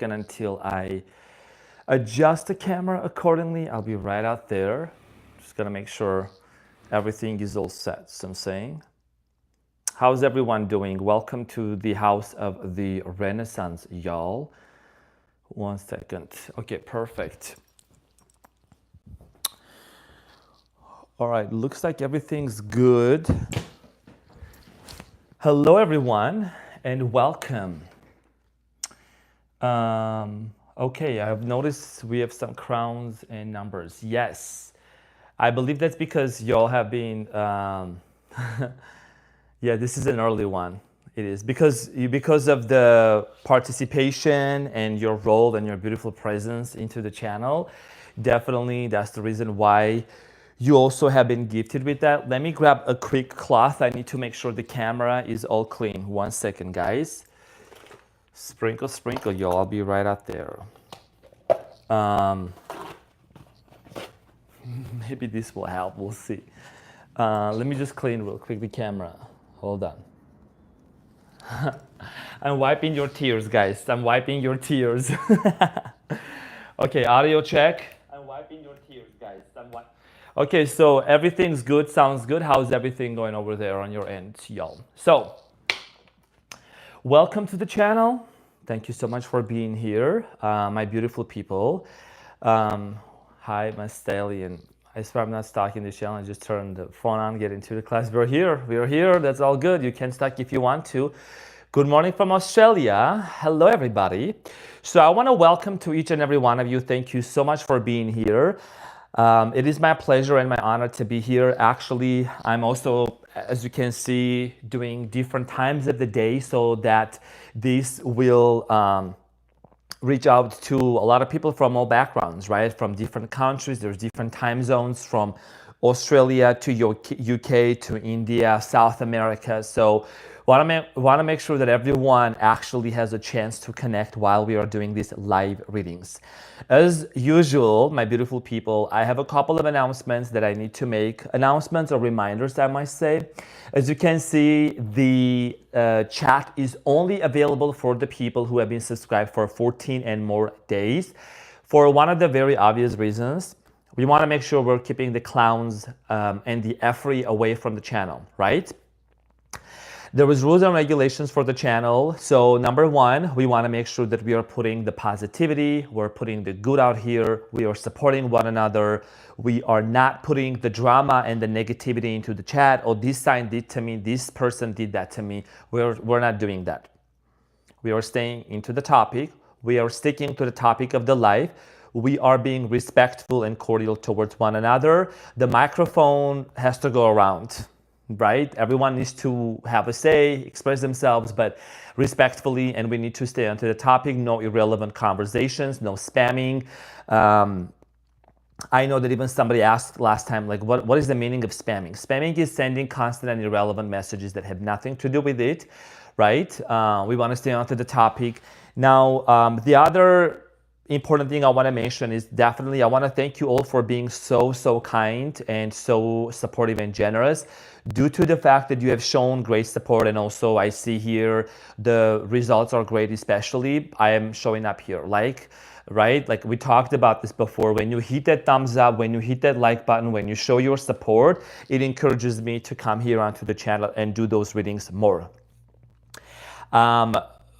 until I adjust the camera accordingly. I'll be right out there. Just gonna make sure everything is all set. So I'm saying, how's everyone doing? Welcome to the House of the Renaissance, y'all. 1 second. Okay, perfect. All right, looks like everything's good. Hello, everyone, and welcome. Okay, I've noticed we have some crowns and numbers. Yes, I believe that's because y'all have been, yeah, this is an early one. It is because of the participation and your role and your beautiful presence into the channel. Definitely, that's the reason why you also have been gifted with that. Let me grab a quick cloth. I need to make sure the camera is all clean. 1 second, guys. Sprinkle, sprinkle, y'all. I'll be right out there. Maybe this will help. We'll see. Let me just clean real quick the camera. Hold on. I'm wiping your tears, guys. I'm wiping your tears. Okay, audio check. I'm wiping your tears, guys. Okay, so everything's good, sounds good. How's everything going over there on your end, y'all? So, welcome to the channel. Thank you so much for being here, my beautiful people. Hi, my stallion. I swear I'm not stalking the channel. I just turned the phone on, get into the class. We're here. That's all good. You can stalk if you want to. Good morning from Australia. Hello, everybody. So I want to welcome to each and every one of you. Thank you so much for being here. It is my pleasure and my honor to be here. Actually, I'm also, as you can see, doing different times of the day so that this will reach out to a lot of people from all backgrounds, right? From different countries. There's different time zones from Australia to UK to India, South America. So want to make sure that everyone actually has a chance to connect while we are doing these live readings. As usual, my beautiful people, I have a couple of announcements that I need to make. Announcements or reminders, I might say. As you can see, the chat is only available for the people who have been subscribed for 14 and more days. For one of the very obvious reasons, we want to make sure we're keeping the clowns and the effery away from the channel, right? There was rules and regulations for the channel. So number one, we want to make sure that we are putting the positivity, we're putting the good out here, we are supporting one another, we are not putting the drama and the negativity into the chat. Oh, this sign did to me, this person did that to me. We're not doing that. We are staying into the topic. We are sticking to the topic of the life. We are being respectful and cordial towards one another. The microphone has to go around, right? Everyone needs to have a say, express themselves, but respectfully, and we need to stay onto the topic. No irrelevant conversations, no spamming. I know that even somebody asked last time, like, what is the meaning of spamming? Spamming is sending constant and irrelevant messages that have nothing to do with it, right? We want to stay onto the topic. Now, the other important thing I want to mention is definitely I want to thank you all for being so kind and so supportive and generous. Due to the fact that you have shown great support, and also I see here the results are great, especially I am showing up here, like, right? Like we talked about this before, when you hit that thumbs up, when you hit that like button, when you show your support, it encourages me to come here onto the channel and do those readings more.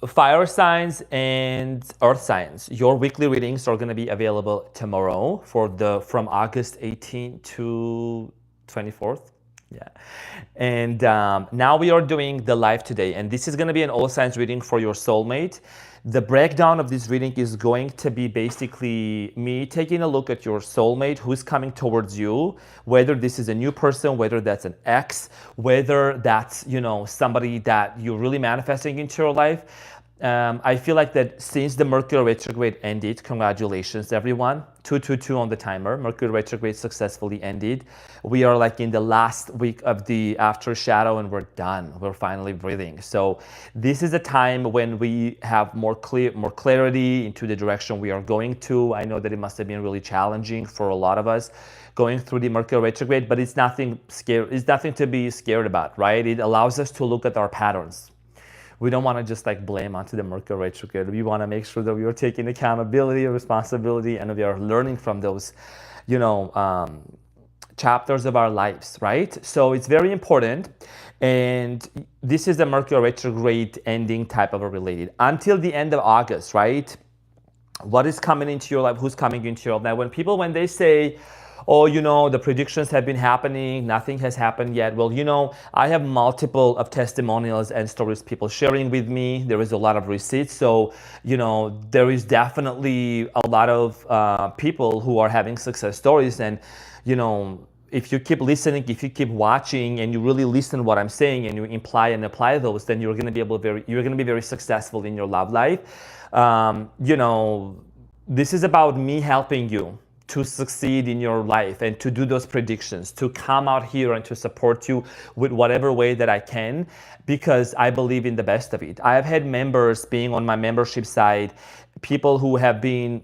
Fire signs and earth signs, your weekly readings are going to be available tomorrow from August 18th to 24th. Yeah. And now we are doing the live today, and this is going to be an all signs reading for your soulmate. The breakdown of this reading is going to be basically me taking a look at your soulmate, who's coming towards you, whether this is a new person, whether that's an ex, whether that's, you know, somebody that you're really manifesting into your life. I feel like that since the Mercury retrograde ended, congratulations everyone, 222 on the timer, Mercury retrograde successfully ended. We are like in the last week of the after shadow and we're done. We're finally breathing. So this is a time when we have more clarity into the direction we are going to. I know that it must have been really challenging for a lot of us going through the Mercury retrograde, but it's nothing to be scared about, right? It allows us to look at our patterns. we don't want to just like blame onto the Mercury retrograde. We want to make sure that we are taking accountability and responsibility, and we are learning from those, chapters of our lives, right? So it's very important. And this is the Mercury retrograde ending type of a related until the end of August, right? What is coming into your life? Who's coming into your life? Now, when they say, oh, the predictions have been happening, nothing has happened yet. Well, I have multiple of testimonials and stories people sharing with me. There is a lot of receipts. So, there is definitely a lot of people who are having success stories. And, if you keep listening, if you keep watching, and you really listen to what I'm saying, and you imply and apply those, then you're going to be very successful in your love life. This is about me helping you to succeed in your life and to do those predictions, to come out here and to support you with whatever way that I can, because I believe in the best of it. I have had members being on my membership side, people who have been,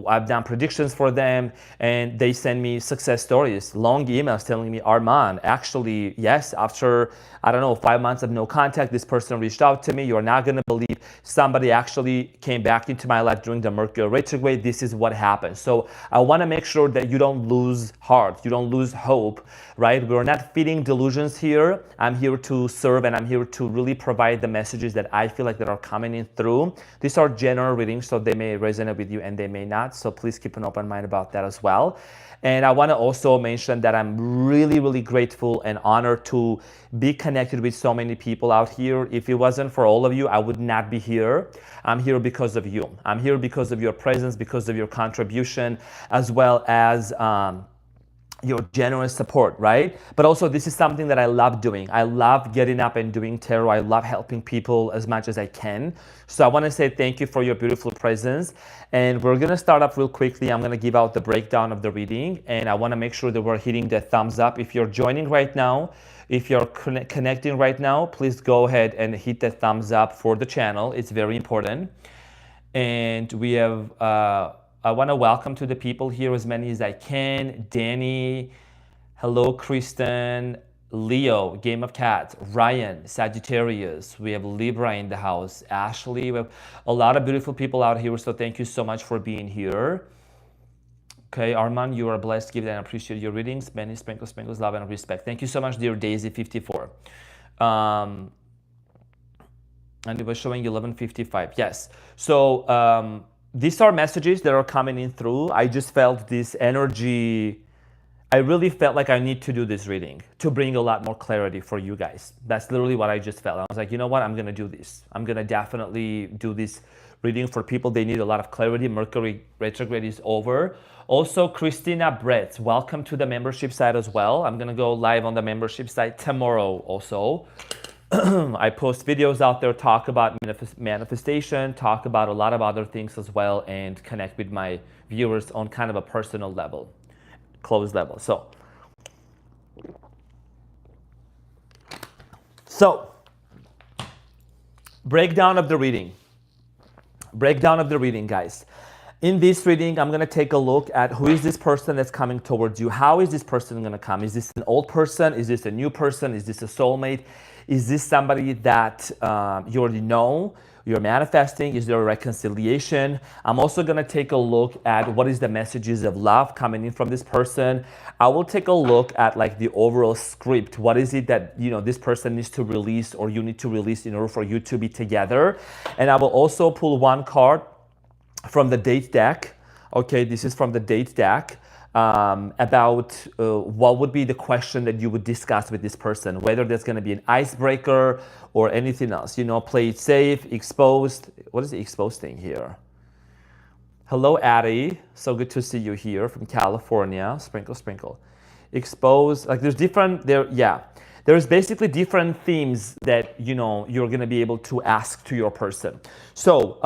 I've done predictions for them, and they send me success stories, long emails telling me, Arman, actually, yes, after, 5 months of no contact, this person reached out to me. You're not going to believe, somebody actually came back into my life during the Mercury retrograde. This is what happened. So I want to make sure that you don't lose heart, you don't lose hope, right? We're not feeding delusions here. I'm here to serve, and I'm here to really provide the messages that I feel like that are coming in through. These are general readings, so they may resonate with you and they may not. So please keep an open mind about that as well. And I want to also mention that I'm really, really grateful and honored to be connected with so many people out here. If it wasn't for all of you, I would not be here. I'm here because of you. I'm here because of your presence, because of your contribution, as well as your generous support, right? But also, this is something that I love doing. I love getting up and doing tarot. I love helping people as much as I can. So I want to say thank you for your beautiful presence. And we're going to start up real quickly. I'm going to give out the breakdown of the reading, and I want to make sure that we're hitting the thumbs up. If you're joining right now, if you're connecting right now, please go ahead and hit the thumbs up for the channel. It's very important. And we have I want to welcome to the people here as many as I can. Danny, hello, Kristen, Leo, Game of Cats, Ryan, Sagittarius. We have Libra in the house. Ashley, we have a lot of beautiful people out here. So thank you so much for being here. Okay, Arman, you are a blessed gift and I appreciate your readings. Many sprinkles, love and respect. Thank you so much, dear Daisy54. And it was showing 11:55. Yes. So these are messages that are coming in through. I just felt this energy. I really felt like I need to do this reading to bring a lot more clarity for you guys. That's literally what I just felt. I was like, you know what? I'm going to do this. I'm going to definitely do this reading for people. They need a lot of clarity. Mercury retrograde is over. Also, Christina Brett, welcome to the membership site as well. I'm going to go live on the membership site tomorrow also. I post videos out there, talk about manifestation, talk about a lot of other things as well, and connect with my viewers on kind of a personal level, closed level. So breakdown of the reading. Breakdown of the reading, guys. In this reading, I'm going to take a look at who is this person that's coming towards you. How is this person going to come? Is this an old person? Is this a new person? Is this a soulmate? Is this somebody that you already know, you're manifesting? Is there a reconciliation? I'm also going to take a look at what is the messages of love coming in from this person. I will take a look at like the overall script. What is it that this person needs to release or you need to release in order for you to be together? And I will also pull one card from the date deck. Okay, this is from the date deck. About what would be the question that you would discuss with this person, whether there's going to be an icebreaker or anything else. Play it safe, exposed. What is the exposed thing here? Hello, Aries. So good to see you here from California. Sprinkle. Exposed. Like there's different there's basically different themes that you're going to be able to ask to your person. So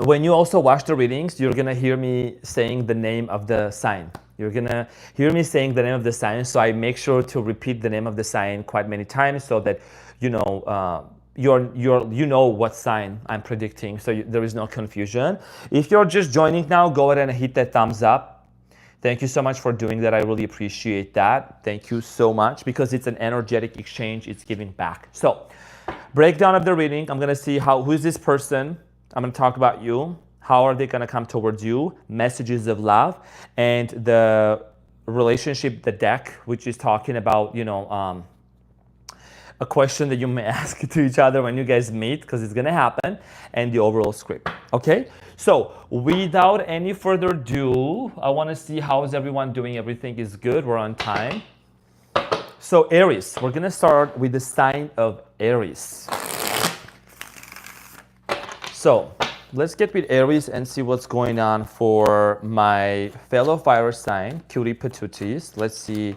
when you also watch the readings, you're going to hear me saying the name of the sign. You're going to hear me saying the name of the sign. So I make sure to repeat the name of the sign quite many times so that, you know what sign I'm predicting. So there is no confusion. If you're just joining now, go ahead and hit that thumbs up. Thank you so much for doing that. I really appreciate that. Thank you so much because it's an energetic exchange. It's giving back. So Breakdown of the reading. I'm going to see who is this person. I'm going to talk about you. How are they going to come towards you? Messages of love. And the relationship, the deck, which is talking about, a question that you may ask to each other when you guys meet, because it's going to happen, and the overall script. Okay? So without any further ado, I want to see how is everyone doing. Everything is good. We're on time. So Aries, we're going to start with the sign of Aries. So let's get with Aries and see what's going on for my fellow fire sign, cutie patooties. Let's see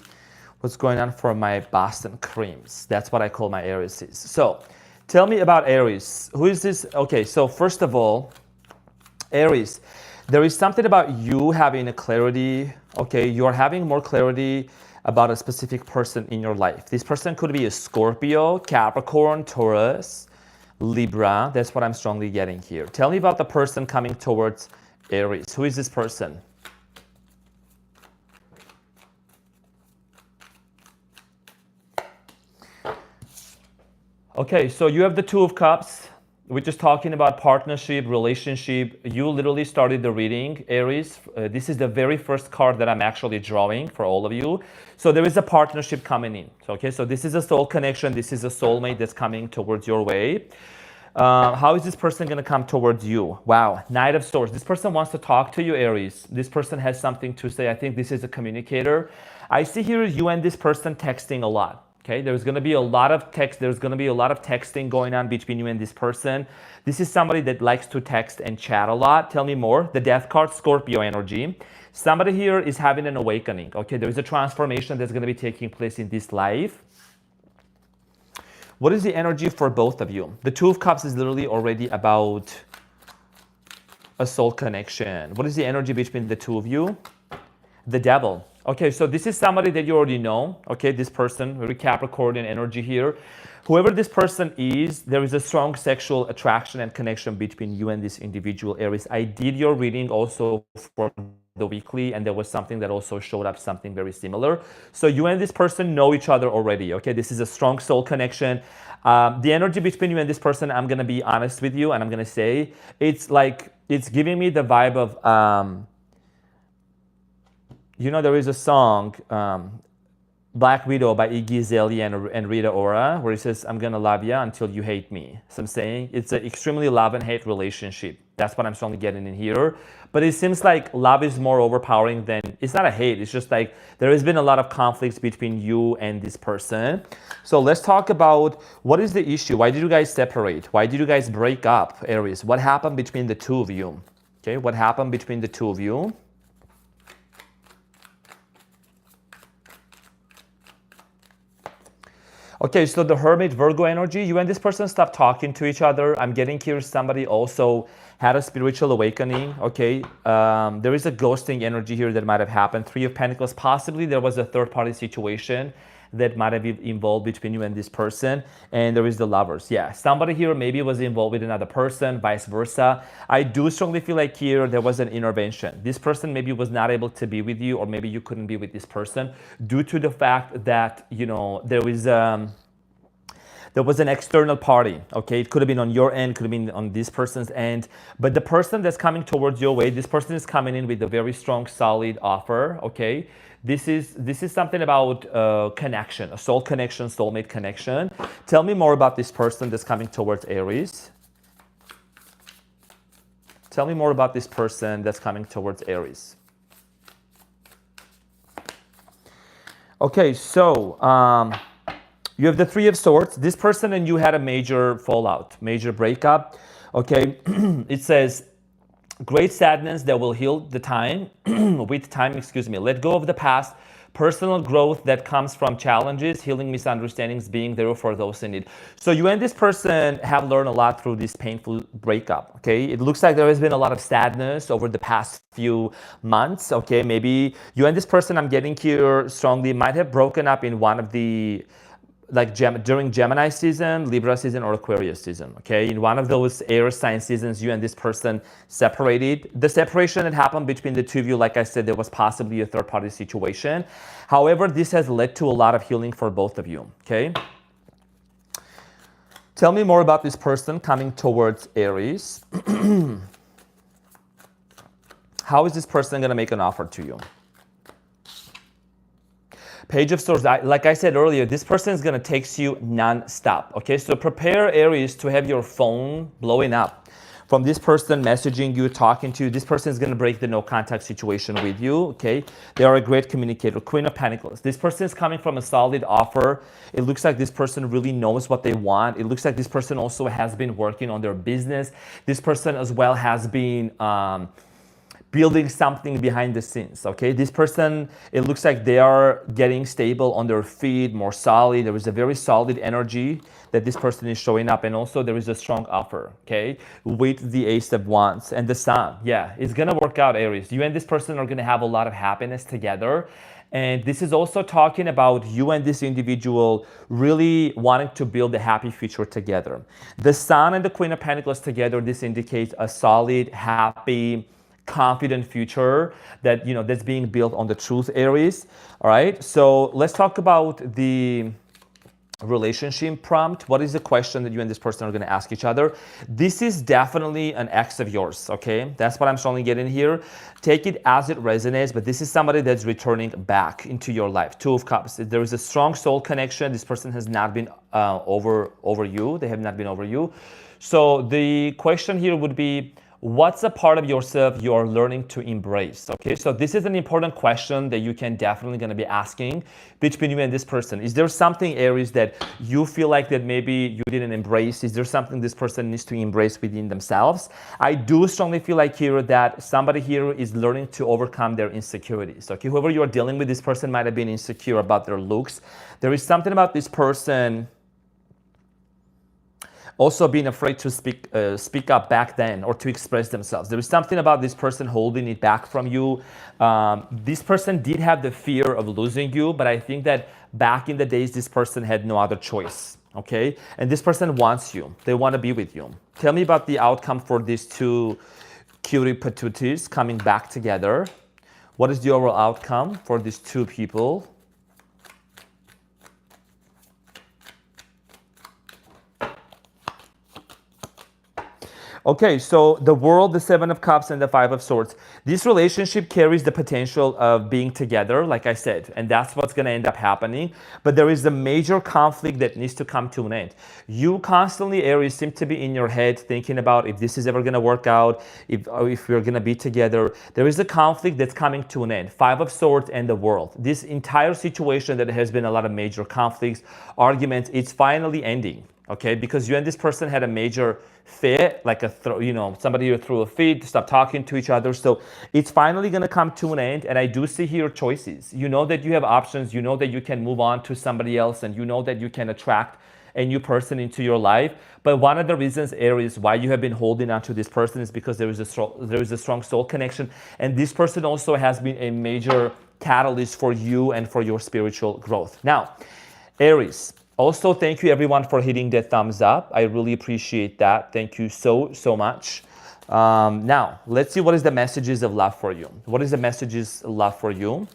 what's going on for my Boston creams. That's what I call my Aries. So tell me about Aries. Who is this? Okay, so first of all, Aries, there is something about you having a clarity. Okay, you're having more clarity about a specific person in your life. This person could be a Scorpio, Capricorn, Taurus, Libra. That's what I'm strongly getting here. Tell me about the person coming towards Aries. Who is this person? Okay, so you have the Two of Cups. We're just talking about partnership, relationship. You literally started the reading, Aries. This is the very first card that I'm actually drawing for all of you. So there is a partnership coming in. Okay, so this is a soul connection. This is a soulmate that's coming towards your way. How is this person going to come towards you? Wow, Knight of Swords. This person wants to talk to you, Aries. This person has something to say. I think this is a communicator. I see here you and this person texting a lot. Okay, there's going to be a lot of text. There's going to be a lot of texting going on between you and this person. This is somebody that likes to text and chat a lot. Tell me more. The Death card, Scorpio energy. Somebody here is having an awakening. Okay, there is a transformation that's going to be taking place in this life. What is the energy for both of you? The Two of Cups is literally already about a soul connection. What is the energy between the two of you? The Devil. Okay, so this is somebody that you already know. Okay, this person, very Capricornian energy here. Whoever this person is, there is a strong sexual attraction and connection between you and this individual, Aries. I did your reading also for the weekly, and there was something that also showed up, something very similar. So you and this person know each other already. Okay, this is a strong soul connection. The energy between you and this person, I'm going to be honest with you, and I'm going to say, it's giving me the vibe of, there is a song, Black Widow by Iggy Azalea and Rita Ora, where he says, I'm going to love you until you hate me. So I'm saying it's an extremely love and hate relationship. That's what I'm strongly getting in here. But it seems like love is more overpowering than, it's not a hate. It's just like there has been a lot of conflicts between you and this person. So let's talk about what is the issue? Why did you guys separate? Why did you guys break up, Aries? What happened between the two of you? Okay, what happened between the two of you? Okay, so the Hermit, Virgo energy, you and this person stopped talking to each other. I'm getting here somebody also had a spiritual awakening, okay? There is a ghosting energy here that might have happened. Three of Pentacles, possibly there was a third-party situation that might have been involved between you and this person. And there is the Lovers. Yeah, somebody here maybe was involved with another person, vice versa. I do strongly feel like here there was an intervention. This person maybe was not able to be with you, or maybe you couldn't be with this person due to the fact that, there was an external party, okay? It could have been on your end, could have been on this person's end. But the person that's coming towards your way, this person is coming in with a very strong, solid offer, okay? This is something about connection, a soul connection, soulmate connection. Tell me more about this person that's coming towards Aries. Tell me more about this person that's coming towards Aries. Okay, so you have the Three of Swords. This person and you had a major fallout, major breakup. Okay, it says, great sadness that will heal the time, with time, let go of the past, personal growth that comes from challenges, healing misunderstandings, being there for those in need. So you and this person have learned a lot through this painful breakup, okay? It looks like there has been a lot of sadness over the past few months, okay? Maybe you and this person, I'm getting here strongly, might have broken up in one of the, during Gemini season, Libra season, or Aquarius season, okay? In one of those air sign seasons, you and this person separated. The separation that happened between the two of you, like I said, there was possibly a third-party situation. However, this has led to a lot of healing for both of you, okay? Tell me more about this person coming towards Aries. How is this person going to make an offer to you? Page of Swords, like I said earlier, this person is going to text you non-stop. Okay, so prepare, Aries, to have your phone blowing up from this person messaging you, talking to you. This person is going to break the no contact situation with you. Okay, they are a great communicator. Queen of Pentacles. This person is coming from a solid offer. It looks like this person really knows what they want. It looks like this person also has been working on their business. This person as well has been building something behind the scenes. Okay, this person, it looks like they are getting stable on their feet, more solid. There is a very solid energy that this person is showing up, and also there is a strong offer. Okay, with the Ace of Wands and the Sun. Yeah, it's gonna work out, Aries. You and this person are gonna have a lot of happiness together. And this is also talking about you and this individual really wanting to build a happy future together. The Sun and the Queen of Pentacles together, this indicates a solid, happy, confident future that, you know, that's being built on the truth, Aries. All right, so let's talk about the relationship prompt. What is the question that you and this person are going to ask each other? This is definitely an ex of yours. Okay, that's what I'm strongly getting here. Take it as it resonates, but this is somebody that's returning back into your life. Two of Cups. There is a strong soul connection. This person has not been over you. They have not been over you. So the question here would be, what's a part of yourself you are learning to embrace? Okay, so this is an important question that you can definitely going to be asking between you and this person. Is there something, Aries, that you feel like that maybe you didn't embrace? Is there something this person needs to embrace within themselves? I do strongly feel like here that somebody here is learning to overcome their insecurities. Okay, whoever you are dealing with, this person might have been insecure about their looks. There is something about this person also being afraid to speak up back then, or to express themselves. There is something about this person holding it back from you. This person did have the fear of losing you, but I think that back in the days, this person had no other choice. Okay, and this person wants you. They want to be with you. Tell me about the outcome for these two cutie patooties coming back together. What is the overall outcome for these two people? Okay, so the World, the Seven of Cups, and the Five of Swords. This relationship carries the potential of being together, like I said, and that's what's going to end up happening. But there is a major conflict that needs to come to an end. You constantly, Aries, seem to be in your head thinking about if this is ever going to work out, if we're going to be together. There is a conflict that's coming to an end. Five of Swords and the World. This entire situation that has been a lot of major conflicts, arguments, it's finally ending. Okay, because you and this person had a major fit, like somebody who threw a fit, stopped talking to each other. So it's finally going to come to an end. And I do see here choices. You know that you have options. You know that you can move on to somebody else, and you know that you can attract a new person into your life. But one of the reasons, Aries, why you have been holding on to this person is because there is a strong soul connection. And this person also has been a major catalyst for you and for your spiritual growth. Now, Aries, also, thank you everyone for hitting the thumbs up. I really appreciate that. Thank you so much. Now, let's see what is the messages of love for you. What is the messages of love for you?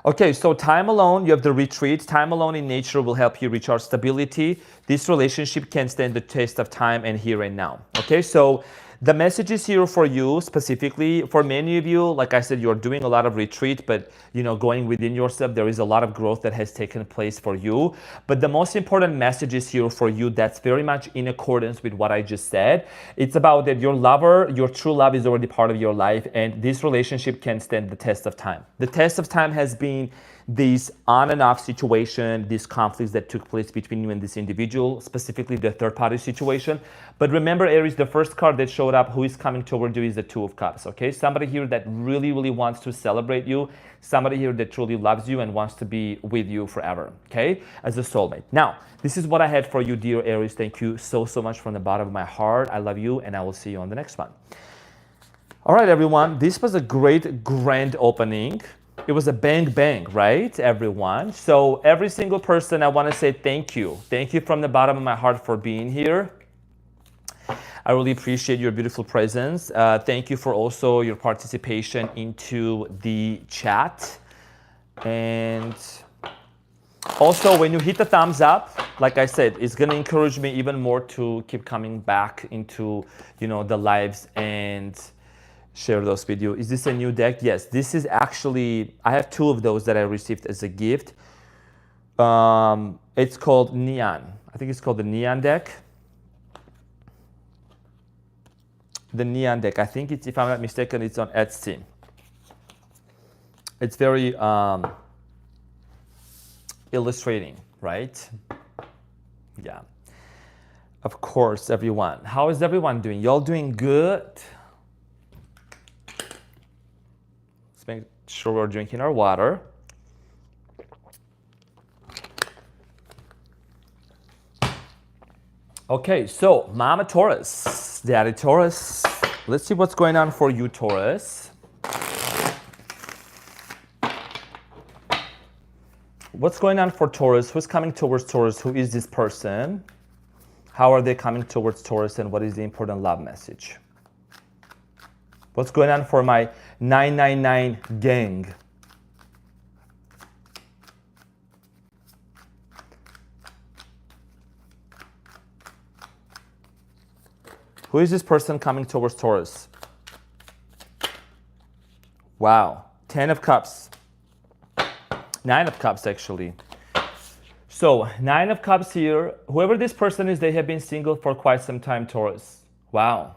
Okay, so time alone, you have the retreat. Time alone in nature will help you reach our stability. This relationship can stand the test of time and here and now. Okay, so the messages here for you specifically, for many of you, like I said, you're doing a lot of retreat, but going within yourself, there is a lot of growth that has taken place for you. But the most important messages here for you that's very much in accordance with what I just said. It's about that your lover, your true love is already part of your life, and this relationship can stand the test of time. The test of time has been these on and off situation, these conflicts that took place between you and this individual, specifically the third party situation. But remember, Aries, the first card that showed up, who is coming toward you, is the Two of Cups. Okay, somebody here that really wants to celebrate you, somebody here that truly loves you and wants to be with you forever, okay, as a soulmate. Now, this is what I had for you, dear Aries. Thank you so much from the bottom of my heart. I love you, and I will see you on the next one. All right, everyone, this was a great grand opening. It was a bang, right, everyone? So every single person, I want to say thank you. Thank you from the bottom of my heart for being here. I really appreciate your beautiful presence. Thank you for also your participation into the chat. And Also, when you hit the thumbs up, like I said, it's gonna encourage me even more to keep coming back into, you know, the lives and share those with you. Is this a new deck? Yes, this is actually, I have 2 of those that I received as a gift. It's called Neon. I think it's called the Neon deck. The Neon deck. I think it's, if I'm not mistaken, it's on Etsy. It's very illustrating, right? Yeah. Of course, everyone. How is everyone doing? Y'all doing good? Let's make sure we're drinking our water. Okay, so Mama Taurus, Daddy Taurus. Let's see what's going on for you, Taurus. What's going on for Taurus? Who's coming towards Taurus? Who is this person? How are they coming towards Taurus, and what is the important love message? What's going on for my 999 gang? Who is this person coming towards Taurus? Wow. 10 of Cups. 9 of Cups, actually. So, 9 of Cups here. Whoever this person is, they have been single for quite some time, Taurus. Wow.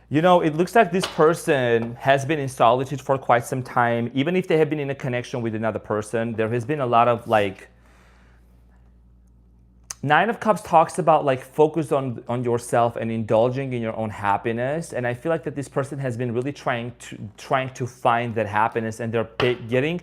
You know, it looks like this person has been in solitude for quite some time. Even if they have been in a connection with another person, there has been a lot of like... 9 of Cups talks about like focus on yourself and indulging in your own happiness. And I feel like that this person has been really trying to find that happiness, and they're getting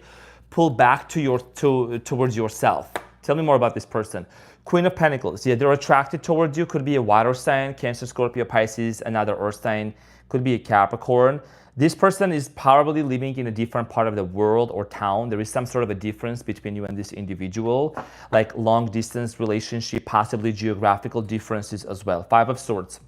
pulled back towards yourself. Tell me more about this person. Queen of Pentacles. Yeah, they're attracted towards you. Could be a water sign, Cancer, Scorpio, Pisces, another earth sign. Could be a Capricorn. This person is probably living in a different part of the world or town. There is some sort of a difference between you and this individual, like long distance relationship, possibly geographical differences as well. 5 of Swords.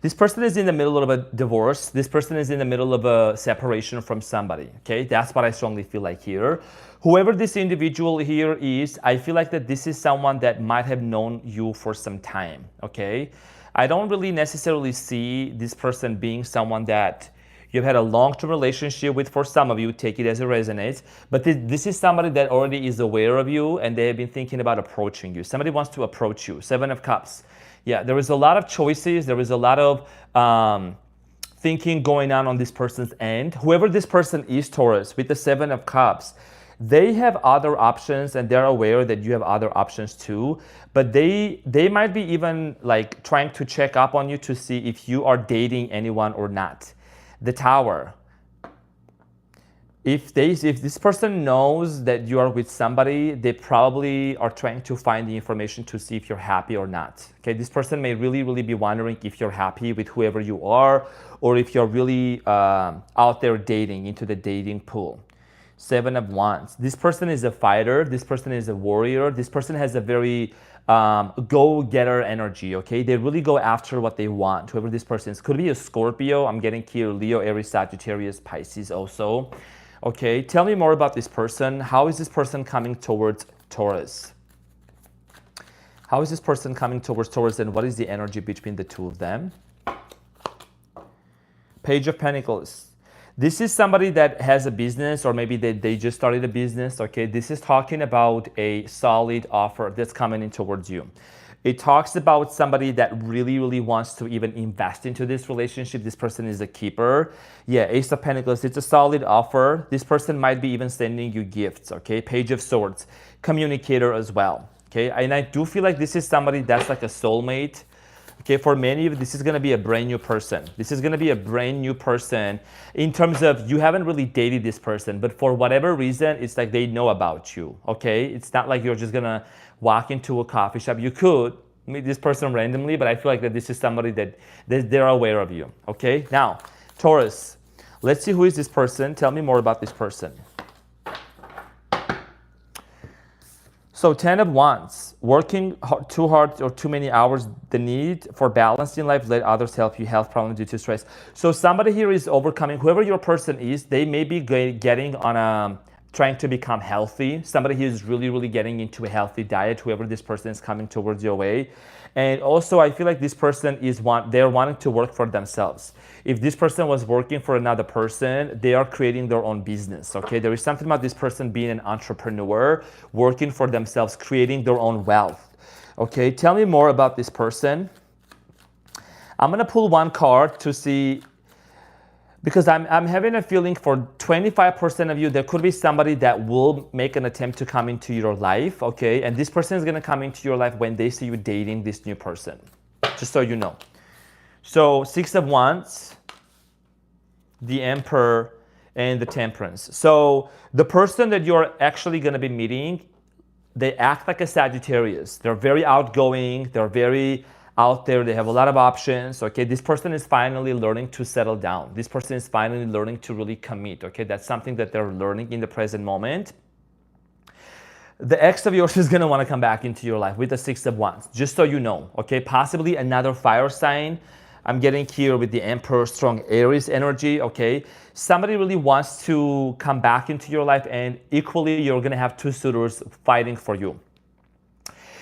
This person is in the middle of a divorce. This person is in the middle of a separation from somebody, okay? That's what I strongly feel like here. Whoever this individual here is, I feel like that this is someone that might have known you for some time, okay? I don't really necessarily see this person being someone that you've had a long-term relationship with. For some of you, take it as it resonates. But this is somebody that already is aware of you, and they have been thinking about approaching you. Somebody wants to approach you. 7 of Cups. Yeah, there is a lot of choices. There is a lot of thinking going on this person's end. Whoever this person is, Taurus, with the 7 of Cups, they have other options, and they're aware that you have other options too. But they might be even like trying to check up on you to see if you are dating anyone or not. The Tower. If this person knows that you are with somebody, they probably are trying to find the information to see if you're happy or not. Okay, this person may really be wondering if you're happy with whoever you are, or if you're really out there dating, into the dating pool. 7 of Wands. This person is a fighter. This person is a warrior. This person has a very go-getter energy, okay? They really go after what they want, whoever this person is. Could be a Scorpio. I'm getting here Leo, Aries, Sagittarius, Pisces also. Okay, tell me more about this person. How is this person coming towards Taurus? How is this person coming towards Taurus, and what is the energy between the two of them? Page of Pentacles. This is somebody that has a business, or maybe they just started a business, okay? This is talking about a solid offer that's coming in towards you. It talks about somebody that really wants to even invest into this relationship. This person is a keeper. Yeah, Ace of Pentacles, it's a solid offer. This person might be even sending you gifts, okay? Page of Swords, communicator as well, okay? And I do feel like this is somebody that's like a soulmate. Okay, for many of you, this is going to be a brand new person. This is going to be a brand new person in terms of you haven't really dated this person, but for whatever reason, it's like they know about you, okay? It's not like you're just going to walk into a coffee shop. You could meet this person randomly, but I feel like that this is somebody that they're aware of you, okay? Now, Taurus, let's see who is this person. Tell me more about this person. So 10 of Wands, working too hard or too many hours, the need for balance in life, let others help you, health problems due to stress. So somebody here is overcoming, whoever your person is, they may be getting on a trying to become healthy, somebody who is really, really getting into a healthy diet, whoever this person is coming towards your way. And also, I feel like this person they're wanting to work for themselves. If this person was working for another person, they are creating their own business, okay? There is something about this person being an entrepreneur, working for themselves, creating their own wealth, okay? Tell me more about this person. I'm gonna pull one card to see, because I'm having a feeling for 25% of you, there could be somebody that will make an attempt to come into your life, okay? And this person is gonna come into your life when they see you dating this new person, just so you know. So 6 of Wands, the Emperor, and the Temperance. So the person that you're actually gonna be meeting, they act like a Sagittarius. They're very outgoing, they're very out there, they have a lot of options, okay? This person is finally learning to settle down. This person is finally learning to really commit, okay? That's something that they're learning in the present moment. The ex of yours is gonna wanna come back into your life with the 6 of Wands, just so you know, okay? Possibly another fire sign. I'm getting here with the Emperor, strong Aries energy, okay? Somebody really wants to come back into your life, and equally, you're gonna have 2 suitors fighting for you.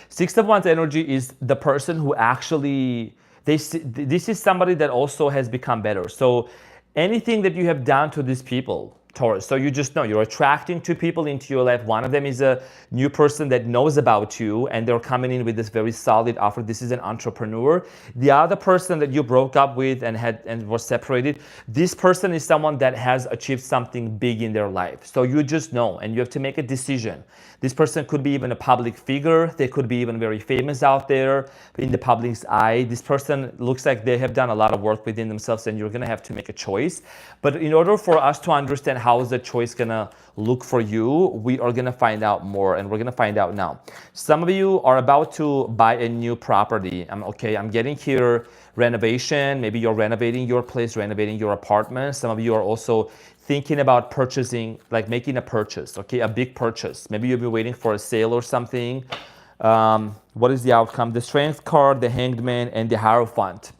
6 of Wands energy is the person who actually, this is somebody that also has become better. So anything that you have done to these people, Taurus, so you just know you're attracting 2 people into your life. One of them is a new person that knows about you, and they're coming in with this very solid offer. This is an entrepreneur. The other person that you broke up with and was separated, this person is someone that has achieved something big in their life. So you just know, and you have to make a decision. This person could be even a public figure. They could be even very famous out there in the public's eye. This person looks like they have done a lot of work within themselves, and you're gonna have to make a choice. But in order for us to understand how is the choice gonna look for you, we are gonna find out more, and we're gonna find out now. Some of you are about to buy a new property. I'm getting here renovation. Maybe you're renovating your place, renovating your apartment. Some of you are also thinking about purchasing, like making a purchase, okay, a big purchase. Maybe you've been waiting for a sale or something. What is the outcome? The Strength card, the Hanged Man, and the Hierophant.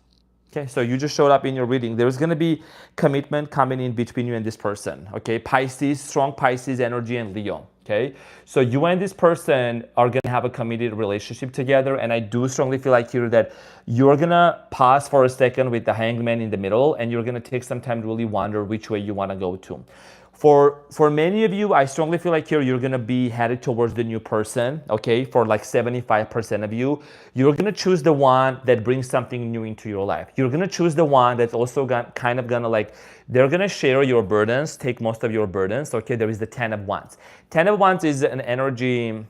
Okay, so you just showed up in your reading. There's gonna be commitment coming in between you and this person, okay? Pisces, strong Pisces energy, and Leo, okay? So you and this person are gonna have a committed relationship together, and I do strongly feel like here that you're gonna pause for a second with the Hanged Man in the middle, and you're gonna take some time to really wonder which way you wanna go to. For many of you, I strongly feel like here you're gonna be headed towards the new person, okay? For like 75% of you, you're gonna choose the one that brings something new into your life. You're gonna choose the one that's also kind of gonna like, they're gonna share your burdens, take most of your burdens, okay? There is the 10 of Wands. 10 of Wands is an energy,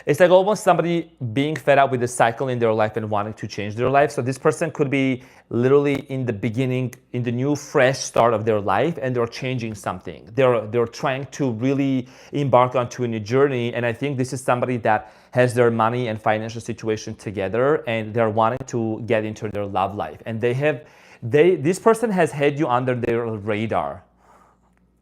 it's like almost somebody being fed up with the cycle in their life and wanting to change their life. So this person could be literally in the beginning, in the new fresh start of their life, and they're changing something. They're trying to really embark onto a new journey. And I think this is somebody that has their money and financial situation together, and they're wanting to get into their love life. And this person has had you under their radar,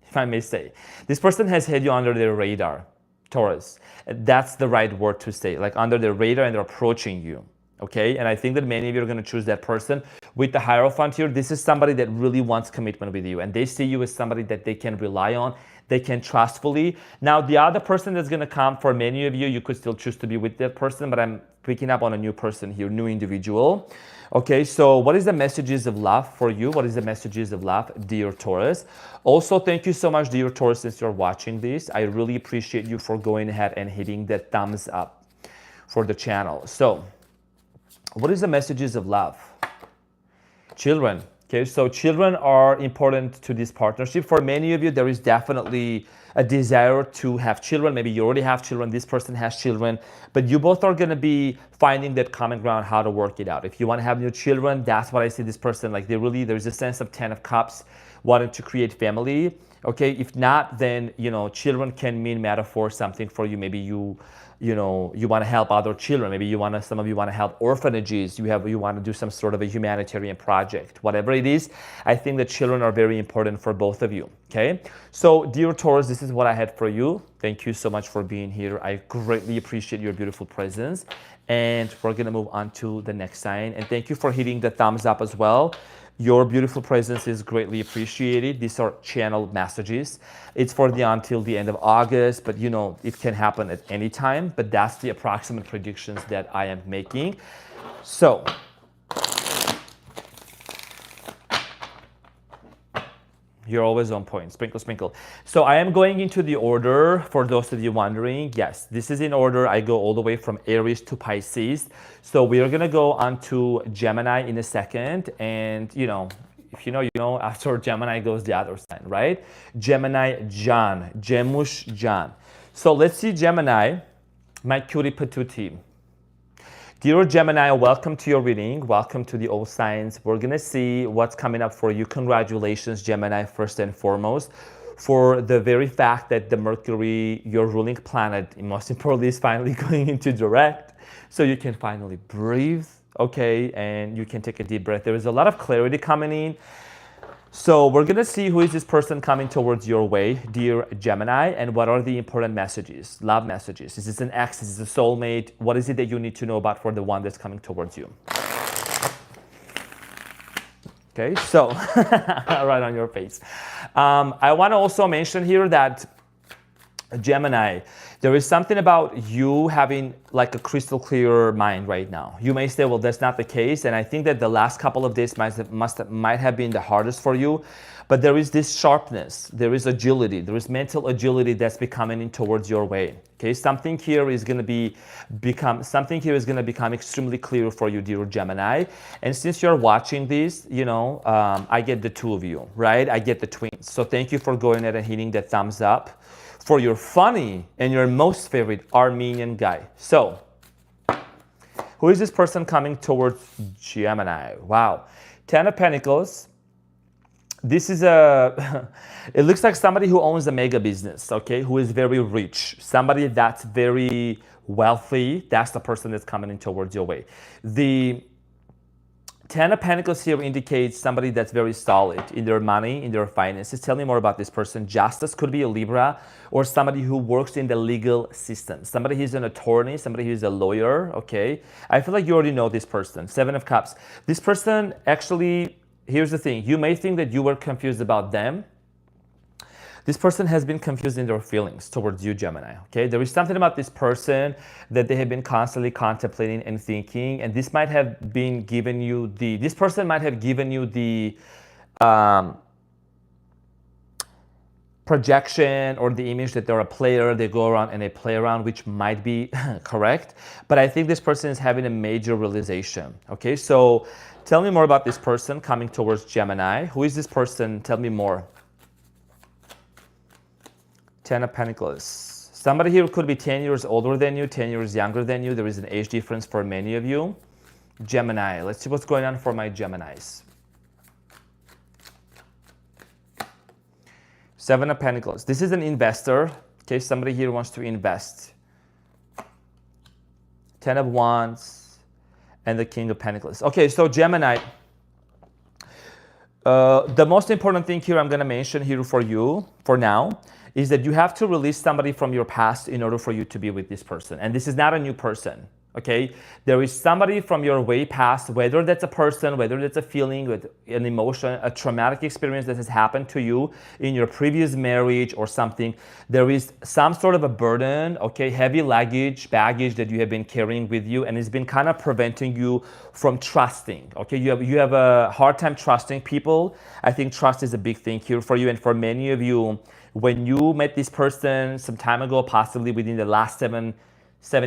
if I may say. This person has had you under their radar. Taurus, that's the right word to say, like under the radar, and they're approaching you, okay? And I think that many of you are going to choose that person. With the Hierophant here, this is somebody that really wants commitment with you, and they see you as somebody that they can rely on, they can trust fully. Now, the other person that's going to come, for many of you, you could still choose to be with that person, but I'm picking up on a new person here, new individual. Okay, so what is the messages of love for you? What is the messages of love, dear Taurus? Also, thank you so much, dear Taurus, since you're watching this. I really appreciate you for going ahead and hitting that thumbs up for the channel. So, what is the messages of love? Children. Okay, so children are important to this partnership. For many of you, there is definitely a desire to have children. Maybe you already have children, this person has children, but you both are gonna be finding that common ground, how to work it out. If you wanna have new children, that's what I see this person, like there's a sense of 10 of Cups, wanting to create family. Okay, if not, then, children can mean metaphor, something for you. Maybe you want to help other children. Maybe some of you want to help orphanages. You want to do some sort of a humanitarian project. Whatever it is, I think that children are very important for both of you, okay? So, dear Taurus, this is what I had for you. Thank you so much for being here. I greatly appreciate your beautiful presence. And we're going to move on to the next sign. And thank you for hitting the thumbs up as well. Your beautiful presence is greatly appreciated. These are channeled messages. It's for until the end of August, but you know, it can happen at any time, but that's the approximate predictions that I am making. So, you're always on point. Sprinkle, sprinkle. So I am going into the order for those of you wondering. Yes, this is in order. I go all the way from Aries to Pisces. So we are going to go on to Gemini in a second. And, you know, if you know, after Gemini goes the other sign, right? Gemini, Jan. Gemush, Jan. So let's see Gemini, my cutie patootie. Dear Gemini, welcome to your reading. Welcome to the All Signs. We're going to see what's coming up for you. Congratulations, Gemini, first and foremost, for the very fact that the Mercury, your ruling planet, most importantly, is finally going into direct. So you can finally breathe, okay? And you can take a deep breath. There is a lot of clarity coming in. So we're going to see who is this person coming towards your way, dear Gemini, and what are the important messages, love messages. Is this an ex? Is this a soulmate? What is it that you need to know about for the one that's coming towards you? Okay, so right on your face. I want to also mention here that Gemini, there is something about you having like a crystal clear mind right now. You may say, well, that's not the case. And I think that the last couple of days might have been the hardest for you. But there is this sharpness, there is agility, there is mental agility that's becoming in towards your way. Okay, something here is going to become extremely clear for you, dear Gemini. And since you're watching this, you know, I get the two of you, right? I get the twins. So thank you for going ahead and hitting that thumbs up for your funny and your most favorite Armenian guy. So, who is this person coming towards Gemini? Wow. Ten of Pentacles. This is it looks like somebody who owns a mega business, okay? Who is very rich. Somebody that's very wealthy. That's the person that's coming in towards your way. The Ten of Pentacles here indicates somebody that's very solid in their money, in their finances. Tell me more about this person. Justice could be a Libra or somebody who works in the legal system. Somebody who's an attorney, somebody who's a lawyer, okay? I feel like you already know this person. Seven of Cups. This person actually, here's the thing. You may think that you were confused about them. This person has been confused in their feelings towards you, Gemini, okay? There is something about this person that they have been constantly contemplating and thinking, and this might have been given you this person might have given you the projection or the image that they're a player, they go around and they play around, which might be correct, but I think this person is having a major realization, okay? So tell me more about this person coming towards Gemini. Who is this person? Tell me more. Ten of Pentacles. Somebody here could be 10 years older than you, 10 years younger than you. There is an age difference for many of you. Gemini. Let's see what's going on for my Geminis. Seven of Pentacles. This is an investor. Okay, somebody here wants to invest. Ten of Wands and the King of Pentacles. Okay, so Gemini. The most important thing here I'm going to mention here for you, for now, is that you have to release somebody from your past in order for you to be with this person. And this is not a new person, okay? There is somebody from your way past, whether that's a person, whether that's a feeling, with an emotion, a traumatic experience that has happened to you in your previous marriage or something. There is some sort of a burden, okay, heavy baggage that you have been carrying with you, and it's been kind of preventing you from trusting, okay? You have a hard time trusting people. I think trust is a big thing here for you, and for many of you, when you met this person some time ago, possibly within the last 7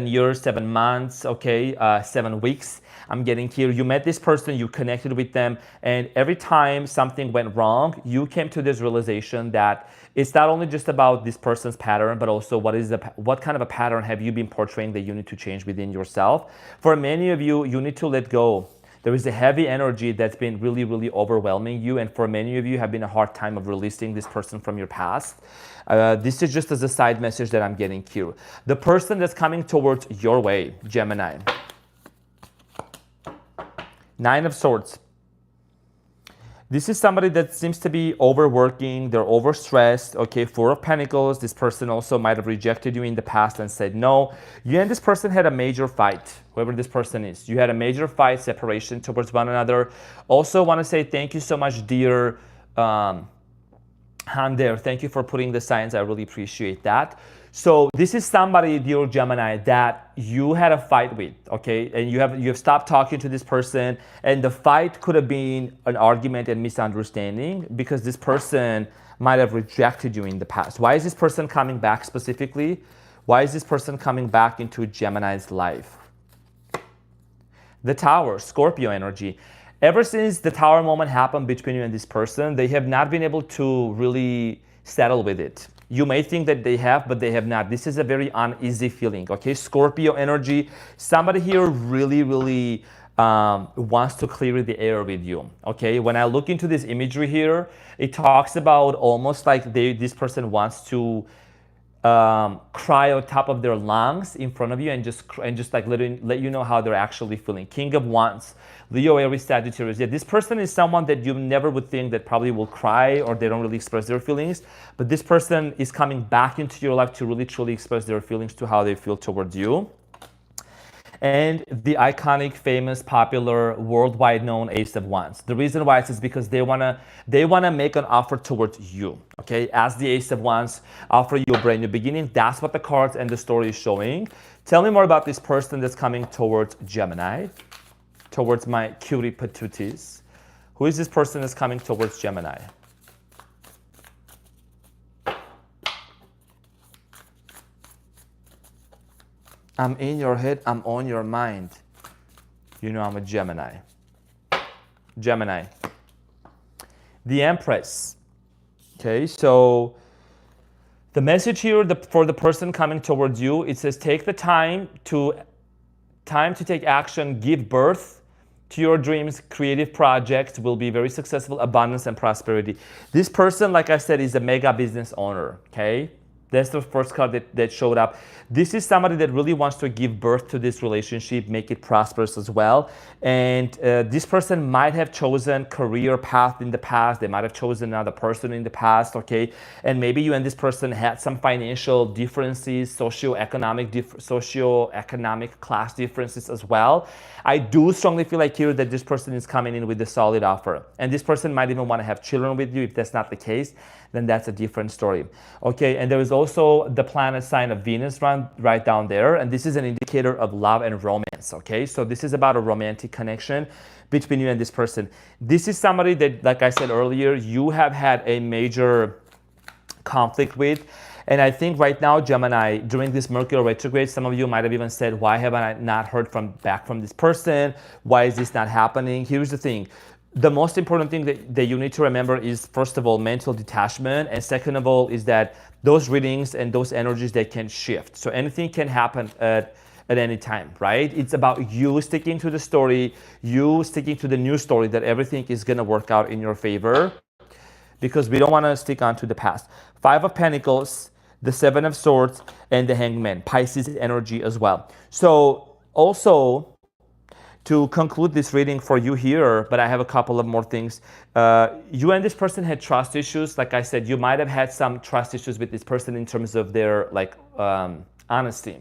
years, 7 months, okay, 7 weeks, I'm getting here. You met this person, you connected with them, and every time something went wrong, you came to this realization that it's not only just about this person's pattern, but also what kind of a pattern have you been portraying that you need to change within yourself. For many of you, you need to let go. There is a heavy energy that's been really, really overwhelming you, and for many of you have been a hard time of releasing this person from your past. This is just as a side message that I'm getting here. The person that's coming towards your way, Gemini. Nine of Swords. This is somebody that seems to be overworking, they're overstressed, okay? Four of Pentacles, this person also might have rejected you in the past and said no. You and this person had a major fight, whoever this person is. You had a major fight, separation towards one another. Also want to say thank you so much, dear Han there. Thank you for putting the signs. I really appreciate that. So this is somebody, dear Gemini, that you had a fight with, okay? And you have stopped talking to this person, and the fight could have been an argument and misunderstanding because this person might have rejected you in the past. Why is this person coming back specifically? Why is this person coming back into Gemini's life? The Tower, Scorpio energy. Ever since the Tower moment happened between you and this person, they have not been able to really settle with it. You may think that they have, but they have not. This is a very uneasy feeling, okay? Scorpio energy, somebody here really wants to clear the air with you, okay? When I look into this imagery here, it talks about almost like this person wants to cry on top of their lungs in front of you and just like let you know how they're actually feeling. King of Wands, Leo, Aries, Sagittarius. Yeah, this person is someone that you never would think that probably will cry or they don't really express their feelings. But this person is coming back into your life to really truly express their feelings to how they feel towards you. And the iconic, famous, popular, worldwide known Ace of Wands. The reason why is because they wanna make an offer towards you. Okay, as the Ace of Wands, offer you a brand new beginning. That's what the cards and the story is showing. Tell me more about this person that's coming towards Gemini, towards my cutie patooties. Who is this person that's coming towards Gemini? I'm in your head, I'm on your mind. You know I'm a Gemini. Gemini. The Empress. Okay, so the message here for the person coming towards you, it says take the time to take action, give birth to your dreams. Creative projects will be very successful, abundance and prosperity. This person, like I said, is a mega business owner, okay? That's the first card that showed up. This is somebody that really wants to give birth to this relationship, make it prosperous as well. And this person might have chosen career path in the past. They might have chosen another person in the past, okay? And maybe you and this person had some financial differences, socioeconomic class differences as well. I do strongly feel like here that this person is coming in with a solid offer. And this person might even want to have children with you. If that's not the case, then that's a different story. Okay, and there is also the planet sign of Venus right down there, and this is an indicator of love and romance, okay? So this is about a romantic connection between you and this person. This is somebody that, like I said earlier, you have had a major conflict with. And I think right now, Gemini, during this Mercury retrograde, some of you might have even said, why have I not heard back from this person? Why is this not happening? Here's the thing. The most important thing that you need to remember is, first of all, mental detachment. And second of all, is that those readings and those energies, they can shift. So anything can happen at any time, right? It's about you sticking to the story, you sticking to the new story that everything is going to work out in your favor, because we don't want to stick on to the past. Five of Pentacles, the Seven of Swords, and the Hangman, Pisces energy as well. So also, to conclude this reading for you here, but I have a couple of more things. You and this person had trust issues. Like I said, you might have had some trust issues with this person in terms of their honesty.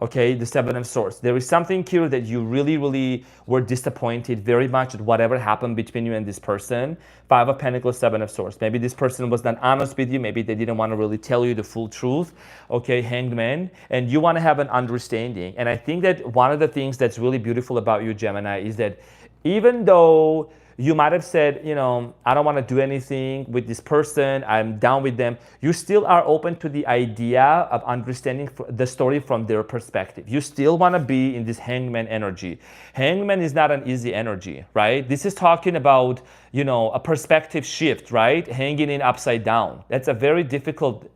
Okay, the Seven of Swords. There is something here that you really were disappointed very much at whatever happened between you and this person. Five of Pentacles, Seven of Swords. Maybe this person was not honest with you. Maybe they didn't want to really tell you the full truth. Okay, Hanged Man. And you want to have an understanding. And I think that one of the things that's really beautiful about you, Gemini, is that even though you might have said, you know, I don't want to do anything with this person, I'm down with them, you still are open to the idea of understanding the story from their perspective. You still want to be in this Hangman energy. Hangman is not an easy energy, right? This is talking about, you know, a perspective shift, right? Hanging in upside down. That's a very difficult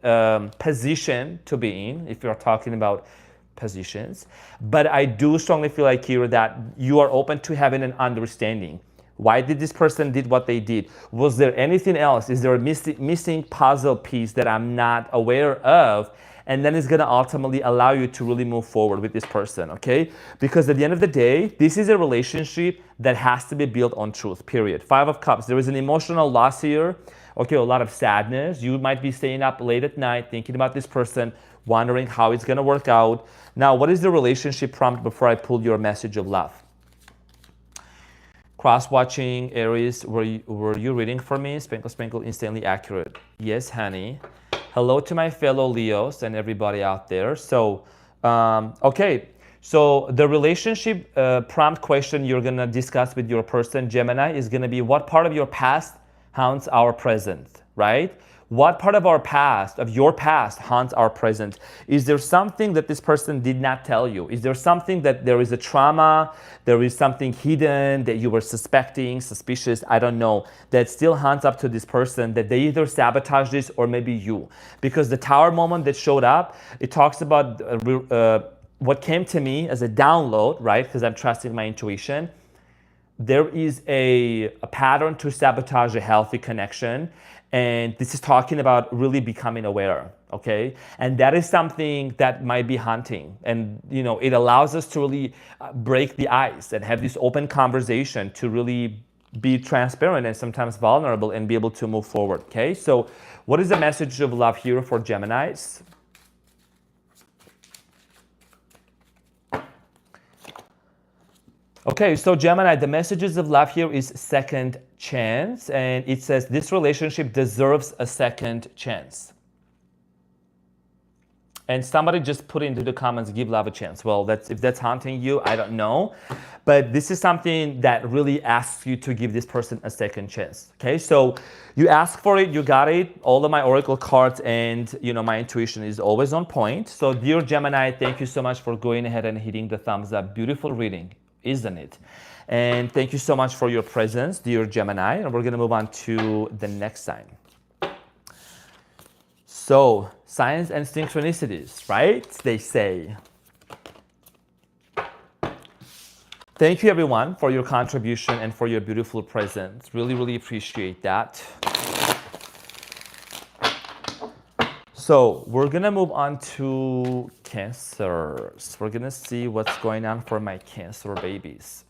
position to be in if you're talking about positions. But I do strongly feel like here that you are open to having an understanding. Why did this person did what they did? Was there anything else? Is there a missing puzzle piece that I'm not aware of? and then it's going to ultimately allow you to really move forward with this person, okay? Because at the end of the day, this is a relationship that has to be built on truth, period. 5 of Cups, there is an emotional loss here, okay, a lot of sadness. You might be staying up late at night thinking about this person, wondering how it's going to work out. Now, what is the relationship prompt before I pull your message of love? Cross-watching, Aries, were you reading for me? Sprinkle, sprinkle, instantly accurate. Yes, honey. Hello to my fellow Leos and everybody out there. So, okay. So the relationship prompt question you're going to discuss with your person, Gemini, is going to be what part of your past haunts our present, right? What part of your past haunts our present? Is there something that this person did not tell you? Is there something that there is a trauma, there is something hidden that you were suspecting, suspicious, I don't know, that still haunts up to this person, that they either sabotage this or maybe you? Because the Tower moment that showed up, it talks about what came to me as a download, right? Because I'm trusting my intuition. There is a pattern to sabotage a healthy connection. And this is talking about really becoming aware, okay? And that is something that might be haunting. And, you know, it allows us to really break the ice and have this open conversation to really be transparent and sometimes vulnerable and be able to move forward, okay? So what is the message of love here for Geminis? Okay, so Gemini, the messages of love here is second chance, and it says this relationship deserves a second chance. And somebody just put into the comments, give love a chance. Well, if that's haunting you, I don't know. But this is something that really asks you to give this person a second chance. Okay, so you ask for it, you got it. All of my oracle cards and, you know, my intuition is always on point. So dear Gemini, thank you so much for going ahead and hitting the thumbs up. Beautiful reading, isn't it? And thank you so much for your presence, dear Gemini. And we're going to move on to the next sign. So, signs and synchronicities, right? They say. Thank you, everyone, for your contribution and for your beautiful presence. Really, really appreciate that. So, we're going to move on to Cancers. We're going to see what's going on for my Cancer babies.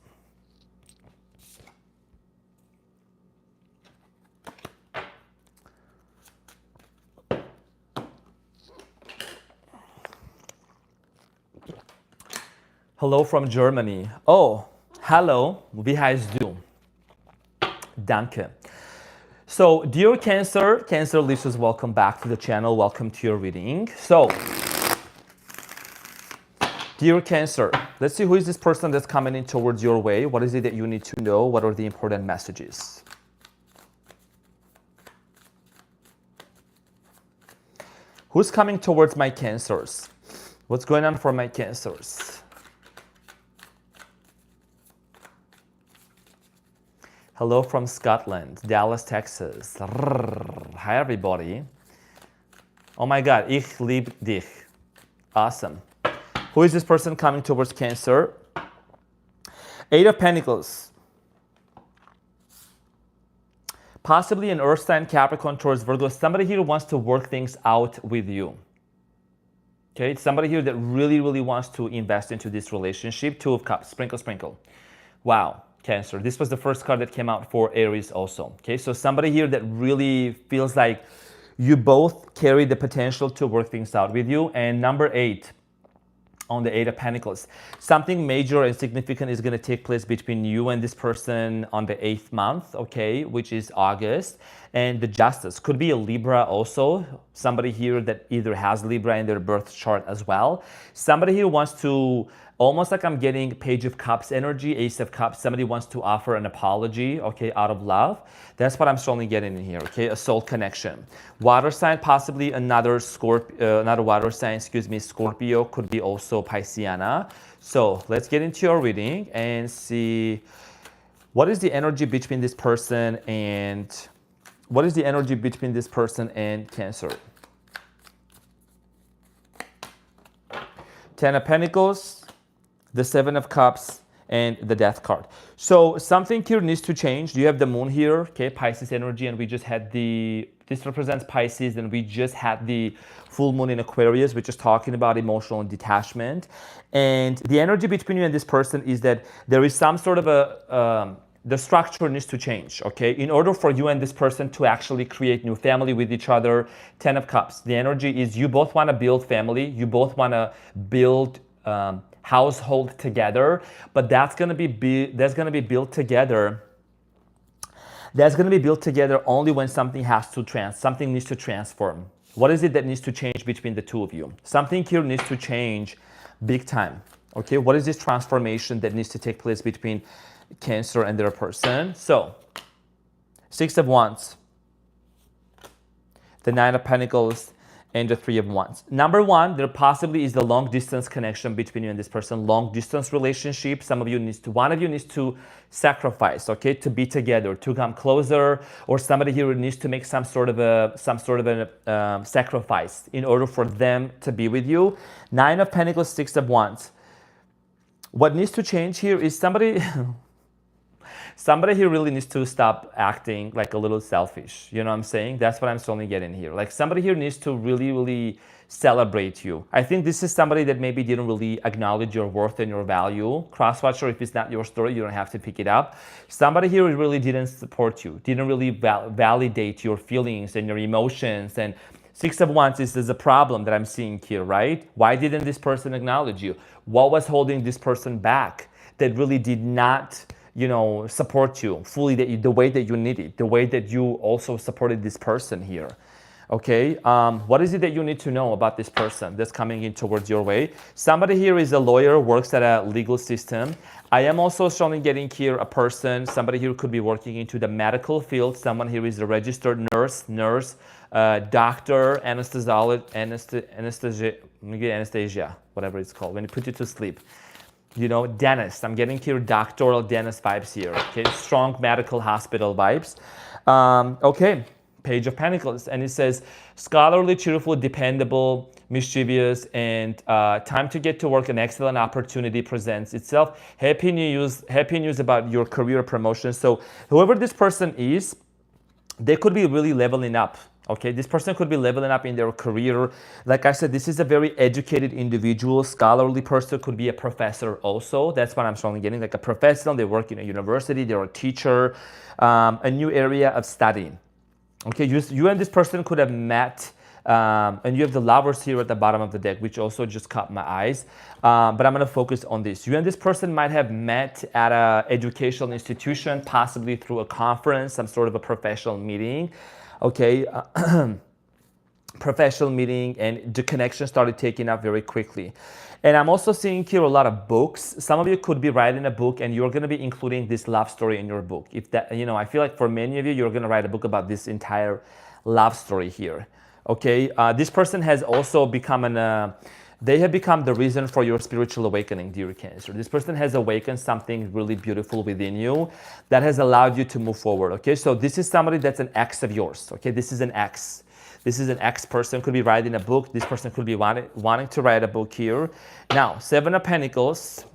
Hello from Germany. Oh, hello. Wie heißt du? Danke. So, dear Cancer listeners, welcome back to the channel. Welcome to your reading. So, dear Cancer, let's see who is this person that's coming in towards your way. What is it that you need to know? What are the important messages? Who's coming towards my Cancers? What's going on for my Cancers? Hello from Scotland, Dallas, Texas. Hi, everybody. Oh my God, ich liebe dich. Awesome. Who is this person coming towards Cancer? 8 of Pentacles. Possibly an Earth sign, Capricorn, Taurus, Virgo. Somebody here wants to work things out with you. Okay, somebody here that really, really wants to invest into this relationship. 2 of Cups, sprinkle, sprinkle. Wow. Cancer. This was the first card that came out for Aries also. Okay, so somebody here that really feels like you both carry the potential to work things out with you. And number 8 on the 8 of Pentacles. Something major and significant is going to take place between you and this person on the 8th month, okay, which is August. And the Justice could be a Libra also. Somebody here that either has Libra in their birth chart as well. Somebody here wants to, almost like I'm getting Page of Cups energy, Ace of Cups. Somebody wants to offer an apology, okay, out of love. That's what I'm strongly getting in here, okay, a soul connection. Water sign, possibly another water sign, Scorpio, could be also Pisceana. So let's get into your reading and see what is the energy between this person and Cancer. 10 of Pentacles, the 7 of Cups, and the Death card. So something here needs to change. You have the moon here, okay, Pisces energy, and we just had this represents Pisces, and we just had the full moon in Aquarius, which is talking about emotional detachment. And the energy between you and this person is that there is some sort of the structure needs to change, okay? In order for you and this person to actually create new family with each other. 10 of Cups, the energy is you both want to build family, you both want to build household together, but that's going to be built together. That's going to be built together only when something needs to transform. What is it that needs to change between the two of you? Something here needs to change big time. Okay, what is this transformation that needs to take place between Cancer and their person? So, 6 of Wands, the 9 of Pentacles, and the 3 of Wands. Number one, there possibly is the long distance connection between you and this person, long distance relationship. One of you needs to sacrifice, okay, to be together, to come closer, or somebody here needs to make some sort of a sacrifice in order for them to be with you. 9 of Pentacles, 6 of Wands. What needs to change here is somebody here really needs to stop acting like a little selfish. You know what I'm saying? That's what I'm slowly getting here. Like somebody here needs to really, really celebrate you. I think this is somebody that maybe didn't really acknowledge your worth and your value. Crosswatcher, if it's not your story, you don't have to pick it up. Somebody here really didn't support you, didn't really validate your feelings and your emotions. And 6 of Wands is a problem that I'm seeing here, right? Why didn't this person acknowledge you? What was holding this person back that really did not, support you fully the way that you needed, the way that you also supported this person here? Okay, what is it that you need to know about this person that's coming in towards your way? Somebody here is a lawyer, works at a legal system. I am also strongly getting here a person, somebody here could be working into the medical field. Someone here is a registered nurse, doctor, anesthesia, whatever it's called, when you put you to sleep. Dentist. I'm getting here doctoral dentist vibes here. Okay, strong medical hospital vibes. Okay. Page of Pentacles, and it says scholarly, cheerful, dependable, mischievous, and time to get to work. An excellent opportunity presents itself. Happy news about your career promotion. So whoever this person is, they could be really leveling up. Okay, this person could be leveling up in their career. Like I said, this is a very educated individual. Scholarly person, could be a professor also. That's what I'm strongly getting, like a professional. They work in a university, they're a teacher, a new area of studying. Okay, you and this person could have met, and you have the Lovers here at the bottom of the deck, which also just caught my eyes. But I'm going to focus on this. You and this person might have met at an educational institution, possibly through a conference, some sort of a professional meeting. Okay, professional meeting, and the connection started taking up very quickly. And I'm also seeing here a lot of books. Some of you could be writing a book, and you're going to be including this love story in your book. If that, I feel like for many of you, you're going to write a book about this entire love story here. Okay, this person has also become they have become the reason for your spiritual awakening, dear Cancer. This person has awakened something really beautiful within you that has allowed you to move forward. Okay, so this is somebody that's an ex of yours. Okay, this is an ex. This is an ex-person, could be writing a book. This person could be wanting to write a book here. Now, 7 of Pentacles,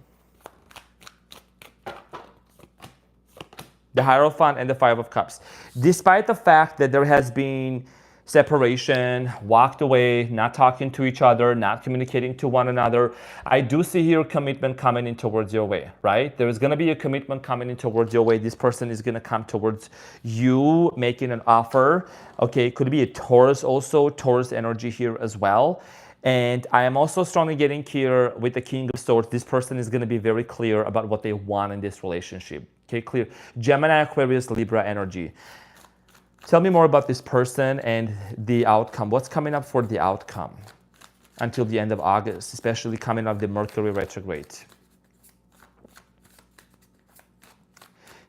the Hierophant, and the 5 of Cups. Despite the fact that there has been separation, walked away, not talking to each other, not communicating to one another, I do see here commitment coming in towards your way, right? There is going to be a commitment coming in towards your way. This person is going to come towards you, making an offer. Okay, it could be a Taurus also, Taurus energy here as well. And I am also strongly getting here with the King of Swords. This person is going to be very clear about what they want in this relationship. Okay, clear. Gemini, Aquarius, Libra energy. Tell me more about this person and the outcome. What's coming up for the outcome until the end of August, especially coming up the Mercury retrograde?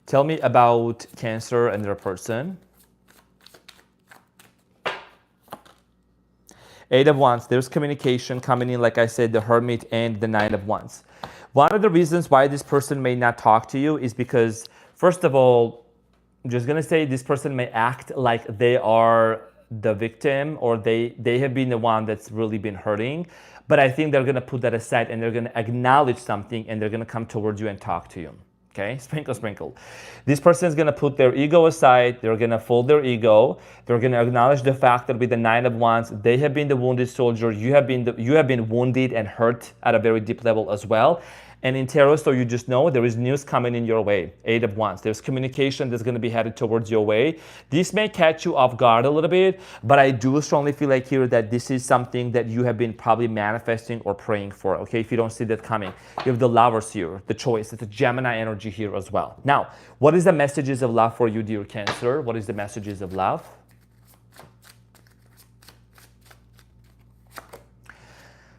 Tell me about Cancer and their person. 8 of Wands, there's communication coming in, like I said, the Hermit and the 9 of Wands. One of the reasons why this person may not talk to you is because, first of all, I'm just going to say this person may act like they are the victim, or they have been the one that's really been hurting. But I think they're going to put that aside and they're going to acknowledge something and they're going to come towards you and talk to you. Okay, sprinkle, sprinkle. This person is going to put their ego aside. They're going to fold their ego. They're going to acknowledge the fact that with the Nine of Wands, they have been the wounded soldier. You have been wounded and hurt at a very deep level as well. And in tarot, so you just know, there is news coming in your way. Eight of Wands. There's communication that's going to be headed towards your way. This may catch you off guard a little bit, but I do strongly feel like here that this is something that you have been probably manifesting or praying for, okay, if you don't see that coming. You have the Lovers here, the Choice. It's a Gemini energy here as well. Now, what is the messages of love for you, dear Cancer? What is the messages of love?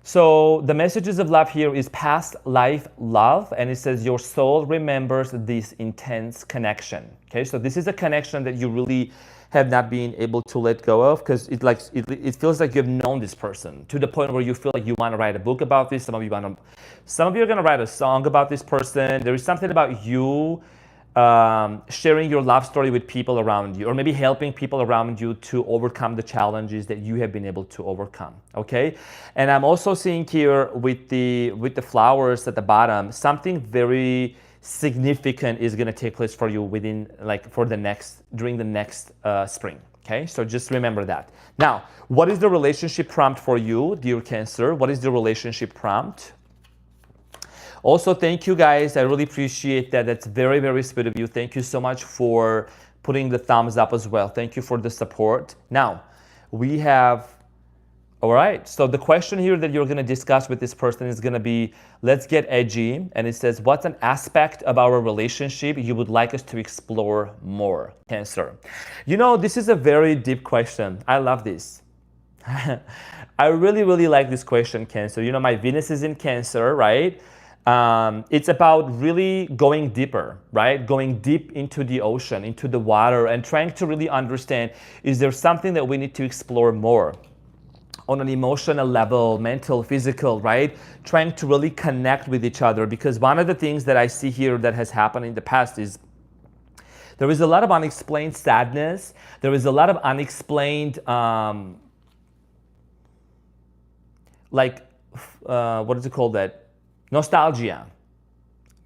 So the messages of love here is past life love, and it says your soul remembers this intense connection. Okay, so this is a connection that you really have not been able to let go of, because it feels like you've known this person to the point where you feel like you want to write a book about this. Some of you are going to write a song about this person. There is something about you sharing your love story with people around you, or maybe helping people around you to overcome the challenges that you have been able to overcome. Okay, and I'm also seeing here with the flowers at the bottom, something very significant is going to take place for you within during the next spring. Okay, so just remember that. Now, what is the relationship prompt for you, dear Cancer? What is the relationship prompt? Also, thank you guys. I really appreciate that. That's very, very sweet of you. Thank you so much for putting the thumbs up as well. Thank you for the support. Now, we have, all right. So the question here that you're going to discuss with this person is going to be, let's get edgy. And it says, what's an aspect of our relationship you would like us to explore more, Cancer? You know, this is a very deep question. I love this. I really, really like this question, Cancer. You know, my Venus is in Cancer, right? It's about really going deeper, right? Going deep into the ocean, into the water, and trying to really understand, is there something that we need to explore more on an emotional level, mental, physical, right? Trying to really connect with each other, because one of the things that I see here that has happened in the past is there is a lot of unexplained sadness. There is a lot of unexplained, what is it called that? Nostalgia.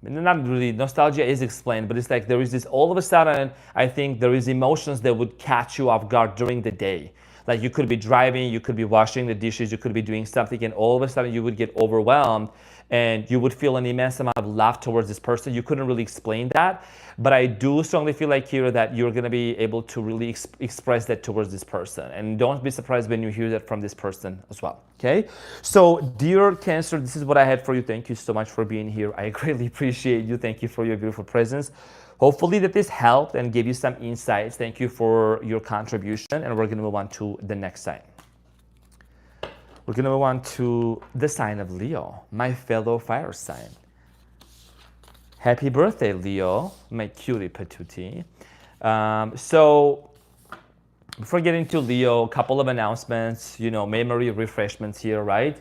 Not really, nostalgia is explained, but it's like there is this, all of a sudden, I think there is emotions that would catch you off guard during the day. Like you could be driving, you could be washing the dishes, you could be doing something, and all of a sudden you would get overwhelmed and you would feel an immense amount of love towards this person. You couldn't really explain that, but I do strongly feel like here that you're going to be able to really express that towards this person. And don't be surprised when you hear that from this person as well. Okay, so dear Cancer, this is what I had for you. Thank you so much for being here. I greatly appreciate you. Thank you for your beautiful presence. Hopefully that this helped and gave you some insights. Thank you for your contribution, and we're going to move on to the next sign. We're going to move on to the sign of Leo, my fellow fire sign. Happy birthday, Leo, my cutie patootie. So before getting to Leo, a couple of announcements, you know, memory refreshments here, right?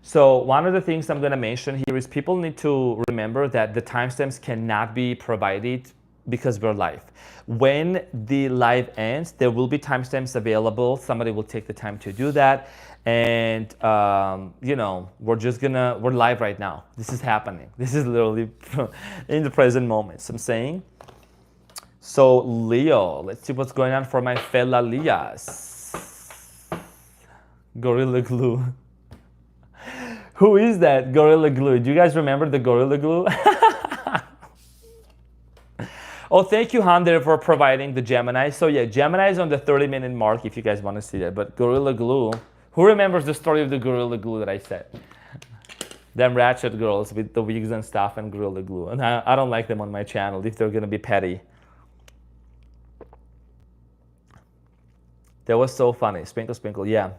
So one of the things I'm going to mention here is people need to remember that the timestamps cannot be provided because we're live. When the live ends, there will be timestamps available. Somebody will take the time to do that. And, you know, we're live right now. This is happening. This is literally in the present moment. So I'm saying, so Leo, let's see what's going on for my fella Leas. Gorilla Glue. Who is that? Gorilla Glue. Do you guys remember the Gorilla Glue? Oh, thank you, Hunter, for providing the Gemini. So yeah, Gemini is on the 30-minute mark if you guys want to see that. But Gorilla Glue, who remembers the story of the Gorilla Glue that I said? Them ratchet girls with the wigs and stuff and Gorilla Glue. And I don't like them on my channel if they're going to be petty. That was so funny. Sprinkle, sprinkle, yeah.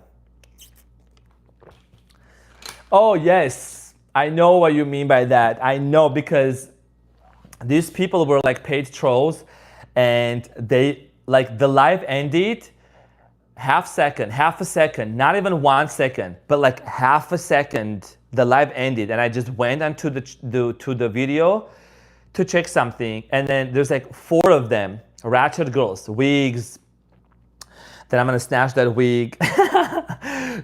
Oh, yes. I know what you mean by that. I know, because these people were like paid trolls, and they, like, the live ended half a second, not even 1 second, but like half a second, the live ended, and I just went onto the video to check something, and then there's like 4 of them, ratchet girls, wigs. Then I'm gonna snatch that wig.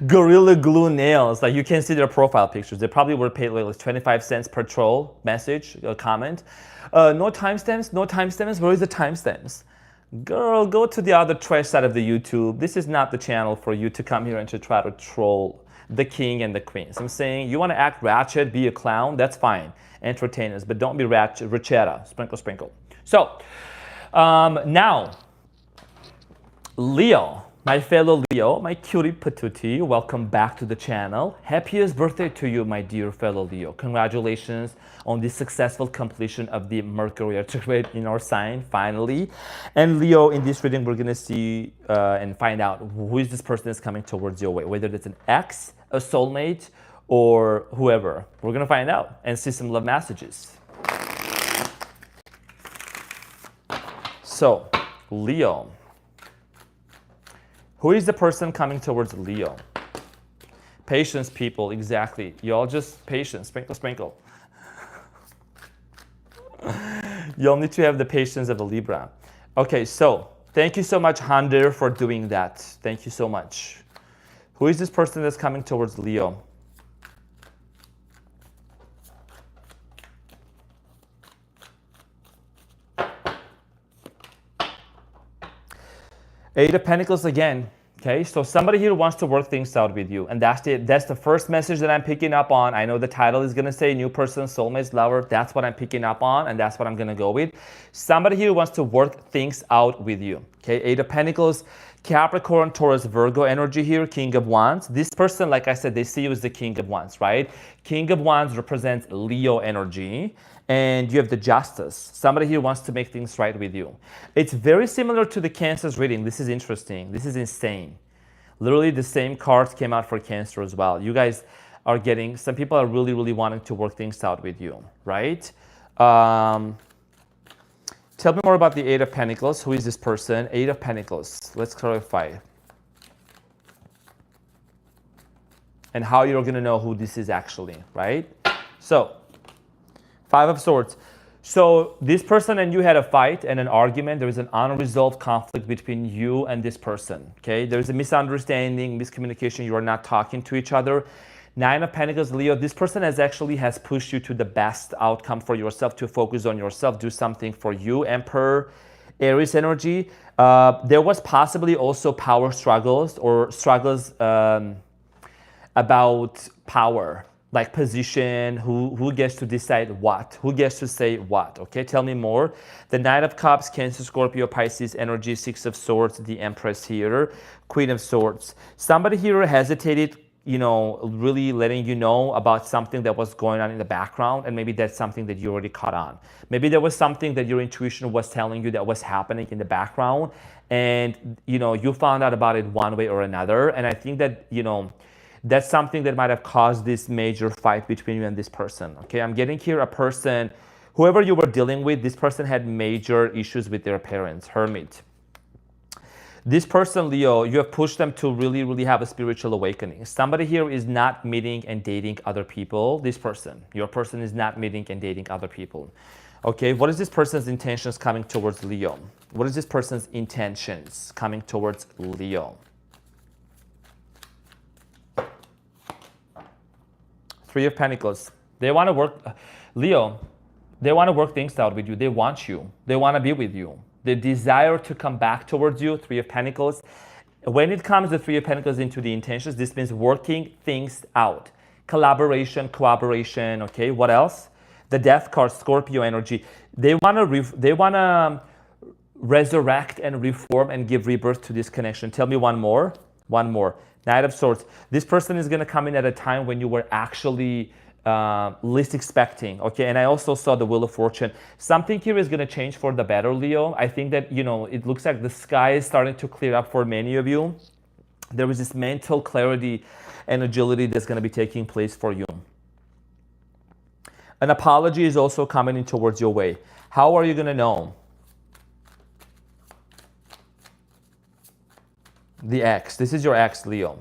Gorilla glue nails. Like you can see their profile pictures. They probably were paid like 25 cents per troll message, comment. No timestamps, no timestamps. Where is the timestamps? Girl, go to the other trash side of the YouTube. This is not the channel for you to come here and to try to troll the king and the queens. I'm saying you want to act ratchet, be a clown, that's fine. Entertain us, but don't be ratchet, rachetta, sprinkle, sprinkle. So, now, Leo, my fellow Leo, my cutie patootie, welcome back to the channel. Happiest birthday to you, my dear fellow Leo. Congratulations on the successful completion of the Mercury retrograde in our sign, finally. And Leo, in this reading, we're gonna see and find out who is this person that's coming towards your way, whether it's an ex, a soulmate, or whoever. We're gonna find out and see some love messages. So, Leo. Who is the person coming towards Leo? Patience, people, exactly. Y'all just patience, sprinkle, sprinkle. Y'all need to have the patience of a Libra. Okay, so thank you so much, Hander, for doing that. Thank you so much. Who is this person that's coming towards Leo? Eight of Pentacles again. Okay, so somebody here wants to work things out with you, and that's the first message that I'm picking up on. I know the title is gonna say new person, soulmates, lover. That's what I'm picking up on, and that's what I'm gonna go with. Somebody here wants to work things out with you. Okay, Eight of Pentacles, Capricorn, Taurus, Virgo energy here, King of Wands. This person, like I said, they see you as the King of Wands, right? King of Wands represents Leo energy. And you have the Justice. Somebody here wants to make things right with you. It's very similar to the Cancer's reading. This is interesting. This is insane. Literally the same cards came out for Cancer as well. You guys are getting, some people are really, really wanting to work things out with you, right? Tell me more about the Eight of Pentacles. Who is this person? Eight of Pentacles. Let's clarify. And how you're going to know who this is actually, right? So, Five of Swords. So this person and you had a fight and an argument. There is an unresolved conflict between you and this person. Okay, there's a misunderstanding, miscommunication. You are not talking to each other. Nine of Pentacles, Leo. This person has pushed you to the best outcome for yourself, to focus on yourself, do something for you. Emperor, Aries energy. There was possibly also power struggles or struggles about power. Like position, who gets to decide what, who gets to say what, okay? Tell me more. The Knight of Cups, Cancer, Scorpio, Pisces energy, Six of Swords, the Empress here, Queen of Swords. Somebody here hesitated, you know, really letting you know about something that was going on in the background, and maybe that's something that you already caught on. Maybe there was something that your intuition was telling you that was happening in the background, and, you know, you found out about it one way or another, and I think that, you know, that's something that might have caused this major fight between you and this person. Okay, I'm getting here a person, whoever you were dealing with, this person had major issues with their parents. Hermit. This person, Leo, you have pushed them to really, really have a spiritual awakening. Somebody here is not meeting and dating other people. This person, your person is not meeting and dating other people. Okay, what is this person's intentions coming towards Leo? What is this person's intentions coming towards Leo? Three of Pentacles. They want to work, Leo, they want to work things out with you. They want you. They want to be with you. They desire to come back towards you. Three of Pentacles. When it comes to Three of Pentacles into the intentions, this means working things out. Collaboration, cooperation, okay? What else? The Death card, Scorpio energy. They want to resurrect and reform and give rebirth to this connection. Tell me one more. One more. Knight of Swords. This person is going to come in at a time when you were actually least expecting, okay? And I also saw the Wheel of Fortune. Something here is going to change for the better, Leo. I think that, you know, it looks like the sky is starting to clear up for many of you. There is this mental clarity and agility that's going to be taking place for you. An apology is also coming in towards your way. How are you going to know? The ex. This is your ex, Leo.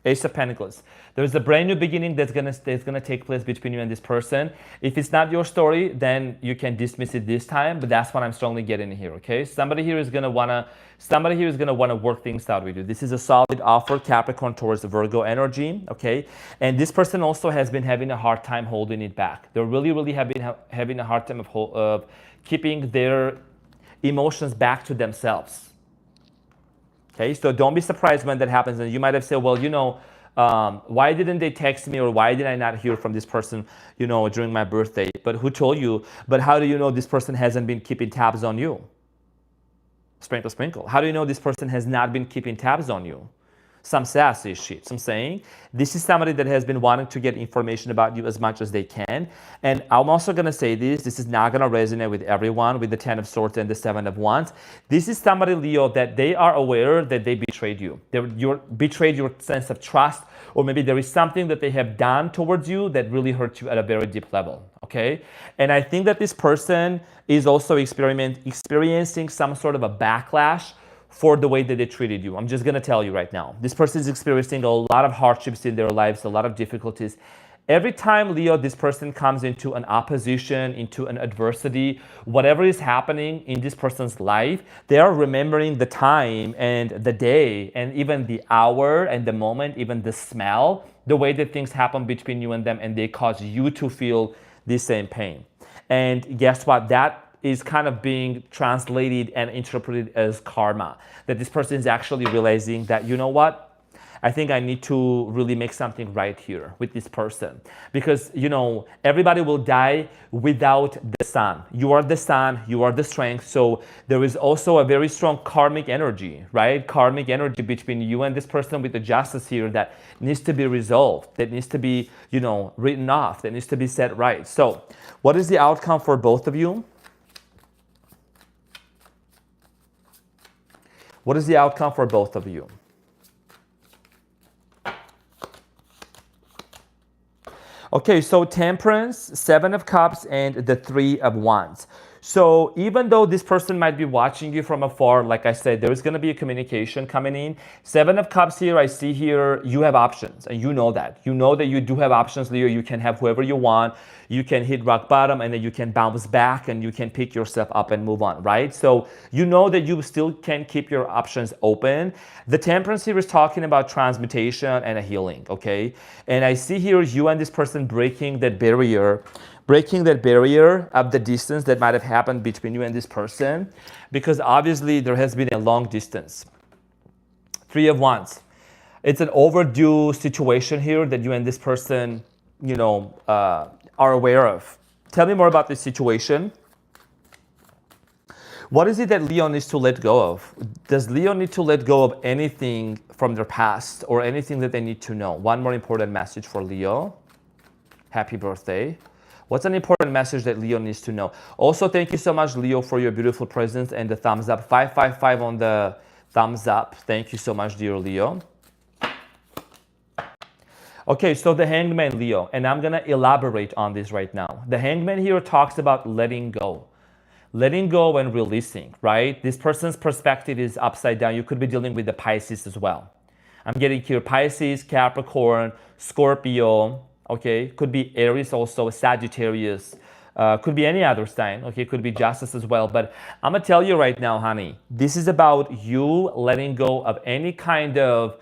Ace of Pentacles. There's a brand new beginning that's gonna take place between you and this person. If it's not your story, then you can dismiss it this time, but that's what I'm strongly getting here, okay? Somebody here is gonna wanna work things out with you. This is a solid offer, Capricorn towards Virgo energy, okay? And this person also has been having a hard time holding it back. They're really have been having a hard time of keeping their emotions back to themselves. Okay, so don't be surprised when that happens. And you might have said, well, why didn't they text me, or why did I not hear from this person, during my birthday? But who told you? But how do you know this person hasn't been keeping tabs on you? Sprinkle, sprinkle. How do you know this person has not been keeping tabs on you? Some sassy shit. So I'm saying this is somebody that has been wanting to get information about you as much as they can. And I'm also going to say this is not going to resonate with everyone with the 10 of Swords and the 7 of Wands. This is somebody, Leo, that they are aware that they betrayed you. You betrayed your sense of trust, or maybe there is something that they have done towards you that really hurt you at a very deep level. Okay? And I think that this person is also experiencing some sort of a backlash for the way that they treated you. I'm just going to tell you right now. This person is experiencing a lot of hardships in their lives, a lot of difficulties. Every time, Leo, this person comes into an opposition, into an adversity, whatever is happening in this person's life, they are remembering the time and the day and even the hour and the moment, even the smell, the way that things happen between you and them, and they cause you to feel the same pain. And guess what? That is kind of being translated and interpreted as karma. That this person is actually realizing that, you know what? I think I need to really make something right here with this person. Because, everybody will die without the sun. You are the sun, you are the strength. So there is also a very strong karmic energy, right? Karmic energy between you and this person with the justice here that needs to be resolved, that needs to be, written off, that needs to be set right. So what is the outcome for both of you? What is the outcome for both of you? Okay, so Temperance, 7 of Cups, and the 3 of Wands. So even though this person might be watching you from afar, like I said, there is going to be a communication coming in. 7 of Cups here, I see here, you have options, and you know that. You know that you do have options, Leo. You can have whoever you want. You can hit rock bottom, and then you can bounce back, and you can pick yourself up and move on, right? So you know that you still can keep your options open. The Temperance here is talking about transmutation and a healing, okay? And I see here you and this person breaking that barrier of the distance that might have happened between you and this person, because obviously there has been a long distance. 3 of Wands. It's an overdue situation here that you and this person, are aware of. Tell me more about this situation. What is it that Leo needs to let go of? Does Leo need to let go of anything from their past or anything that they need to know? One more important message for Leo. Happy birthday. What's an important message that Leo needs to know? Also, thank you so much, Leo, for your beautiful presence and the thumbs up. 555 on the thumbs up. Thank you so much, dear Leo. Okay, so the Hangman, Leo, and I'm going to elaborate on this right now. The Hangman here talks about letting go. Letting go and releasing, right? This person's perspective is upside down. You could be dealing with the Pisces as well. I'm getting here Pisces, Capricorn, Scorpio, okay? Could be Aries also, Sagittarius. Could be any other sign, okay? Could be Justice as well. But I'm going to tell you right now, honey, this is about you letting go of any kind of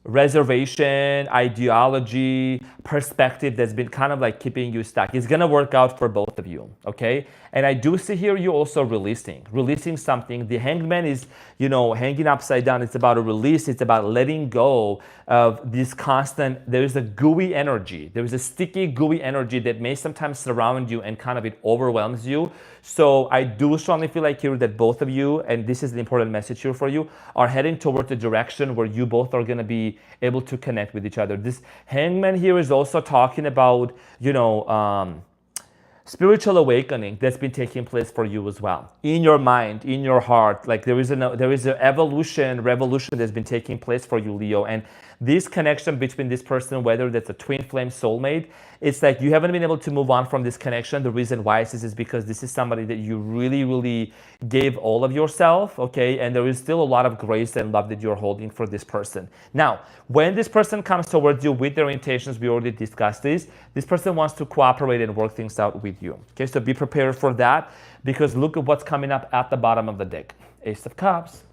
reservation, ideology, perspective that's been kind of like keeping you stuck. It's gonna work out for both of you, okay? And I do see here you also releasing something. The Hangman is, hanging upside down. It's about a release. It's about letting go of this constant, there is a gooey energy. There is a sticky, gooey energy that may sometimes surround you and kind of it overwhelms you. So I do strongly feel like here that both of you, and this is the important message here for you, are heading towards a direction where you both are going to be able to connect with each other. This Hangman here is also talking about, spiritual awakening that's been taking place for you as well. In your mind, in your heart, like there is an revolution that's been taking place for you, Leo. And this connection between this person, whether that's a twin flame soulmate, it's like you haven't been able to move on from this connection. The reason why is because this is somebody that you really, really gave all of yourself, okay? And there is still a lot of grace and love that you're holding for this person. Now, when this person comes towards you with their intentions, we already discussed this person wants to cooperate and work things out with you, okay? So be prepared for that, because look at what's coming up at the bottom of the deck. Ace of Cups.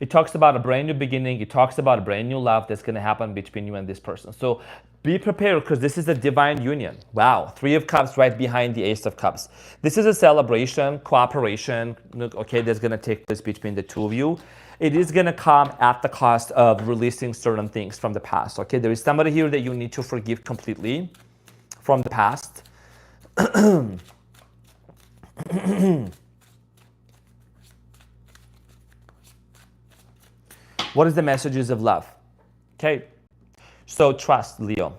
It talks about a brand new beginning. It talks about a brand new love that's going to happen between you and this person. So be prepared, because this is a divine union. Wow. Three of Cups right behind the Ace of Cups. This is a celebration, cooperation, okay, that's going to take place between the two of you. It is going to come at the cost of releasing certain things from the past, okay? There is somebody here that you need to forgive completely from the past. What is the messages of love? Okay, so trust, Leo.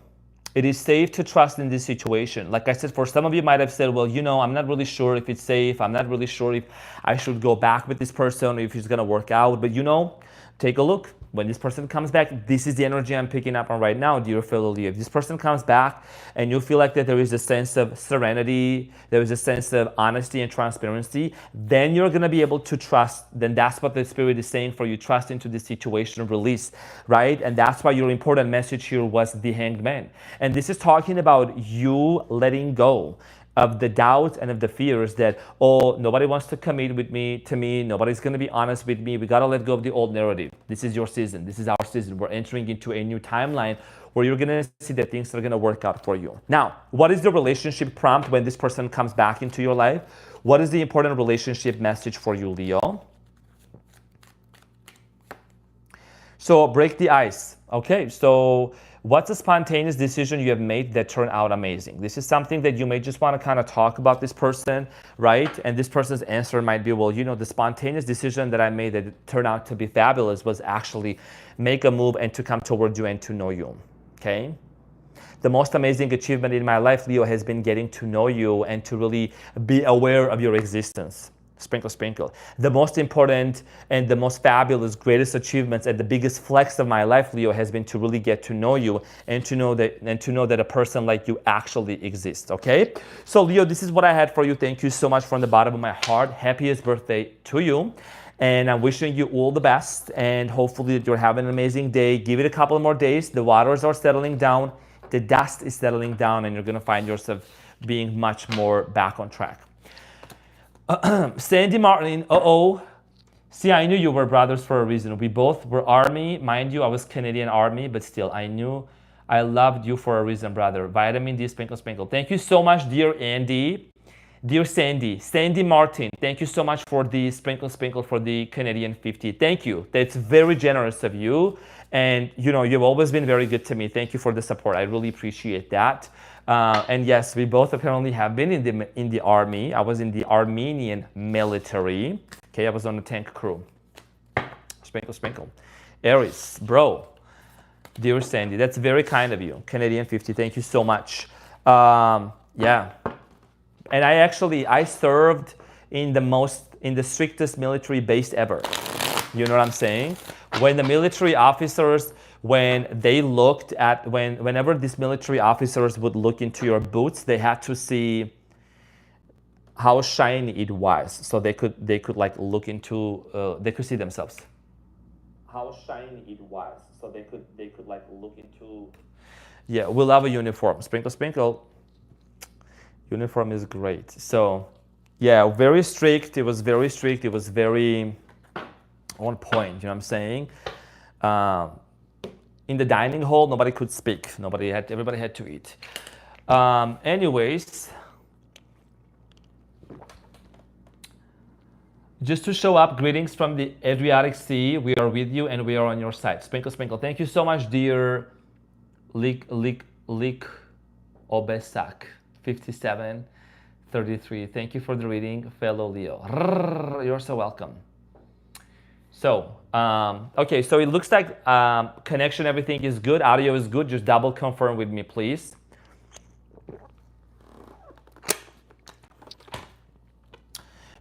It is safe to trust in this situation. Like I said, for some of you might have said, well, you know, I'm not really sure if it's safe. I'm not really sure if I should go back with this person or if it's going to work out. But you know, take a look. When this person comes back, this is the energy I'm picking up on right now, dear fellow Leo. If this person comes back and you feel like that there is a sense of serenity, there is a sense of honesty and transparency, then you're going to be able to trust. Then that's what the Spirit is saying for you. Trust into this situation, release, right? And that's why your important message here was the Hanged Man. And this is talking about you letting go of the doubts and of the fears that, oh, nobody wants to commit with me, to me, nobody's going to be honest with me. We got to let go of the old narrative. This is your season. This is our season. We're entering into a new timeline where you're going to see that things are going to work out for you. Now, what is the relationship prompt when this person comes back into your life? What is the important relationship message for you, Leo? So break the ice. Okay, so what's a spontaneous decision you have made that turned out amazing? This is something that you may just want to kind of talk about this person, right? And this person's answer might be, well, you know, the spontaneous decision that I made that turned out to be fabulous was actually make a move and to come towards you and to know you, okay? The most amazing achievement in my life, Leo, has been getting to know you and to really be aware of your existence. Sprinkle, sprinkle. The most important and the most fabulous, greatest achievements and the biggest flex of my life, Leo, has been to really get to know you and to know that a person like you actually exists. Okay? So, Leo, this is what I had for you. Thank you so much from the bottom of my heart. Happiest birthday to you. And I'm wishing you all the best. And hopefully that you're having an amazing day. Give it a couple more days. The waters are settling down. The dust is settling down, and you're going to find yourself being much more back on track. Sandy Martin, see, I knew you were brothers for a reason. We both were Army. Mind you, I was Canadian Army, but still, I knew I loved you for a reason, brother. Vitamin D, sprinkle, sprinkle. Thank you so much, dear Andy. Dear Sandy, Sandy Martin, thank you so much for the sprinkle, sprinkle for the Canadian 50. Thank you. That's very generous of you. And, you know, you've always been very good to me. Thank you for the support. I really appreciate that. And yes, we both apparently have been in the army. I was in the Armenian military. Okay, I was on the tank crew. Sprinkle, sprinkle. Aries, bro. Dear Sandy, that's very kind of you. Canadian 50, thank you so much. Yeah. And I served in the strictest military base ever. You know what I'm saying? When the military officers, whenever these military officers would look into your boots, they had to see how shiny it was, so they could like look into, they could see themselves. How shiny it was, so they could like look into. Yeah, we love a uniform. Sprinkle, sprinkle. Uniform is great. So, yeah, very strict. It was very strict. It was very on point. You know what I'm saying? In the dining hall, nobody could speak. Everybody had to eat. Anyways, just to show up, greetings from the Adriatic Sea. We are with you and we are on your side. Sprinkle, sprinkle. Thank you so much, dear Lik Obesak 5733. Thank you for the reading, fellow Leo. You're so welcome. So, okay, so it looks like connection, everything is good. Audio is good. Just double confirm with me, please.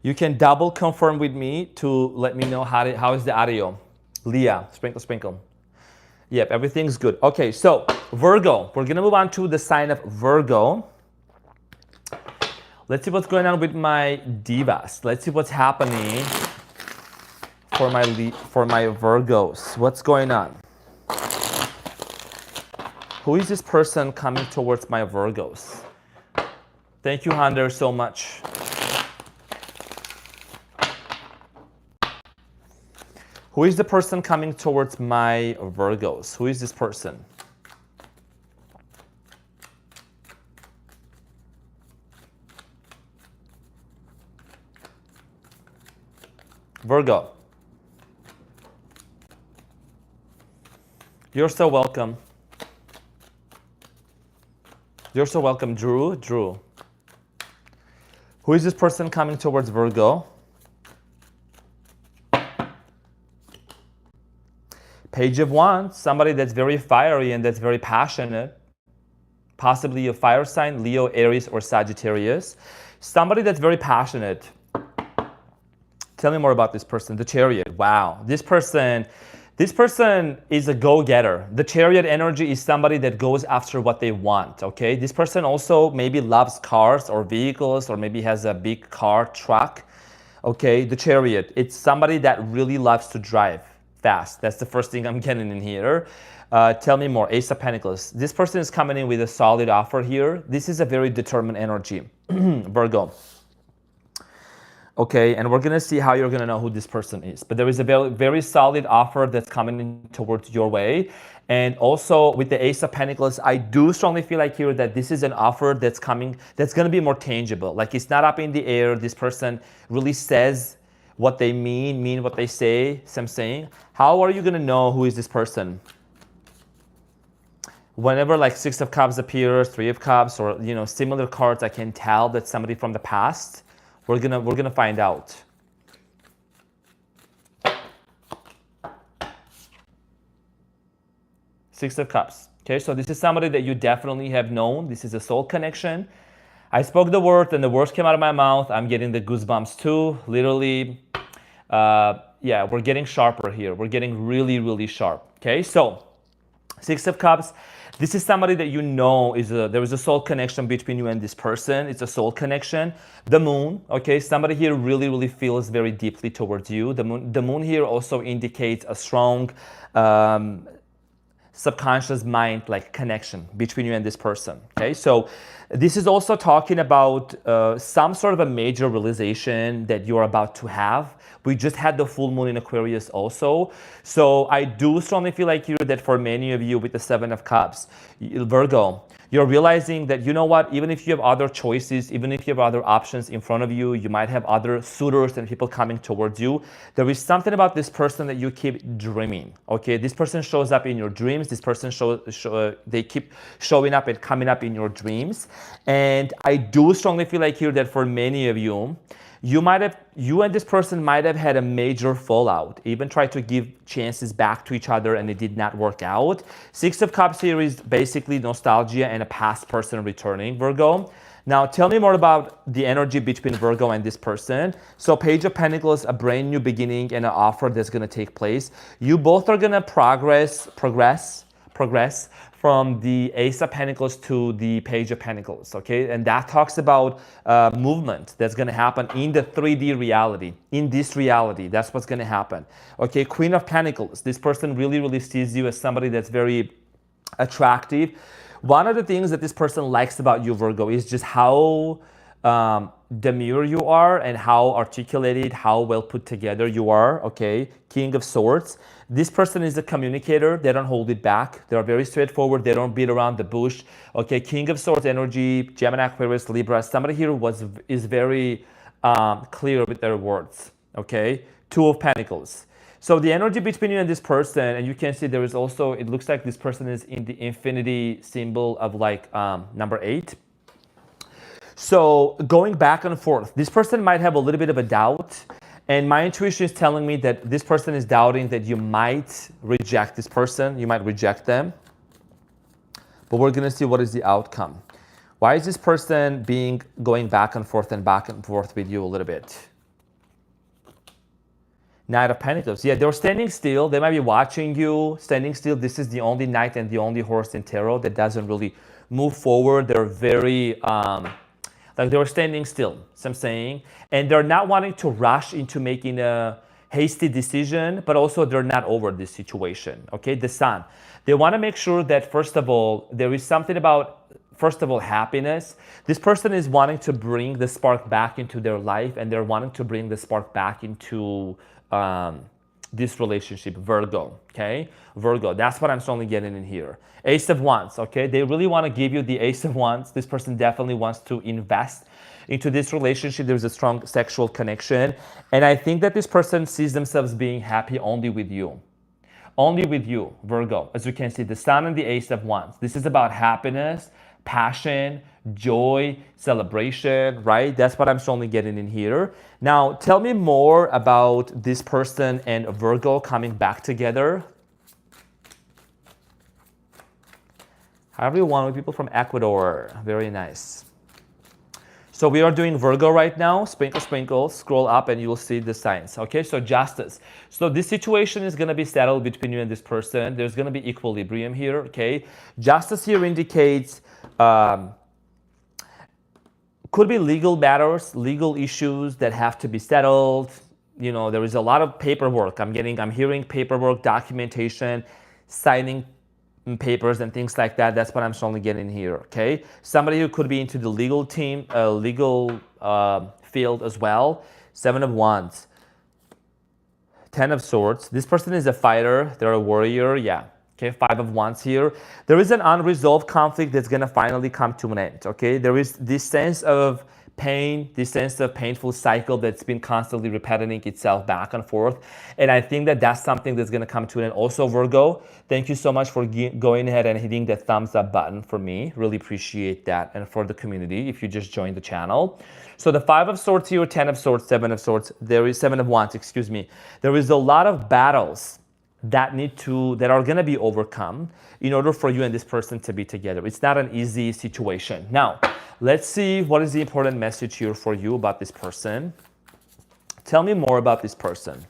You can double confirm with me to let me know how is the audio. Leah, sprinkle, sprinkle. Yep, everything's good. Okay, so Virgo. We're gonna move on to the sign of Virgo. Let's see what's going on with my divas. Let's see what's happening for my Virgos. What's going on? Who is this person coming towards my Virgos? Thank you, Hunter, so much. Who is the person coming towards my Virgos? Who is this person? Virgo. You're so welcome. You're so welcome, Drew. Drew. Who is this person coming towards Virgo? Page of Wands, somebody that's very fiery and that's very passionate. Possibly a fire sign, Leo, Aries, or Sagittarius. Somebody that's very passionate. Tell me more about this person. The Chariot. Wow. This person is a go-getter. The Chariot energy is somebody that goes after what they want, okay? This person also maybe loves cars or vehicles or maybe has a big car, truck, okay? The Chariot, it's somebody that really loves to drive fast. That's the first thing I'm getting in here. Tell me more. Ace of Pentacles. This person is coming in with a solid offer here. This is a very determined energy. Virgo. Okay, and we're gonna see how you're gonna know who this person is. But there is a very, very solid offer that's coming in towards your way. And also with the Ace of Pentacles, I do strongly feel like here that this is an offer that's coming, that's gonna be more tangible. Like it's not up in the air. This person really says what they mean what they say. So I'm saying, how are you gonna know who is this person? Whenever like Six of Cups appears, Three of Cups, or similar cards, I can tell that somebody from the past. We're gonna find out. Six of Cups. Okay, so this is somebody that you definitely have known. This is a soul connection. I spoke the word and the words came out of my mouth. I'm getting the goosebumps too. Literally, yeah, we're getting sharper here. We're getting really, really sharp. Okay, so Six of Cups. This is somebody that you know there is a soul connection between you and this person. It's a soul connection. The Moon, okay, somebody here really, really feels very deeply towards you. The moon here also indicates a strong subconscious mind like connection between you and this person. Okay, so this is also talking about some sort of a major realization that you're about to have. We just had the full moon in Aquarius also. So I do strongly feel like here that for many of you with the Seven of Cups, Virgo, you're realizing that, you know what, even if you have other choices, even if you have other options in front of you, you might have other suitors and people coming towards you. There is something about this person that you keep dreaming, okay? This person shows up in your dreams. This person they keep showing up and coming up in your dreams. And I do strongly feel like here that for many of you, you and this person might have had a major fallout, even tried to give chances back to each other and it did not work out. Six of Cups here is basically nostalgia and a past person returning, Virgo. Now tell me more about the energy between Virgo and this person. So Page of Pentacles, a brand new beginning and an offer that's gonna take place. You both are gonna progress from the Ace of Pentacles to the Page of Pentacles, okay? And that talks about movement that's gonna happen in the 3D reality, in this reality. That's what's gonna happen, okay? Queen of Pentacles, this person really, really sees you as somebody that's very attractive. One of the things that this person likes about you, Virgo, is just how demure you are and how articulated, how well put together you are, okay? King of Swords. This person is a communicator. They don't hold it back. They're very straightforward. They don't beat around the bush, okay? King of Swords energy, Gemini, Aquarius, Libra. Somebody here is very clear with their words, okay? Two of Pentacles. So the energy between you and this person, and you can see there is also, it looks like this person is in the infinity symbol of like number 8. So going back and forth, this person might have a little bit of a doubt. And my intuition is telling me that this person is doubting that you might reject this person. You might reject them. But we're going to see what is the outcome. Why is this person going back and forth with you a little bit? Knight of Pentacles. Yeah, they're standing still. They might be watching you, standing still. This is the only knight and the only horse in tarot that doesn't really move forward. They're very, like they're standing still, so I'm saying. And they're not wanting to rush into making a hasty decision, but also they're not over this situation, okay? The Sun. They want to make sure that, first of all, there is something about, first of all, happiness. This person is wanting to bring the spark back into their life, and they're wanting to bring the spark back into this relationship, Virgo, okay? Virgo, that's what I'm strongly getting in here. Ace of Wands, okay? They really want to give you the Ace of Wands. This person definitely wants to invest into this relationship. There's a strong sexual connection. And I think that this person sees themselves being happy only with you. Only with you, Virgo. As you can see, the Sun and the Ace of Wands. This is about happiness, passion, joy, celebration, right? That's what I'm strongly getting in here. Now, tell me more about this person and Virgo coming back together. However you want, with people from Ecuador. Very nice. So we are doing Virgo right now. Sprinkle, sprinkle, scroll up and you will see the signs. Okay, so justice. So this situation is going to be settled between you and this person. There's going to be equilibrium here, okay? Justice here indicates could be legal matters, legal issues that have to be settled. You know, there is a lot of paperwork. I'm hearing paperwork, documentation, signing papers and things like that. That's what I'm strongly getting here, okay? Somebody who could be into the legal team, legal field as well. Seven of Wands. 10 of Swords. This person is a fighter. They're a warrior, yeah. Okay, 5 of Wands here. There is an unresolved conflict that's going to finally come to an end, okay? There is this sense of pain, this sense of painful cycle that's been constantly repeating itself back and forth. And I think that that's something that's going to come to an end. Also, Virgo, thank you so much for going ahead and hitting that thumbs up button for me. Really appreciate that. And for the community, if you just joined the channel. So the 5 of Swords here, 10 of Swords, 7 of Swords. There is 7 of Wands, excuse me. There is a lot of battles that are going to be overcome in order for you and this person to be together. It's not an easy situation. Now, let's see what is the important message here for you about this person. Tell me more about this person.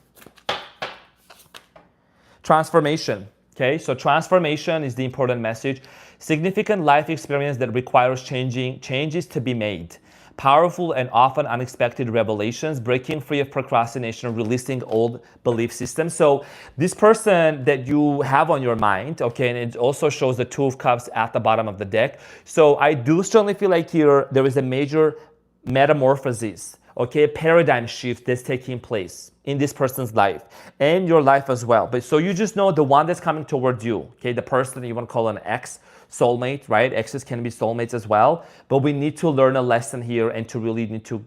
Transformation. Okay, so transformation is the important message. Significant life experience that requires changes to be made. Powerful and often unexpected revelations, breaking free of procrastination, releasing old belief systems. So this person that you have on your mind, okay, and it also shows the 2 of Cups at the bottom of the deck. So I do strongly feel like here there is a major metamorphosis, okay, a paradigm shift that's taking place in this person's life and your life as well. But so you just know the one that's coming towards you, okay, the person that you want to call an ex, soulmate, right? Exes can be soulmates as well, but we need to learn a lesson here and to really need to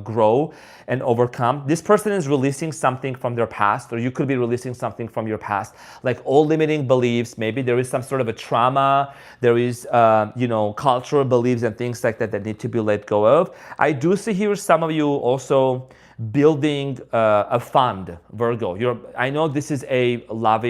grow and overcome. This person is releasing something from their past, or you could be releasing something from your past, like old limiting beliefs. Maybe there is some sort of a trauma. There is, cultural beliefs and things like that that need to be let go of. I do see here some of you also building a fund, Virgo. I know this is a love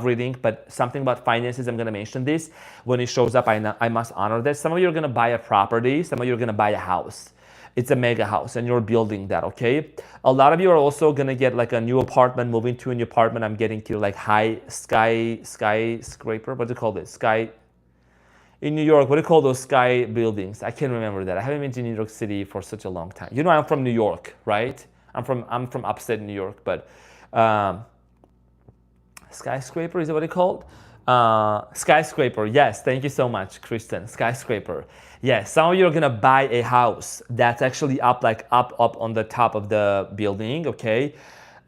reading, but something about finances, I'm going to mention this. When it shows up, I must honor that. Some of you are going to buy a property. Some of you are going to buy a house. It's a mega house, and you're building that, okay? A lot of you are also going to get like a new apartment, moving to a new apartment. I'm getting to like high skyscraper. What do you call this? In New York, what do you call those sky buildings? I can't remember that. I haven't been to New York City for such a long time. You know, I'm from New York, right? I'm from upstate New York, but skyscraper, is that what it's called? Skyscraper, yes, thank you so much, Kristen. Skyscraper. Yes, some of you are gonna buy a house that's actually up on the top of the building, okay?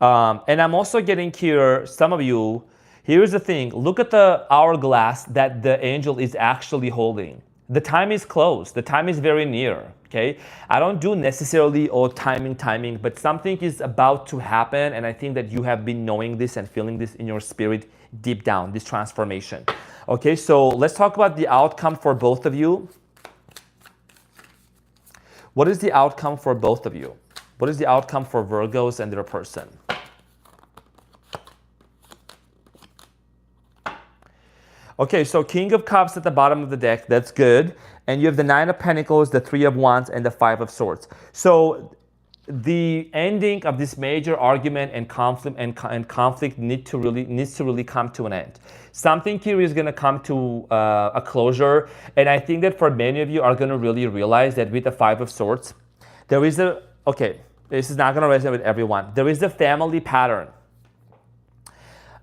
And I'm also getting here, some of you, here's the thing, look at the hourglass that the angel is actually holding. The time is close, the time is very near, okay? I don't do necessarily timing, but something is about to happen, and I think that you have been knowing this and feeling this in your spirit deep down, this transformation. Okay, so let's talk about the outcome for both of you. What is the outcome for both of you? What is the outcome for Virgos and their person? Okay, so King of Cups at the bottom of the deck, that's good. And you have the 9 of Pentacles, the 3 of Wands, and the 5 of Swords. So the ending of this major argument and conflict needs to really come to an end. Something here is going to come to a closure, and I think that for many of you are going to really realize that with the Five of Swords, there is a, okay, this is not going to resonate with everyone. There is a family pattern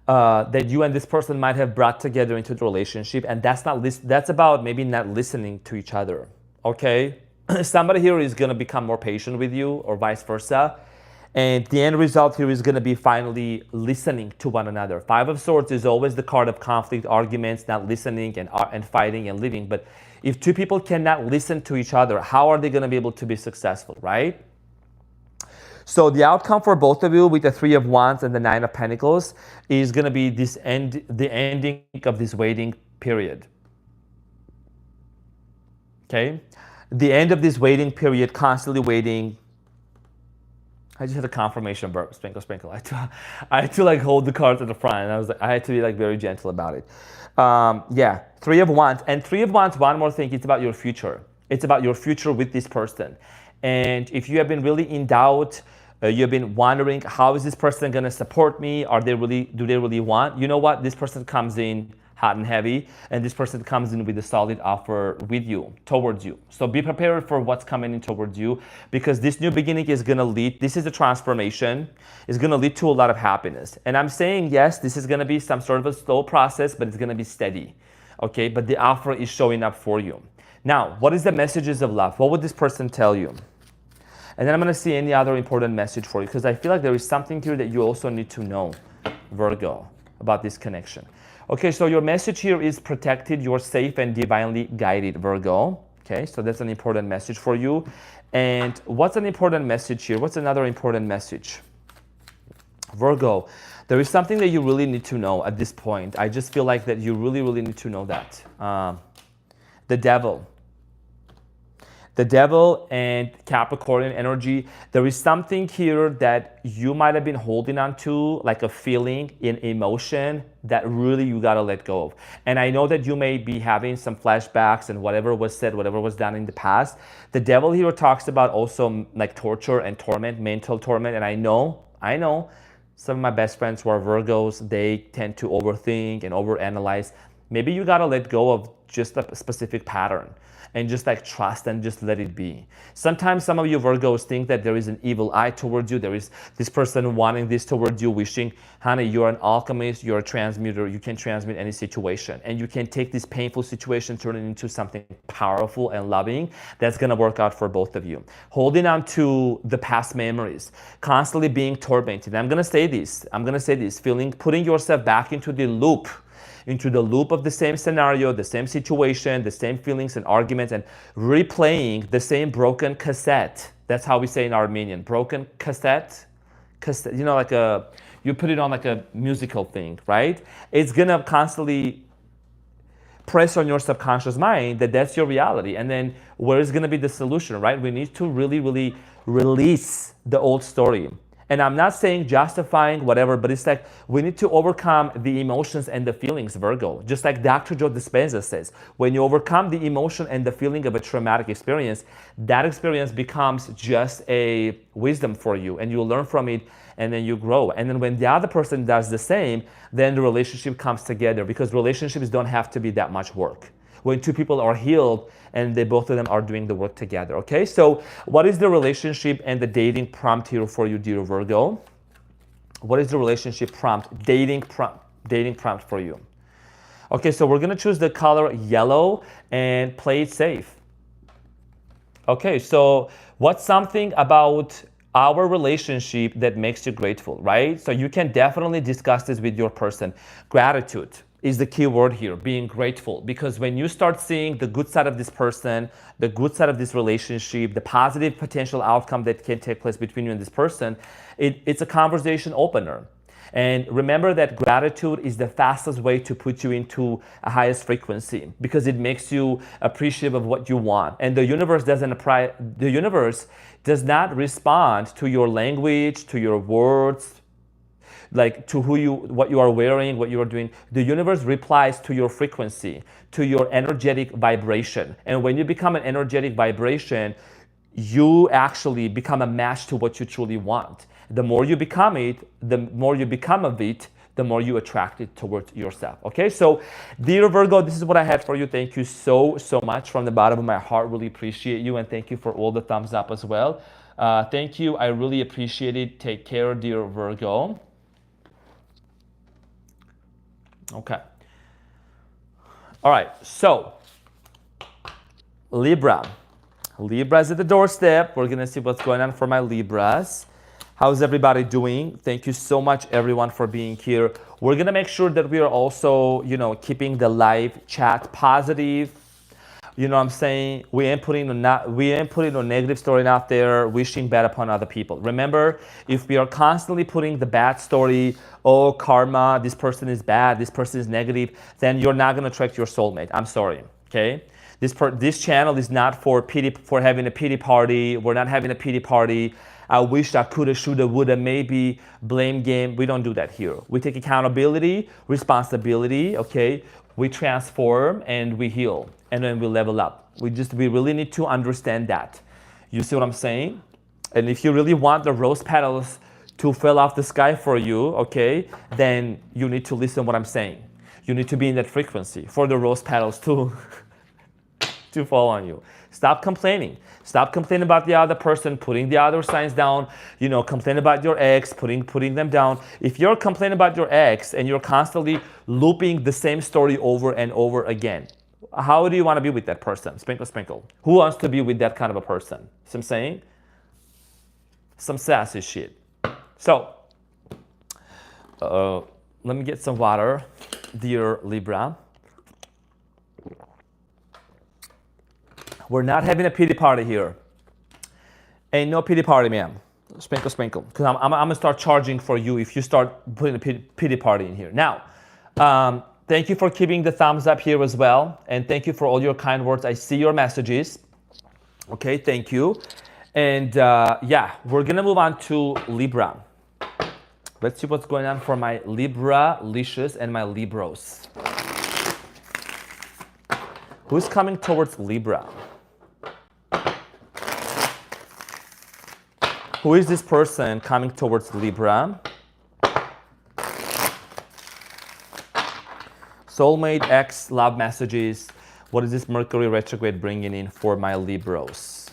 that you and this person might have brought together into the relationship, and that's about maybe not listening to each other. Okay, somebody here is going to become more patient with you, or vice versa, and the end result here is going to be finally listening to one another. Five of Swords is always the card of conflict, arguments, not listening, and fighting and living. But if two people cannot listen to each other, how are they going to be able to be successful, right? So the outcome for both of you with the Three of Wands and the Nine of Pentacles is going to be the ending of this waiting period. Okay? The end of this waiting period, constantly waiting. I just had a confirmation burp, sprinkle, sprinkle. I had to like hold the cards at the front, and I had to be like very gentle about it. Yeah, Three of Wands. And Three of Wands, one more thing, it's about your future. It's about your future with this person. And if you have been really in doubt, you've been wondering, how is this person going to support me? Do they really want? You know what? This person comes in hot and heavy, and this person comes in with a solid offer with you, towards you. So be prepared for what's coming in towards you, because this new beginning is going to lead, this is a transformation, is going to lead to a lot of happiness. And I'm saying, yes, this is going to be some sort of a slow process, but it's going to be steady. Okay, but the offer is showing up for you. Now, what is the messages of love? What would this person tell you? And then I'm going to see any other important message for you, because I feel like there is something here that you also need to know, Virgo, about this connection. Okay, so your message here is protected, you're safe and divinely guided, Virgo. Okay, so that's an important message for you. And what's an important message here? What's another important message? Virgo, there is something that you really need to know at this point. I just feel like that you really, really need to know that. The Devil. The Devil and Capricorn energy, there is something here that you might have been holding on to, like a feeling, an emotion that really you got to let go of. And I know that you may be having some flashbacks and whatever was said, whatever was done in the past. The Devil here talks about also like torture and torment, mental torment. And I know some of my best friends who are Virgos, they tend to overthink and overanalyze. Maybe you got to let go of just a specific pattern and just like trust and just let it be. Sometimes some of you Virgos think that there is an evil eye towards you. There is this person wanting this towards you, wishing, honey, you're an alchemist, you're a transmuter, you can transmute any situation. And you can take this painful situation, turn it into something powerful and loving that's gonna work out for both of you. Holding on to the past memories, constantly being tormented. I'm gonna say this, putting yourself back into the loop of the same scenario, the same situation, the same feelings and arguments, and replaying the same broken cassette. That's how we say in Armenian, broken cassette, you know, like you put it on like a musical thing, right? It's gonna constantly press on your subconscious mind that that's your reality. And then where is gonna be the solution, right? We need to really, really release the old story. And I'm not saying justifying whatever, but it's like we need to overcome the emotions and the feelings, Virgo. Just like Dr. Joe Dispenza says, when you overcome the emotion and the feeling of a traumatic experience, that experience becomes just a wisdom for you, and you learn from it, and then you grow. And then when the other person does the same, then the relationship comes together, because relationships don't have to be that much work. When two people are healed and both of them are doing the work together, okay? So what is the relationship and the dating prompt here for you, dear Virgo? What is the relationship prompt, dating prompt for you? Okay, so we're gonna choose the color yellow and play it safe. Okay, so what's something about our relationship that makes you grateful, right? So you can definitely discuss this with your person. Gratitude is the key word here, being grateful. Because when you start seeing the good side of this person, the good side of this relationship, the positive potential outcome that can take place between you and this person, it's a conversation opener. And remember that gratitude is the fastest way to put you into a highest frequency, because it makes you appreciative of what you want. And the universe does not respond to your language, to your words, like to what you are wearing, what you are doing. The universe replies to your frequency, to your energetic vibration. And when you become an energetic vibration, you actually become a match to what you truly want. The more you become it, the more you become of it, the more you attract it towards yourself. Okay, so dear Virgo, this is what I had for you. Thank you so much from the bottom of my heart. Really appreciate you, and thank you for all the thumbs up as well. Thank you. I really appreciate it. Take care, dear Virgo. Okay. All right, so Libra. Libra's at the doorstep. We're gonna see what's going on for my Libras. How's everybody doing? Thank you so much, everyone, for being here. We're gonna make sure that we are also, keeping the live chat positive. You know what I'm saying? We ain't putting no negative story out there, wishing bad upon other people. Remember, if we are constantly putting the bad story, oh, karma, this person is bad, this person is negative, then you're not gonna attract your soulmate. I'm sorry, okay? This channel is not for having a pity party. We're not having a pity party. I wish I coulda, shoulda, woulda, maybe, blame game. We don't do that here. We take accountability, responsibility, okay? We transform and we heal, and then we level up. We really need to understand that. You see what I'm saying? And if you really want the rose petals to fall off the sky for you, okay, then you need to listen to what I'm saying. You need to be in that frequency for the rose petals to fall on you. Stop complaining. Stop complaining about the other person, putting the other signs down, complain about your ex, putting them down. If you're complaining about your ex and you're constantly looping the same story over and over again, how do you want to be with that person? Sprinkle, sprinkle. Who wants to be with that kind of a person? See what I'm saying? Some sassy shit. So, let me get some water, dear Libra. We're not having a pity party here. Ain't no pity party, ma'am. Sprinkle, sprinkle. Because I'm gonna start charging for you if you start putting a pity party in here. Now, thank you for keeping the thumbs up here as well. And thank you for all your kind words. I see your messages. Okay, thank you. And yeah, we're gonna move on to Libra. Let's see what's going on for my Libra Licious and my Libros. Who's coming towards Libra? Who is this person coming towards Libra? Soulmate, ex, love messages. What is this Mercury retrograde bringing in for my Libros?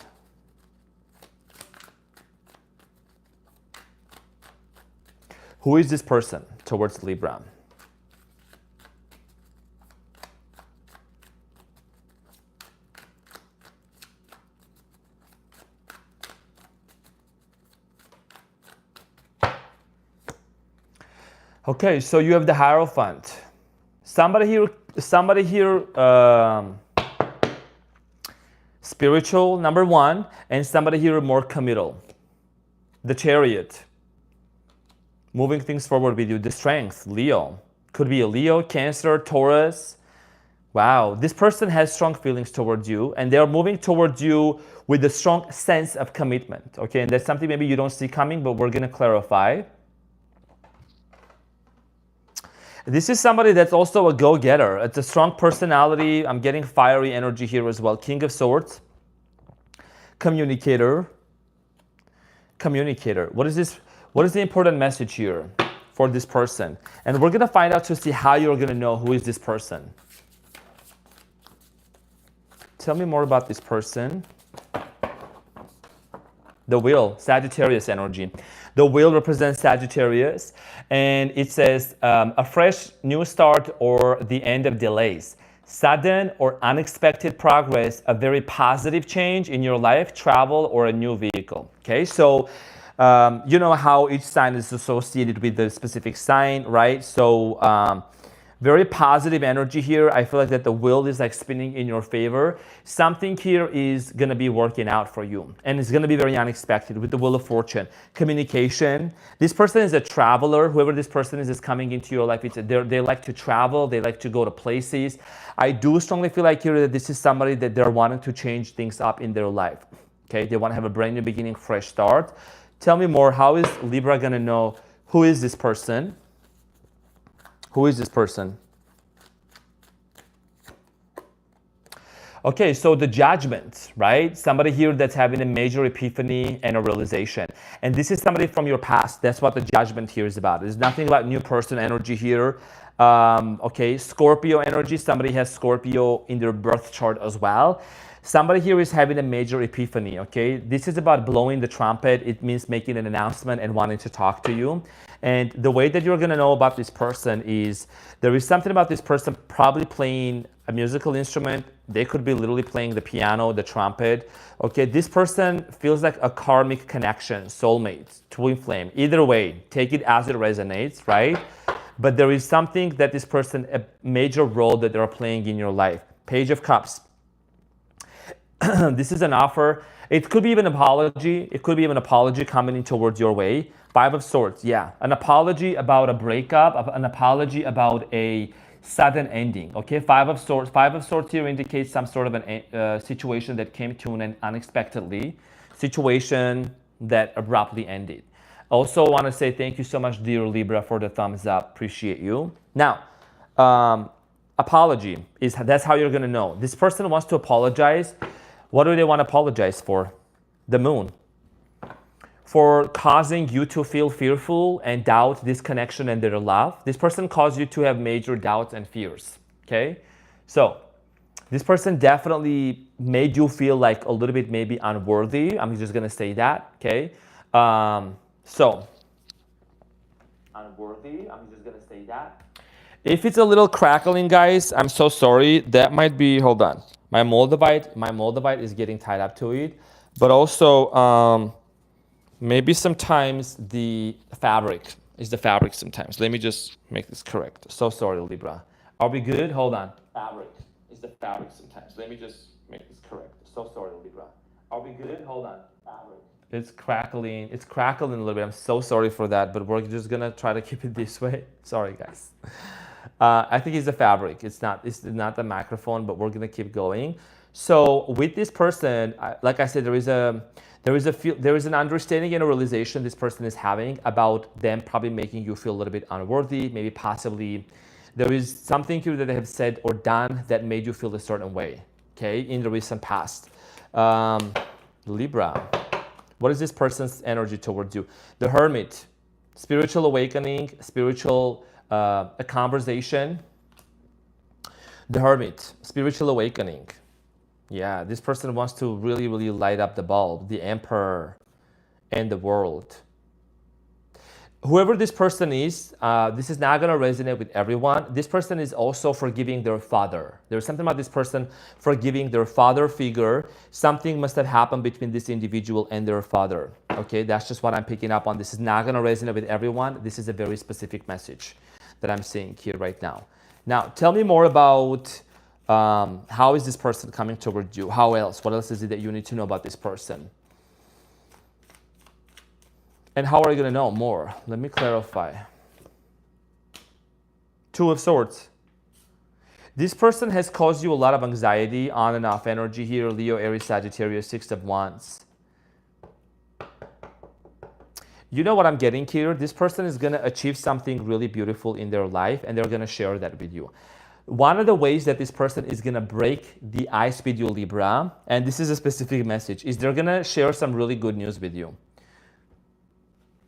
Who is this person towards Libra? Okay, so you have the Hierophant. Somebody here, spiritual, number one, and somebody here more committal. The Chariot. Moving things forward with you. The Strength, Leo. Could be a Leo, Cancer, Taurus. Wow, this person has strong feelings towards you, and they're moving towards you with a strong sense of commitment. Okay, and that's something maybe you don't see coming, but we're gonna clarify. This is somebody that's also a go-getter. It's a strong personality. I'm getting fiery energy here as well. King of Swords. Communicator. What is this? What is the important message here for this person? And we're going to find out to see how you're going to know who is this person. Tell me more about this person. The Wheel, Sagittarius energy. The Wheel represents Sagittarius, and it says a fresh new start or the end of delays. Sudden or unexpected progress, a very positive change in your life, travel, or a new vehicle. Okay, so you know how each sign is associated with the specific sign, right? So very positive energy here. I feel like that the wheel is like spinning in your favor. Something here is going to be working out for you, and it's going to be very unexpected with the Wheel of Fortune. Communication. This person is a traveler. Whoever this person is coming into your life. They like to travel. They like to go to places. I do strongly feel like here that this is somebody that they're wanting to change things up in their life. Okay, they want to have a brand new beginning, fresh start. Tell me more. How is Libra going to know who is this person? Who is this person? Okay, so the judgment, right? Somebody here that's having a major epiphany and a realization. And this is somebody from your past. That's what the judgment here is about. There's nothing about new person energy here. Okay, Scorpio energy. Somebody has Scorpio in their birth chart as well. Somebody here is having a major epiphany, okay? This is about blowing the trumpet. It means making an announcement and wanting to talk to you. And the way that you're gonna know about this person is there is something about this person probably playing a musical instrument. They could be literally playing the piano, the trumpet. Okay, this person feels like a karmic connection, soulmates, twin flame. Either way, take it as it resonates, right? But there is something that this person, a major role that they're playing in your life. Page of Cups. This is an offer. It could be even an apology. It could be even an apology coming in towards your way. Five of Swords, yeah. An apology about a breakup, an apology about a sudden ending, okay? Five of Swords. Five of Swords here indicates some sort of an situation that came to an end unexpectedly. Situation that abruptly ended. Also want to say thank you so much, dear Libra, for the thumbs up. Appreciate you. Now, apology is that's how you're going to know. This person wants to apologize. What do they want to apologize for? The moon. For causing you to feel fearful and doubt this connection and their love. This person caused you to have major doubts and fears, okay? So this person definitely made you feel like a little bit maybe unworthy. I'm just going to say that, okay? So, unworthy, I'm just going to say that. If it's a little crackling, guys, I'm so sorry. That might be, hold on. My Moldavite is getting tied up to it. But also, maybe sometimes the fabric is the fabric sometimes. Let me just make this correct. So sorry, Libra. Are we good? Hold on. Fabric is the fabric sometimes. Let me just make this correct. So sorry, Libra. Are we good? Hold on. Fabric. It's crackling. It's crackling a little bit. I'm so sorry for that, but we're just gonna try to keep it this way. Sorry, guys. I think it's the fabric. It's not the microphone, but we're gonna keep going. So with this person, like I said, there is an understanding and a realization this person is having about them probably making you feel a little bit unworthy, maybe possibly there is something here that they have said or done that made you feel a certain way, okay, in the recent past. Libra, what is this person's energy towards you? The Hermit, spiritual awakening, spiritual a conversation. The Hermit, spiritual awakening. Yeah, this person wants to really, really light up the bulb, the Emperor and the World. Whoever this person is, this is not going to resonate with everyone. This person is also forgiving their father. There's something about this person forgiving their father figure. Something must have happened between this individual and their father. Okay, that's just what I'm picking up on. This is not going to resonate with everyone. This is a very specific message that I'm seeing here right now. Now, tell me more about how is this person coming towards you? How else? What else is it that you need to know about this person? And how are you going to know more? Let me clarify. Two of Swords. This person has caused you a lot of anxiety, on and off energy here. Leo, Aries, Sagittarius, Six of Wands. You know what I'm getting here? This person is going to achieve something really beautiful in their life, and they're going to share that with you. One of the ways that this person is going to break the ice with you, Libra, and this is a specific message, is they're going to share some really good news with you.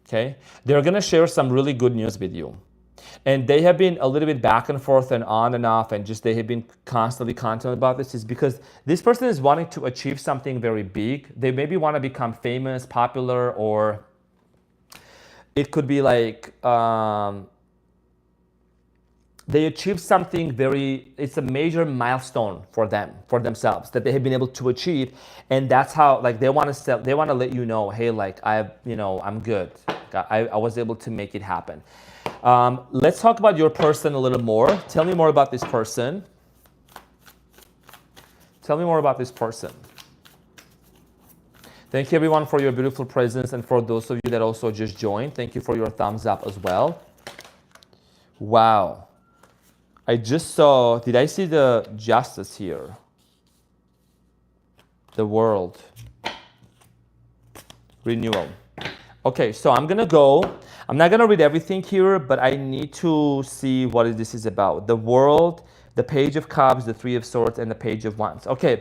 Okay? They're going to share some really good news with you. And they have been a little bit back and forth and on and off, and just they have been constantly content about this, is because this person is wanting to achieve something very big. They maybe want to become famous, popular, or it could be like they achieved something very, it's a major milestone for them, for themselves, that they have been able to achieve. And that's how, like, they want to let you know, hey, like, I'm good. I was able to make it happen. Let's talk about your person a little more. Tell me more about this person. Tell me more about this person. Thank you, everyone, for your beautiful presence, and for those of you that also just joined, thank you for your thumbs up as well. Wow. I just saw, did I see the Justice here? The World. Renewal. Okay, so I'm not going to read everything here, but I need to see what this is about. The World, the Page of Cups, the Three of Swords, and the Page of Wands. Okay,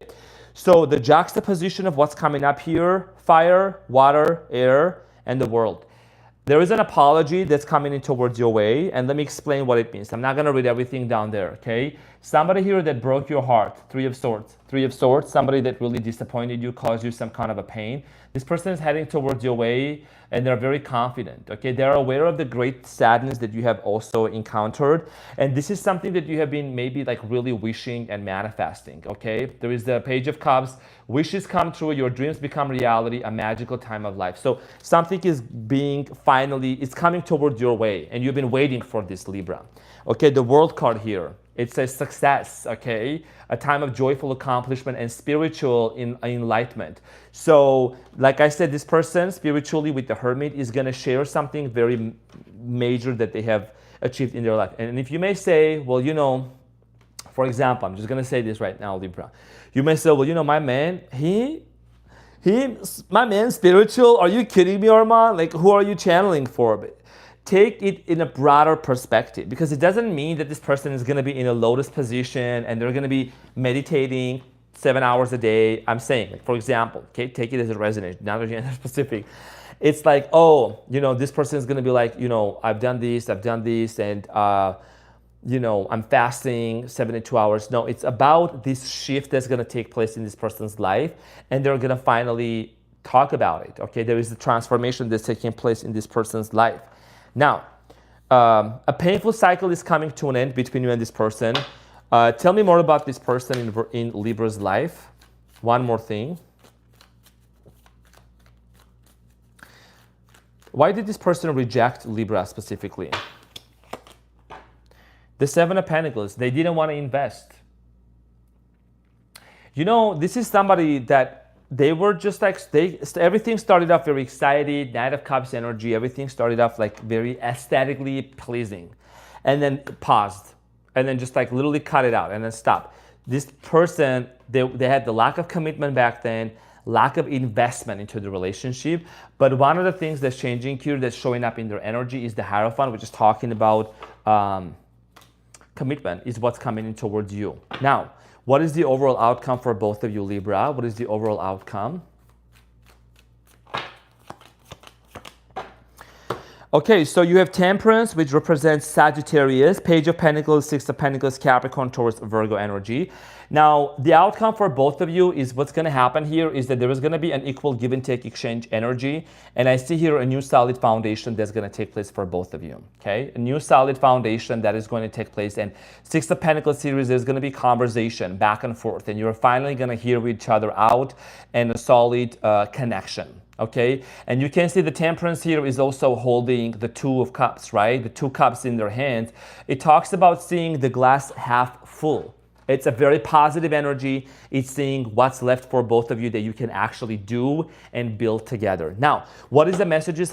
so the juxtaposition of what's coming up here: fire, water, air, and the World. There is an apology that's coming in towards your way, and let me explain what it means. I'm not going to read everything down there, okay? Somebody here that broke your heart, Three of Swords. Three of Swords, somebody that really disappointed you, caused you some kind of a pain. This person is heading towards your way, and they're very confident, okay? They're aware of the great sadness that you have also encountered, and this is something that you have been maybe like really wishing and manifesting, okay? There is the Page of Cups. Wishes come true, your dreams become reality, a magical time of life. So something is being finally, it's coming towards your way, and you've been waiting for this, Libra. Okay, the World card here, it says success, okay? A time of joyful accomplishment and spiritual enlightenment. So, like I said, this person spiritually with the Hermit is gonna share something very major that they have achieved in their life. And if you may say, well, you know, for example, I'm just gonna say this right now, Libra. You may say, well, you know, my man, my man spiritual, are you kidding me, Arman? Like, who are you channeling for? But take it in a broader perspective, because it doesn't mean that this person is gonna be in a lotus position and they're gonna be meditating 7 hours a day. I'm saying, like, for example, okay, take it as a resonance, not a specific. It's like, oh, you know, this person is gonna be like, you know, I've done this, and you know, I'm fasting 72 hours. No, it's about this shift that's gonna take place in this person's life, and they're gonna finally talk about it, okay? There is a transformation that's taking place in this person's life. Now, a painful cycle is coming to an end between you and this person. Tell me more about this person in Libra's life. One more thing. Why did this person reject Libra specifically? The Seven of Pentacles, they didn't want to invest. You know, this is somebody that they were just like, everything started off very excited, Knight of Cups energy, everything started off like very aesthetically pleasing, and then paused, and then just like literally cut it out and then stopped. This person, they had the lack of commitment back then, lack of investment into the relationship. But one of the things that's changing here, that's showing up in their energy, is the Hierophant, which is talking about commitment, is what's coming in towards you. Now, what is the overall outcome for both of you, Libra? What is the overall outcome? Okay, so you have Temperance, which represents Sagittarius, Page of Pentacles, Six of Pentacles, Capricorn, Taurus, Virgo energy. Now, the outcome for both of you is what's going to happen here is that there is going to be an equal give and take exchange energy. And I see here a new solid foundation that's going to take place for both of you. Okay, a new solid foundation that is going to take place. And Six of Pentacles series, there's going to be conversation back and forth. And you're finally going to hear each other out and a solid connection. Okay, and you can see the Temperance here is also holding the Two of Cups, right? The two cups in their hands. It talks about seeing the glass half full. It's a very positive energy. It's seeing what's left for both of you that you can actually do and build together. Now, what is the messages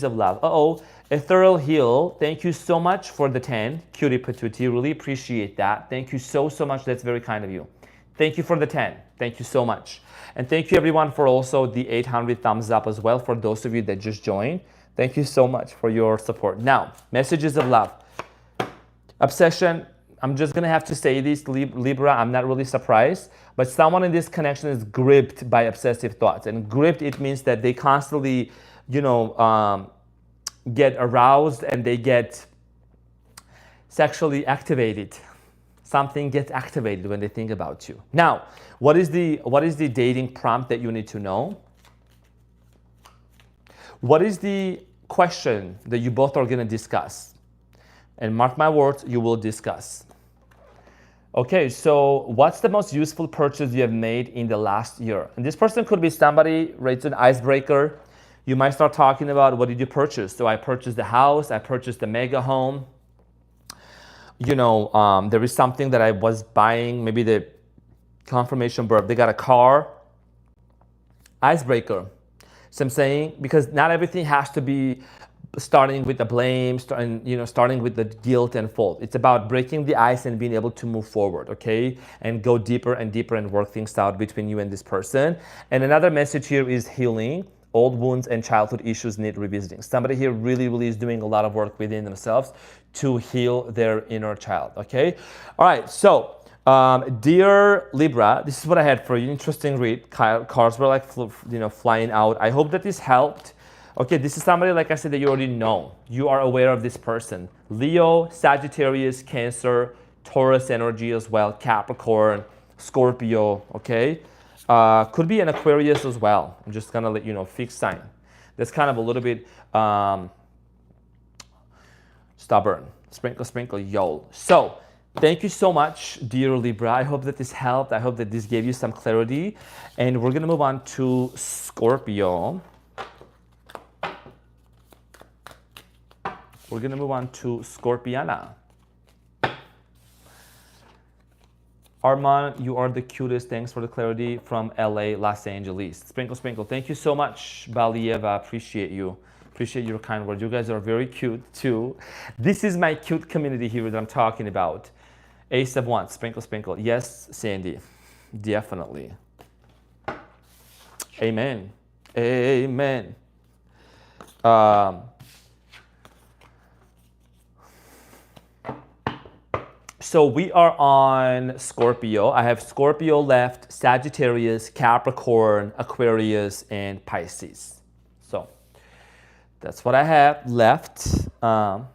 of love? Ethereal Heal. Thank you so much for the 10. Cutie Patootie. Really appreciate that. Thank you so much. That's very kind of you. Thank you for the 10. Thank you so much. And thank you everyone for also the 800 thumbs up as well for those of you that just joined. Thank you so much for your support. Now, messages of love. Obsession. I'm just going to have to say this, Libra, I'm not really surprised, but someone in this connection is gripped by obsessive thoughts. And gripped, it means that they constantly, you know, get aroused and they get sexually activated. Something gets activated when they think about you. Now, what is the dating prompt that you need to know? What is the question that you both are going to discuss? And mark my words, you will discuss. Okay, so what's the most useful purchase you have made in the last year? And this person could be somebody, right? It's an icebreaker. You might start talking about, what did you purchase? So I purchased the house, I purchased the mega home. You know, there is something that I was buying, maybe the confirmation birth, they got a car. Icebreaker. So I'm saying, because not everything has to be starting with the blame, starting with the guilt and fault. It's about breaking the ice and being able to move forward, okay? And go deeper and deeper and work things out between you and this person. And another message here is healing. Old wounds and childhood issues need revisiting. Somebody here really is doing a lot of work within themselves to heal their inner child, okay? All right, so dear Libra, this is what I had for you. Interesting read. Cards were like, flying out. I hope that this helped. Okay, this is somebody, like I said, that you already know. You are aware of this person. Leo, Sagittarius, Cancer, Taurus energy as well, Capricorn, Scorpio, okay? Could be an Aquarius as well. I'm just gonna let you know, fixed sign. That's kind of a little bit stubborn. Sprinkle, sprinkle, yo. So, thank you so much, dear Libra. I hope that this helped. I hope that this gave you some clarity. And we're gonna move on to Scorpio. We're gonna move on to Scorpiana. Arman, you are the cutest. Thanks for the clarity from LA, Los Angeles. Sprinkle, sprinkle. Thank you so much, Balieva. Appreciate you. Appreciate your kind words. You guys are very cute too. This is my cute community here that I'm talking about. Ace of Wands. Sprinkle, sprinkle. Yes, Sandy. Definitely. Amen. Amen. So we are on Scorpio. I have Scorpio left, Sagittarius, Capricorn, Aquarius, and Pisces. So that's what I have left. We're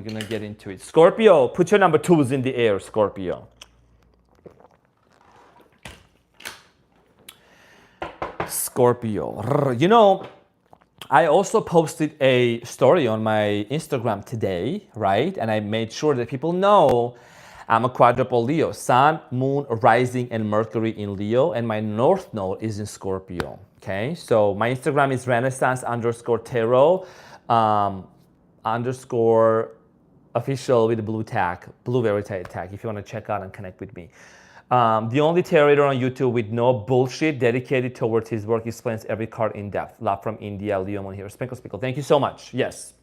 gonna get into it. Scorpio, put your number 2s in the air, Scorpio. Scorpio. You know, I also posted a story on my Instagram today, right? And I made sure that people know I'm a quadruple Leo. Sun, Moon, Rising, and Mercury in Leo. And my North Node is in Scorpio, okay? So my Instagram is Renaissance_Tarot _official with a blue tag, blue verite tag, if you want to check out and connect with me. The only tarot reader on YouTube with no bullshit, dedicated towards his work, explains every card in depth. Love from India, Leo Moon here. Sprinkle, sprinkle. Thank you so much. Yes.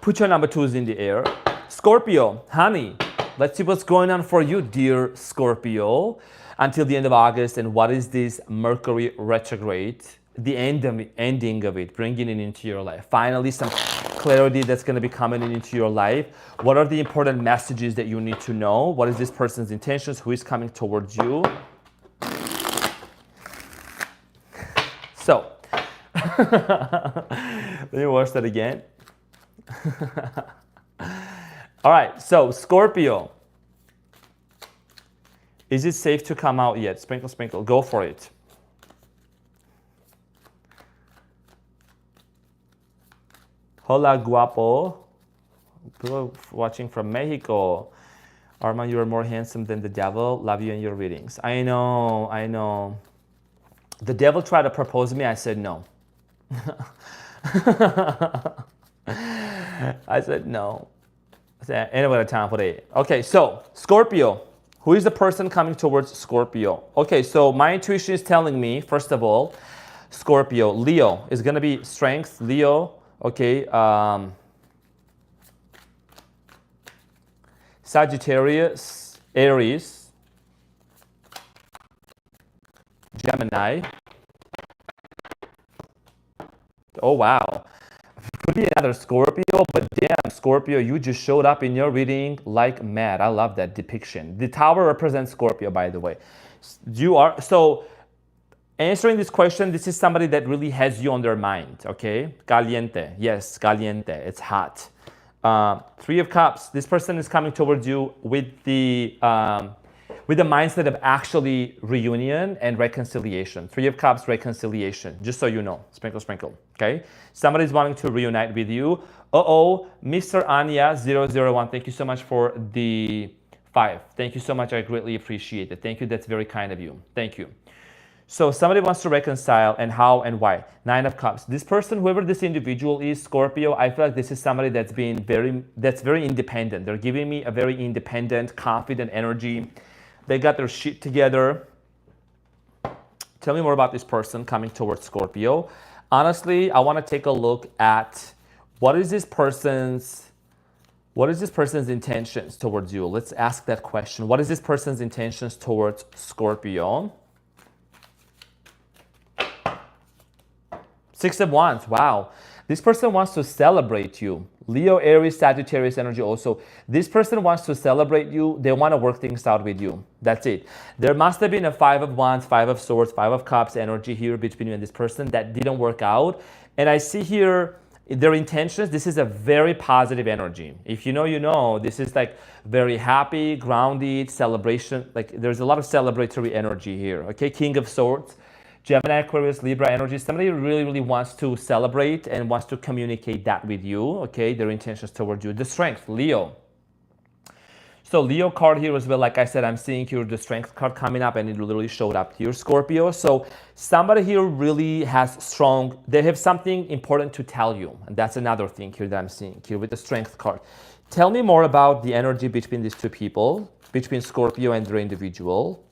Put your number 2s in the air. Scorpio, honey, let's see what's going on for you, dear Scorpio, until the end of August. And what is this Mercury retrograde? The ending of it, bringing it into your life. Finally, some clarity that's going to be coming into your life. What are the important messages that you need to know? What is this person's intentions? Who is coming towards you? So, let me watch that again. All right, so Scorpio. Is it safe to come out yet? Sprinkle, sprinkle. Go for it. Hola, guapo. People watching from Mexico. Arman, you are more handsome than the devil. Love you in your readings. I know, I know. The devil tried to propose me. I said no. I said no. I said, ain't nobody time for that. Okay, so Scorpio. Who is the person coming towards Scorpio? Okay, so my intuition is telling me, first of all, Scorpio, Leo is going to be strength, Leo. Okay, Sagittarius, Aries, Gemini. Oh wow, could be another Scorpio, but damn, Scorpio, you just showed up in your reading like mad. I love that depiction. The tower represents Scorpio, by the way. You are so. Answering this question, this is somebody that really has you on their mind, okay? Caliente, yes, caliente, it's hot. 3 of Cups, this person is coming towards you with the mindset of actually reunion and reconciliation. 3 of Cups, reconciliation, just so you know, sprinkle, sprinkle, okay? Somebody's wanting to reunite with you. Mr. Anya001, thank you so much for the 5. Thank you so much, I greatly appreciate it. Thank you, that's very kind of you. Thank you. So somebody wants to reconcile, and how and why. 9 of Cups. This person, whoever this individual is, Scorpio, I feel like this is somebody that's very independent. They're giving me a very independent, confident energy. They got their shit together. Tell me more about this person coming towards Scorpio. Honestly, I want to take a look at what is this person's intentions towards you. Let's ask that question. What is this person's intentions towards Scorpio? Six of Wands, wow. This person wants to celebrate you. Leo, Aries, Sagittarius energy also. This person wants to celebrate you. They want to work things out with you. That's it. There must have been a Five of Wands, Five of Swords, Five of Cups energy here between you and this person that didn't work out. And I see here their intentions. This is a very positive energy. If you know, you know. This is like very happy, grounded, celebration. Like there's a lot of celebratory energy here. Okay, King of Swords. Gemini, Aquarius, Libra energy. Somebody really, really wants to celebrate and wants to communicate that with you, okay? Their intentions towards you. The Strength, Leo. So Leo card here as well. Like I said, I'm seeing here the Strength card coming up and it literally showed up here, Scorpio. So somebody here really has strong, they have something important to tell you. And that's another thing here that I'm seeing here with the Strength card. Tell me more about the energy between these two people, between Scorpio and their individual.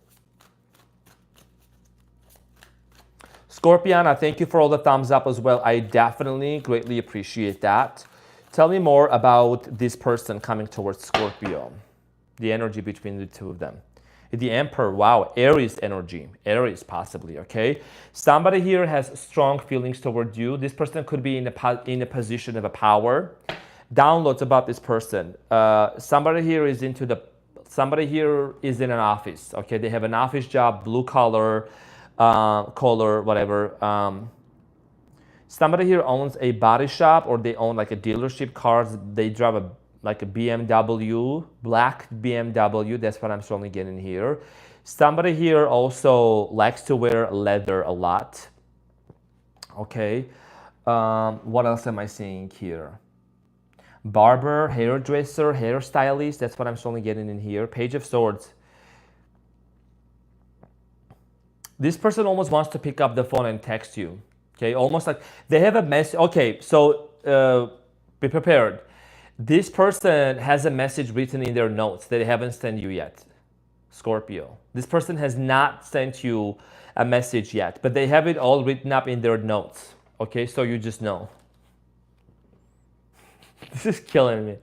Scorpion, thank you for all the thumbs up as well. I definitely greatly appreciate that. Tell me more about this person coming towards Scorpio. The energy between the two of them. The Emperor, wow, Aries energy. Aries possibly, okay? Somebody here has strong feelings towards you. This person could be in a position of a power. Downloads about this person. Somebody here is in an office, okay? They have an office job, blue collar, whatever. Somebody here owns a body shop or they own like a dealership cars. They drive like a BMW, black BMW. That's what I'm strongly getting here. Somebody here also likes to wear leather a lot. Okay. What else am I seeing here? Barber, hairdresser, hairstylist. That's what I'm strongly getting in here. Page of Swords. This person almost wants to pick up the phone and text you. Okay, almost like they have a message. Okay, so be prepared. This person has a message written in their notes that they haven't sent you yet. Scorpio. This person has not sent you a message yet, but they have it all written up in their notes. Okay, so you just know. This is killing me.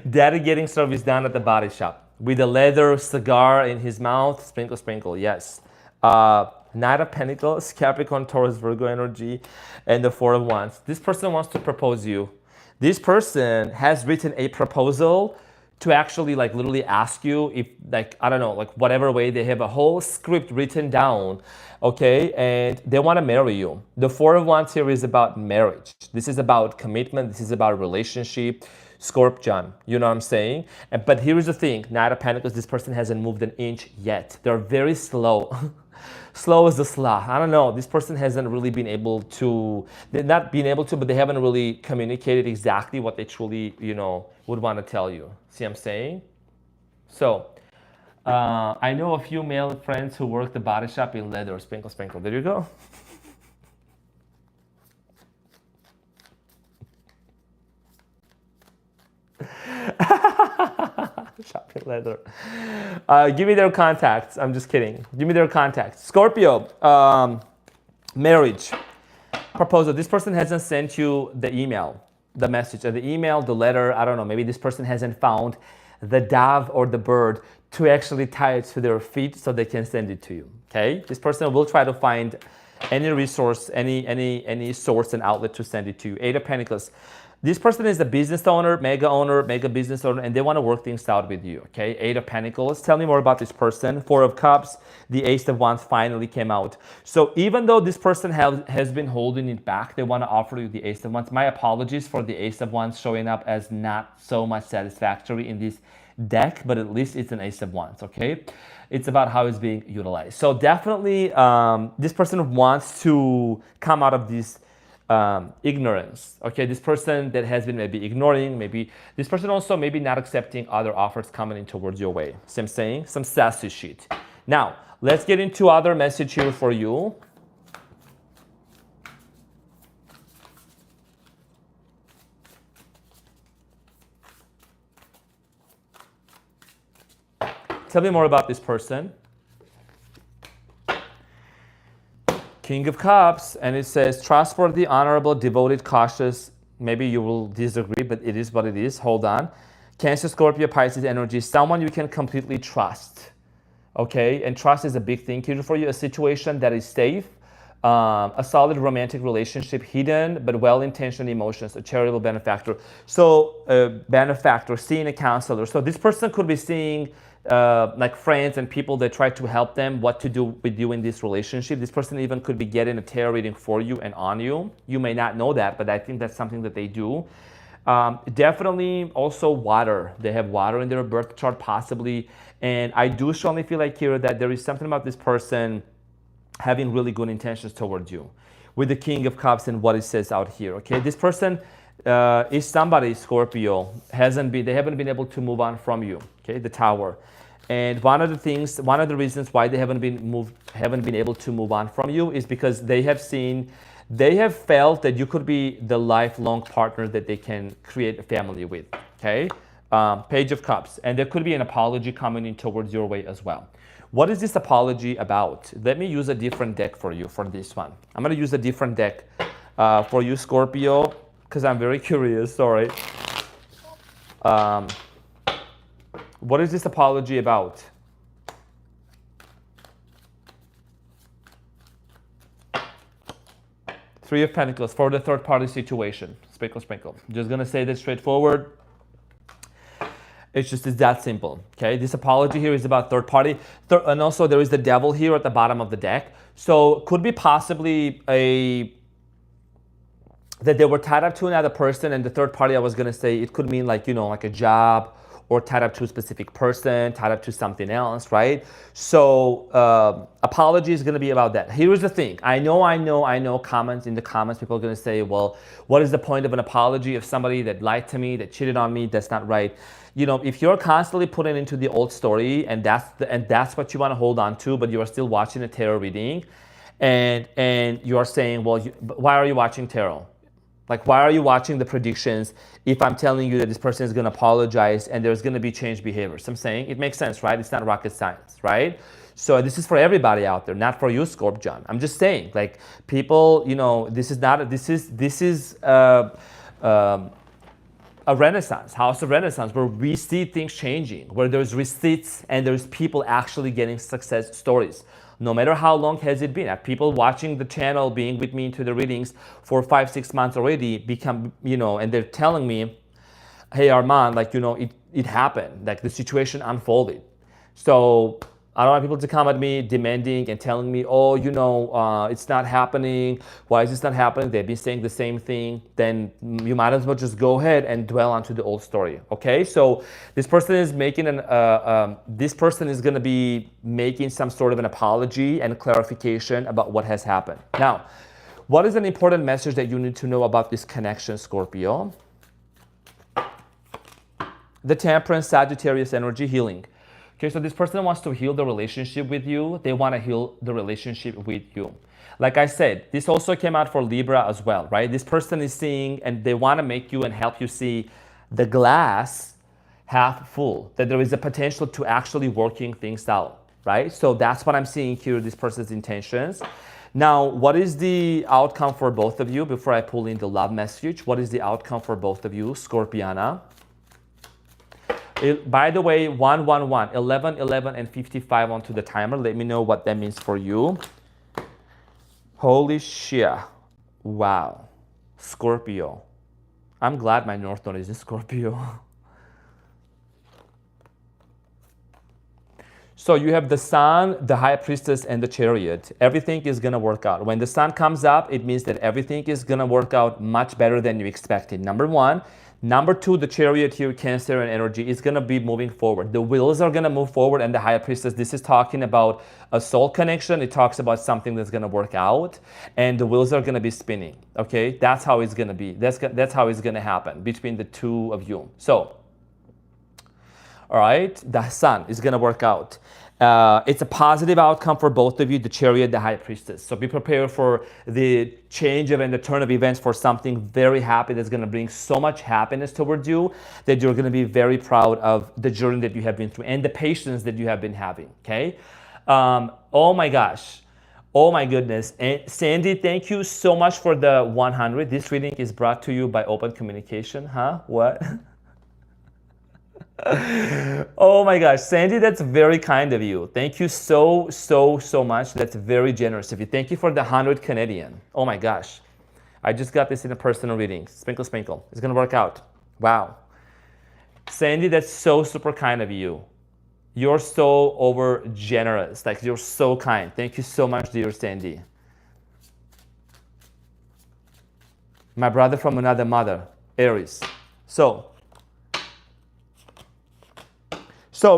Daddy getting service done at the body shop with a leather cigar in his mouth. Sprinkle, sprinkle, yes. Knight of Pentacles, Capricorn, Taurus, Virgo energy, and the Four of Wands. This person wants to propose you. This person has written a proposal to actually like literally ask you if like, I don't know, like whatever way, they have a whole script written down, okay, and they want to marry you. The Four of Wands here is about marriage. This is about commitment. This is about relationship. Scorpion, you know what I'm saying? But here's the thing, Knight of Pentacles, this person hasn't moved an inch yet. They're very slow. Slow as the sloth. I don't know. This person hasn't really been able to, they're not being able to, but they haven't really communicated exactly what they truly, you know, would want to tell you. See what I'm saying? So, I know a few male friends who work the body shop in leather. Sprinkle, sprinkle. There you go. Shopping leather. Give me their contacts. I'm just kidding. Give me their contacts. Scorpio, marriage proposal. This person hasn't sent you the email, the message, or the email, the letter. I don't know. Maybe this person hasn't found the dove or the bird to actually tie it to their feet so they can send it to you. Okay. This person will try to find any resource, any source and outlet to send it to you. Eight of Pentacles. This person is a business owner, mega business owner, and they want to work things out with you, okay? Eight of Pentacles. Tell me more about this person. Four of Cups. The Ace of Wands finally came out. So even though this person has been holding it back, they want to offer you the Ace of Wands. My apologies for the Ace of Wands showing up as not so much satisfactory in this deck, but at least it's an Ace of Wands, okay? It's about how it's being utilized. So definitely this person wants to come out of this ignorance, okay? This person that has been maybe ignoring, maybe this person also maybe not accepting other offers coming in towards your way. See what I'm saying? Some sassy shit. Now, let's get into other message here for you. Tell me more about this person. King of Cups, and it says trustworthy, honorable, devoted, cautious. Maybe you will disagree, but it is what it is. Hold on. Cancer, Scorpio, Pisces energy. Someone you can completely trust. Okay, and trust is a big thing here for you. A situation that is safe, a solid romantic relationship, hidden but well-intentioned emotions, a charitable benefactor. So benefactor, seeing a counselor. So this person could be seeing like friends and people that try to help them what to do with you in this relationship. This person even could be getting a tarot reading for you and on you. You may not know that, but I think that's something that they do. Definitely also water. They have water in their birth chart possibly. And I do strongly feel like here that there is something about this person having really good intentions towards you. With the King of Cups and what it says out here, okay? This person is somebody, Scorpio, they haven't been able to move on from you, okay? The Tower. And one of the reasons why they haven't been able to move on from you is because they have felt that you could be the lifelong partner that they can create a family with, okay? Page of Cups. And there could be an apology coming in towards your way as well. What is this apology about? Let me use a different deck for you for this one. I'm going to use a different deck for you, Scorpio, because I'm very curious, sorry. What is this apology about? Three of Pentacles for the third party situation. Sprinkle, sprinkle. Just going to say this straightforward. It's that simple, okay? This apology here is about third party. And also there is the devil here at the bottom of the deck. So could be possibly that they were tied up to another person, and the third party, I was going to say, it could mean like, like a job, or tied up to a specific person, tied up to something else, right? So apology is going to be about that. Here's the thing. I know comments in the comments, people are going to say, well, what is the point of an apology if somebody that lied to me, that cheated on me, that's not right? If you're constantly putting into the old story and that's what you want to hold on to, but you are still watching a tarot reading and you are saying, well, why are you watching tarot? Like, why are you watching the predictions if I'm telling you that this person is going to apologize and there's going to be changed behaviors? I'm saying it makes sense, right? It's not rocket science, right? So this is for everybody out there, not for you, Scorpio. I'm just saying, like, people, this is a renaissance, house of renaissance, where we see things changing, where there's receipts and there's people actually getting success stories. No matter how long has it been, people watching the channel, being with me into the readings for 5-6 months already become, and they're telling me, hey, Arman, like, it happened, like the situation unfolded. So I don't want people to come at me demanding and telling me, oh, it's not happening. Why is this not happening? They've been saying the same thing. Then you might as well just go ahead and dwell onto the old story. Okay, so this person is making this person is going to be making some sort of an apology and clarification about what has happened. Now, what is an important message that you need to know about this connection, Scorpio? The Temperance, Sagittarius energy, healing. Okay, so this person wants to heal the relationship with you. They want to heal the relationship with you. Like I said, this also came out for Libra as well, right? This person is seeing, and they want to make you and help you see the glass half full, that there is a potential to actually working things out, right? So that's what I'm seeing here, this person's intentions. Now, what is the outcome for both of you before I pull in the love message? What is the outcome for both of you, Scorpiana? By the way, 111, 11, 11, and 55 onto the timer. Let me know what that means for you. Holy shit. Wow. Scorpio. I'm glad my North Node is in Scorpio. So you have the Sun, the High Priestess, and the Chariot. Everything is going to work out. When the Sun comes up, it means that everything is going to work out much better than you expected. Number one. Number two, the Chariot here, Cancer and energy, is going to be moving forward. The wheels are going to move forward, and the High Priestess, this is talking about a soul connection. It talks about something that's going to work out, and the wheels are going to be spinning, okay? That's how it's going to be. That's how it's going to happen between the two of you. So, all right, the Sun is going to work out. It's a positive outcome for both of you, the Chariot, the High Priestess. So be prepared for the change of and the turn of events for something very happy that's going to bring so much happiness towards you that you're going to be very proud of the journey that you have been through and the patience that you have been having, okay? Oh my gosh. Oh my goodness. And Sandy, thank you so much for the 100. This reading is brought to you by Open Communication. Huh? What? Oh my gosh, Sandy, that's very kind of you. Thank you so much. That's very generous of you. Thank you for the 100 Canadian. Oh my gosh. I just got this in a personal reading. Sprinkle, sprinkle. It's going to work out. Wow. Sandy, that's so super kind of you. You're so over generous. Like, you're so kind. Thank you so much, dear Sandy. My brother from another mother, Aries. So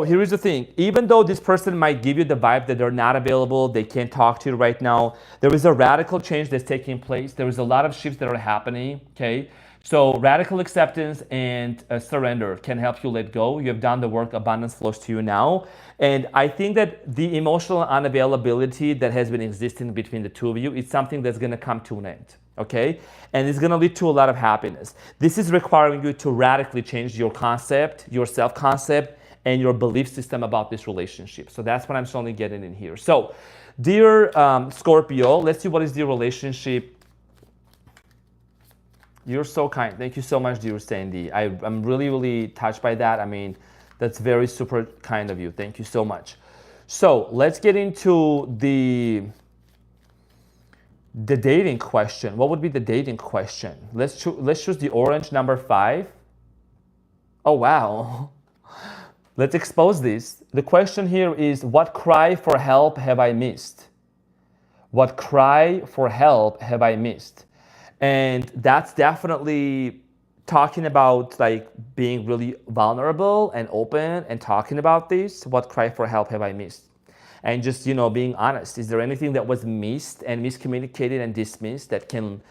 here is the thing. Even though this person might give you the vibe that they're not available, they can't talk to you right now, there is a radical change that's taking place. There is a lot of shifts that are happening, okay? So radical acceptance and surrender can help you let go. You have done the work, abundance flows to you now. And I think that the emotional unavailability that has been existing between the two of you is something that's gonna come to an end, okay? And it's gonna lead to a lot of happiness. This is requiring you to radically change your concept, your self-concept, and your belief system about this relationship. So that's what I'm slowly getting in here. So, dear Scorpio, let's see what is the relationship. You're so kind. Thank you so much, dear Sandy. I'm really touched by that. I mean, that's very super kind of you. Thank you so much. So let's get into the dating question. What would be the dating question? Let's choose the orange number 5. Oh wow. Let's expose this. The question here is, what cry for help have I missed? What cry for help have I missed? And that's definitely talking about like being really vulnerable and open and talking about this. What cry for help have I missed? And just, being honest. Is there anything that was missed and miscommunicated and dismissed that can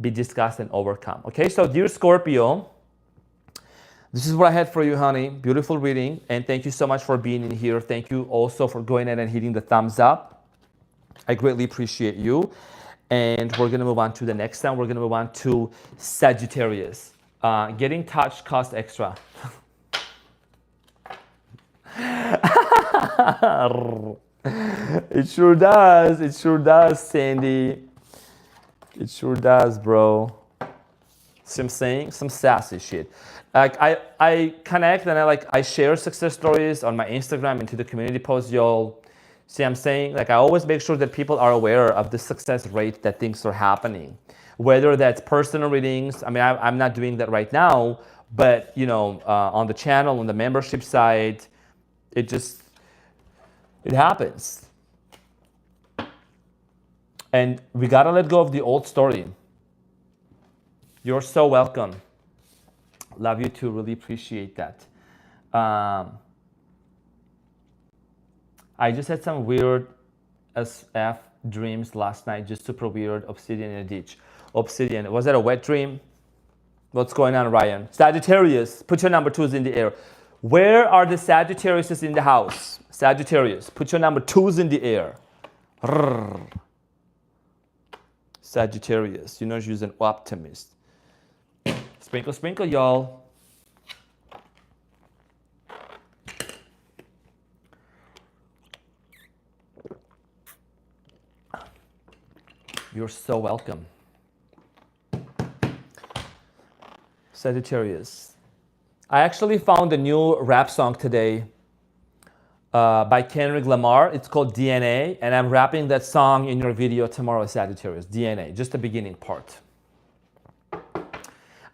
be discussed and overcome? Okay, so dear Scorpio, this is what I had for you, honey. Beautiful reading. And thank you so much for being in here. Thank you also for going ahead and hitting the thumbs up. I greatly appreciate you. And we're going to move on to the next one. We're going to move on to Sagittarius. Getting touched costs extra. It sure does. It sure does, Sandy. It sure does, bro. See what I'm saying? Some sassy shit. Like I connect and I share success stories on my Instagram into the community posts, y'all. See what I'm saying? Like, I always make sure that people are aware of the success rate that things are happening. Whether that's personal readings, I mean, I'm not doing that right now, but on the channel, on the membership side, it happens. And we gotta let go of the old story. You're so welcome. Love you too, really appreciate that. I just had some weird SF dreams last night, just super weird. Obsidian in a ditch. Obsidian, was that a wet dream? What's going on, Ryan? Sagittarius, put your number 2s in the air. Where are the Sagittariuses in the house? Sagittarius, put your number 2s in the air. Sagittarius, she's an optimist. Sprinkle, sprinkle, y'all. You're so welcome. Sagittarius. I actually found a new rap song today by Kendrick Lamar. It's called DNA, and I'm rapping that song in your video tomorrow, Sagittarius. DNA, just the beginning part.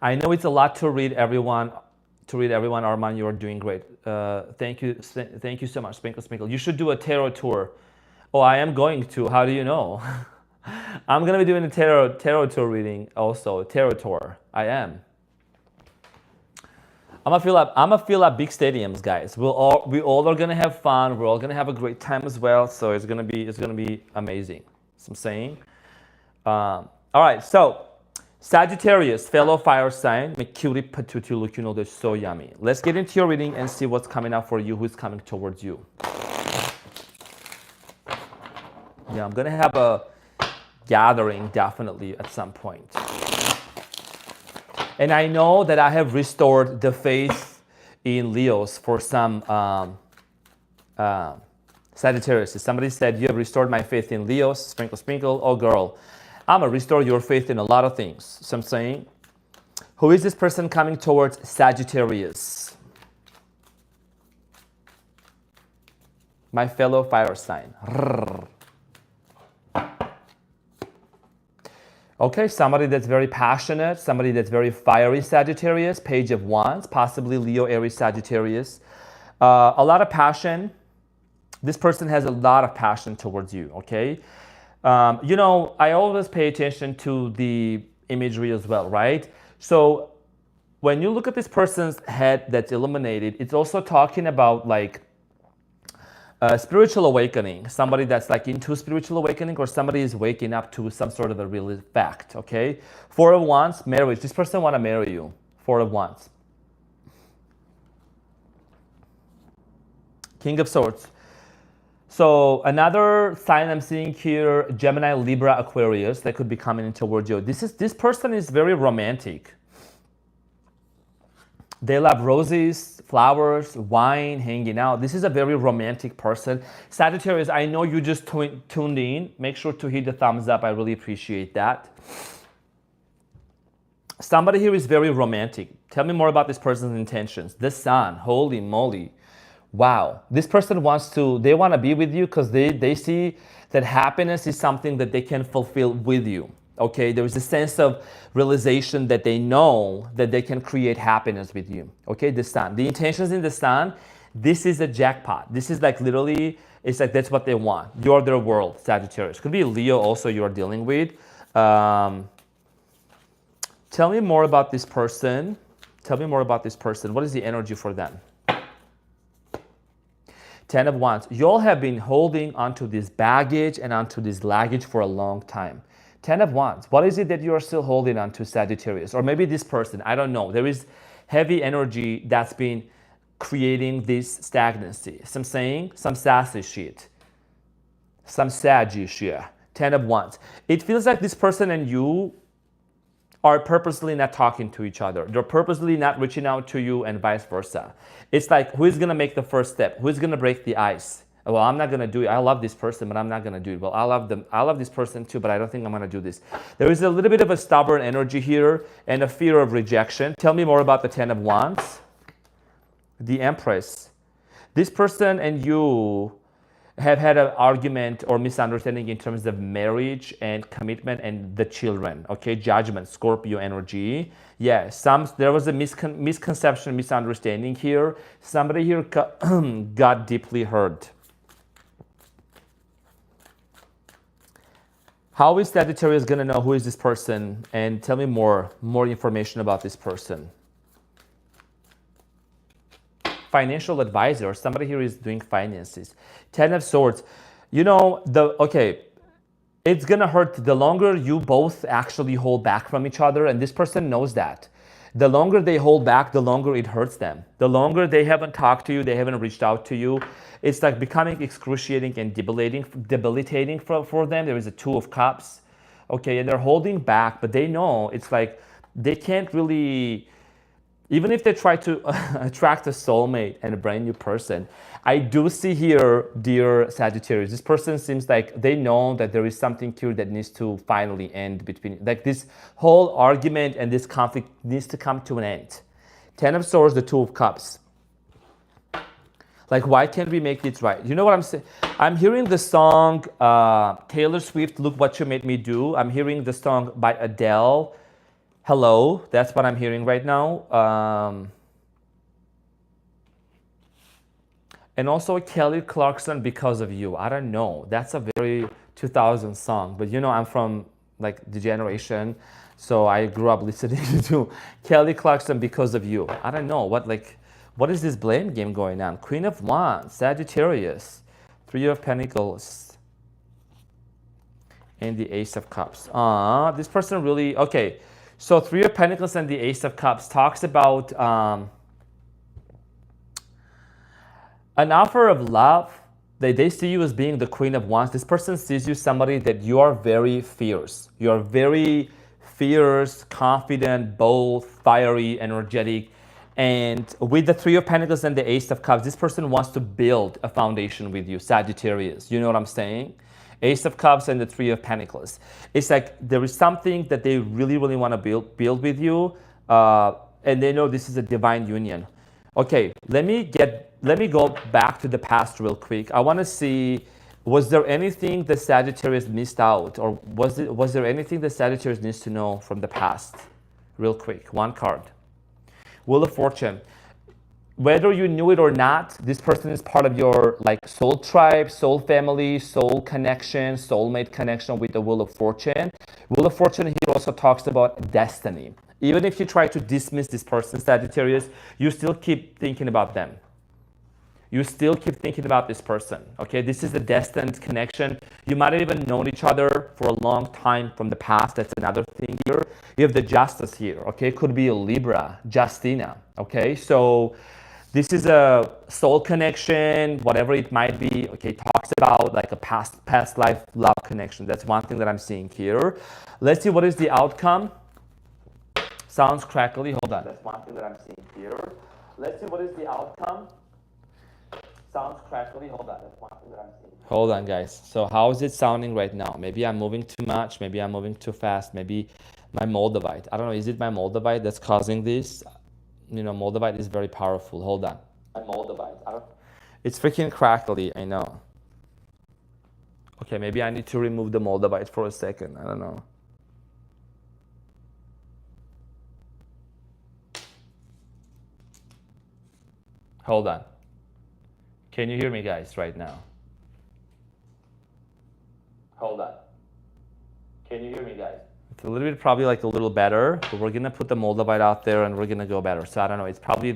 I know it's a lot to read, everyone. Arman, you are doing great. Thank you so much, Sprinkle, sprinkle. You should do a tarot tour. Oh, I am going to. How do you know? I'm gonna be doing a tarot tour reading also. Tarot tour. I am. I'm gonna fill up big stadiums, guys. We all are gonna have fun. We're all gonna have a great time as well. So it's gonna be amazing. So I'm saying. All right, so Sagittarius, fellow fire sign, make cutie patootie look, they're so yummy. Let's get into your reading and see what's coming up for you, who's coming towards you. Yeah, I'm gonna have a gathering definitely at some point. And I know that I have restored the faith in Leos for some Sagittarius. Somebody said, you have restored my faith in Leos, sprinkle, sprinkle. Oh girl, I'm gonna restore your faith in a lot of things. So I'm saying, who is this person coming towards Sagittarius? my fellow fire sign. Okay, somebody that's very passionate, somebody that's very fiery, Sagittarius, Page of Wands, possibly Leo, Aries, Sagittarius. A lot of passion. This person has a lot of passion towards you, okay? You know, I always pay attention to the imagery as well, right? So when you look at this person's head that's illuminated, it's also talking about like spiritual awakening, somebody that's like into spiritual awakening, or somebody is waking up to some sort of a real fact, okay? Four of Wands, marriage. This person want to marry you. Four of Wands. King of Swords. So another sign I'm seeing here, Gemini, Libra, Aquarius, that could be coming in towards you. This person is very romantic. They love roses, flowers, wine, hanging out. This is a very romantic person. Sagittarius, I know you just tuned in. Make sure to hit the thumbs up. I really appreciate that. Somebody here is very romantic. Tell me more about this person's intentions. The Sun, holy moly. Wow. This person they want to be with you because they see that happiness is something that they can fulfill with you. Okay, there is a sense of realization that they know that they can create happiness with you. Okay, the Sun. The intentions in the Sun, this is a jackpot. This is like literally, it's like that's what they want. You're their world, Sagittarius. Could be Leo also you're dealing with. Tell me more about this person. Tell me more about this person. What is the energy for them? 10 of Wands. You all have been holding onto this baggage and onto this luggage for a long time. 10 of Wands. What is it that you are still holding on to, Sagittarius? Or maybe this person, I don't know. There is heavy energy that's been creating this stagnancy. Some saying, some sassy shit. Some saggy shit. 10 of Wands. It feels like this person and you are purposely not talking to each other. They're purposely not reaching out to you and vice versa. It's like, who is going to make the first step? Who is going to break the ice? Well, I'm not going to do it. I love this person, but I'm not going to do it. Well, I love this person too, but I don't think I'm going to do this. There is a little bit of a stubborn energy here and a fear of rejection. Tell me more about the 10 of Wands. The Empress. This person and you have had an argument or misunderstanding in terms of marriage and commitment and the children. Okay, Judgment, Scorpio energy. Yeah, there was a misconception, misunderstanding here. Somebody here got deeply hurt. How is Sagittarius going to know who is this person? And tell me more information about this person. Financial advisor. Somebody here is doing finances. 10 of Swords. You know, it's going to hurt the longer you both actually hold back from each other. And this person knows that. The longer they hold back, the longer it hurts them. The longer they haven't talked to you, they haven't reached out to you, it's like becoming excruciating and debilitating for them. There is a Two of Cups. Okay, and they're holding back, but they know it's like they can't really, even if they try to attract a soulmate and a brand new person. I do see here, dear Sagittarius, this person seems like they know that there is something here that needs to finally end between, like this whole argument and this conflict needs to come to an end. 10 of Swords, the Two of Cups. Like, why can't we make it right? You know what I'm saying? I'm hearing the song Taylor Swift, Look What You Made Me Do. I'm hearing the song by Adele, Hello. That's what I'm hearing right now. And also Kelly Clarkson, Because of You. I don't know. That's a very 2000 song. But you know, I'm from like the generation. So I grew up listening to Kelly Clarkson, Because of You. I don't know. What is this blame game going on? Queen of Wands, Sagittarius, Three of Pentacles, and the Ace of Cups. This person really, okay. So Three of Pentacles and the Ace of Cups talks about an offer of love. They see you as being the Queen of Wands. This person sees you somebody that you are very fierce. You are very fierce, confident, bold, fiery, energetic. And with the Three of Pentacles and the Ace of Cups, this person wants to build a foundation with you, Sagittarius. You know what I'm saying? Ace of Cups and the Three of Pentacles. It's like there is something that they really, really want to build with you. And they know this is a divine union. Okay, let me go back to the past real quick. I want to see, was there anything the Sagittarius missed out, or was there anything the Sagittarius needs to know from the past? Real quick, one card. Wheel of Fortune. Whether you knew it or not, this person is part of your like soul tribe, soul family, soul connection, soulmate connection with the Wheel of Fortune. Wheel of Fortune here also talks about destiny. Even if you try to dismiss this person, Sagittarius, you still keep thinking about them. You still keep thinking about this person, okay? This is a destined connection. You might have even known each other for a long time from the past. That's another thing here. You have the Justice here, okay? Could be a Libra, Justina, okay? So this is a soul connection, whatever it might be, okay? Talks about like a past life love connection. That's one thing that I'm seeing here. Let's see what is the outcome. Sounds crackly. Hold on. That's one thing that I'm seeing here. Let's see what is the outcome. Sounds crackly. Hold on. That's one thing that I'm seeing. Hold on, guys. So how is it sounding right now? Maybe I'm moving too much. Maybe I'm moving too fast. Maybe my Moldavite. I don't know. Is it my Moldavite that's causing this? You know, Moldavite is very powerful. Hold on. My Moldavite. It's freaking crackly. I know. Okay, maybe I need to remove the Moldavite for a second. I don't know. Hold on. Can you hear me, guys, right now? Hold on. Can you hear me, guys? It's a little bit, probably like a little better, but we're gonna put the Moldavite out there and we're gonna go better. So I don't know, it's probably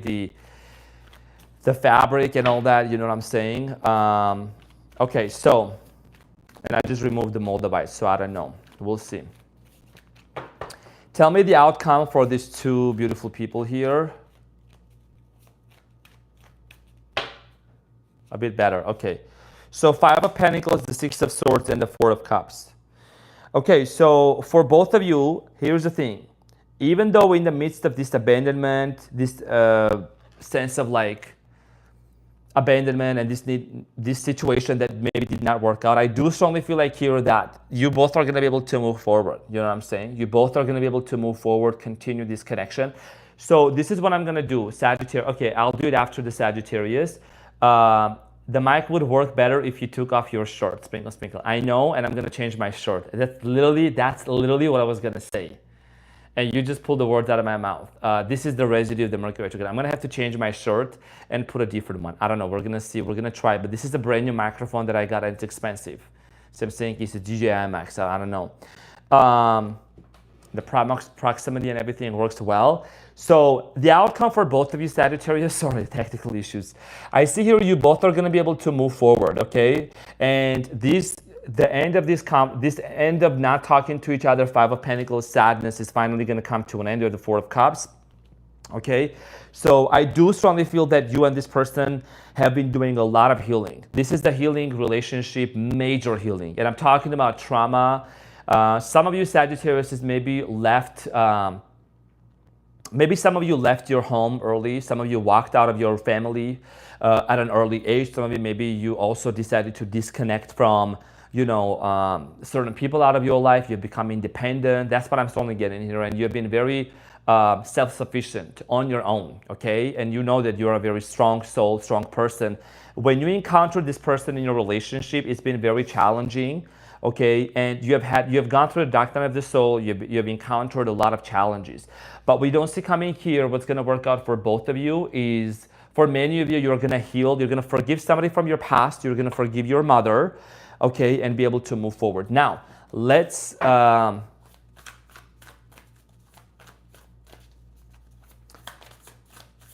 the fabric and all that, you know what I'm saying? Okay, so, and I just removed the Moldavite, so I don't know. We'll see. Tell me the outcome for these two beautiful people here. A bit better, okay. So Five of Pentacles, the Six of Swords, and the Four of Cups. Okay, so for both of you, here's the thing. Even though in the midst of this abandonment, this sense of like abandonment and this situation that maybe did not work out, I do strongly feel like here that you both are gonna be able to move forward. You know what I'm saying? You both are gonna be able to move forward, continue this connection. So this is what I'm gonna do, Sagittarius. Okay, I'll do it after the Sagittarius. The mic would work better if you took off your shirt, sprinkle, sprinkle. I know, and I'm gonna change my shirt. That's literally what I was gonna say. And you just pulled the words out of my mouth. This is the residue of the Mercury retrograde. I'm gonna have to change my shirt and put a different one. I don't know, we're gonna see, we're gonna try, but this is a brand new microphone that I got and it's expensive. So I'm saying it's a DJI Max, I don't know. The proximity and everything works well. So the outcome for both of you, Sagittarius, sorry, technical issues. I see here you both are gonna be able to move forward, okay? And the end of this end of not talking to each other, Five of Pentacles, sadness is finally gonna come to an end with the Four of Cups, okay? So I do strongly feel that you and this person have been doing a lot of healing. This is the healing relationship, major healing. And I'm talking about trauma. Some of you Sagittarius is maybe left, maybe some of you left your home early. Some of you walked out of your family at an early age. Some of you, maybe you also decided to disconnect from, you know, certain people out of your life. You've become independent. That's what I'm strongly getting here. And you've been very self-sufficient on your own, okay? And you know that you're a very strong soul, strong person. When you encounter this person in your relationship, it's been very challenging. Okay, and you have gone through the dark night of the soul. You've encountered a lot of challenges, but we don't see coming here. What's going to work out for both of you is, for many of you, you're going to heal. You're going to forgive somebody from your past. You're going to forgive your mother, okay, and be able to move forward. Now, let's.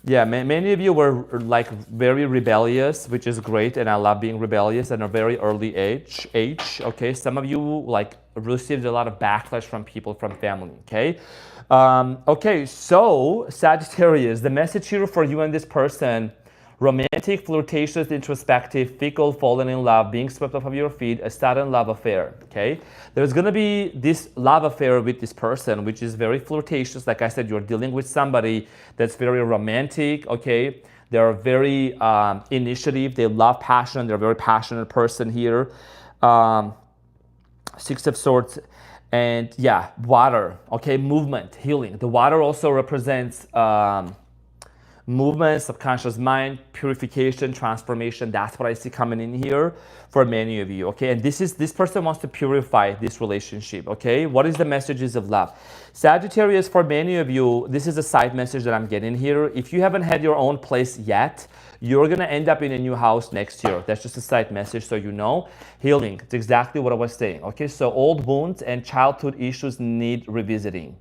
Yeah, many of you were like very rebellious, which is great, and I love being rebellious at a very early age. Okay, some of you like received a lot of backlash from people, from family. Okay, okay. So Sagittarius, the message here for you and this person: romantic, flirtatious, introspective, fickle, fallen in love, being swept off of your feet, a sudden love affair, okay? There's gonna be this love affair with this person, which is very flirtatious. Like I said, you're dealing with somebody that's very romantic, okay? They're very initiative, they love passion, they're a very passionate person here. Six of Swords, and yeah, water, okay? Movement, healing. The water also represents movement, subconscious mind, purification, transformation. That's what I see coming in here for many of you, okay? And this person wants to purify this relationship, okay? What is the messages of love? Sagittarius, for many of you, this is a side message that I'm getting here. If you haven't had your own place yet, you're gonna end up in a new house next year. That's just a side message so you know. Healing, it's exactly what I was saying, okay? So old wounds and childhood issues need revisiting.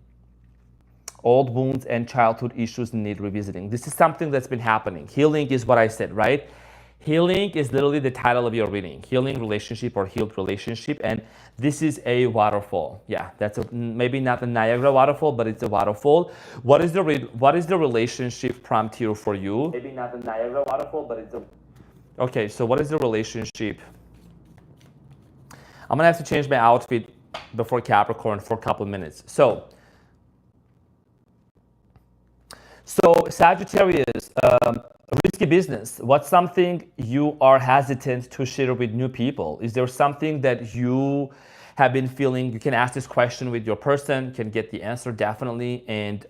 Old wounds and childhood issues need revisiting. This is something that's been happening. Healing is what I said, right? Healing is literally the title of your reading. Healing relationship or healed relationship. And this is a waterfall. Yeah, that's maybe not the Niagara waterfall, but it's a waterfall. What is the relationship prompt here for you? Maybe not the Niagara waterfall, but it's a... Okay, so what is the relationship? I'm gonna have to change my outfit before Capricorn for a couple of minutes. So Sagittarius, risky business. What's something you are hesitant to share with new people? Is there something that you have been feeling? You can ask this question with your person, can get the answer definitely. And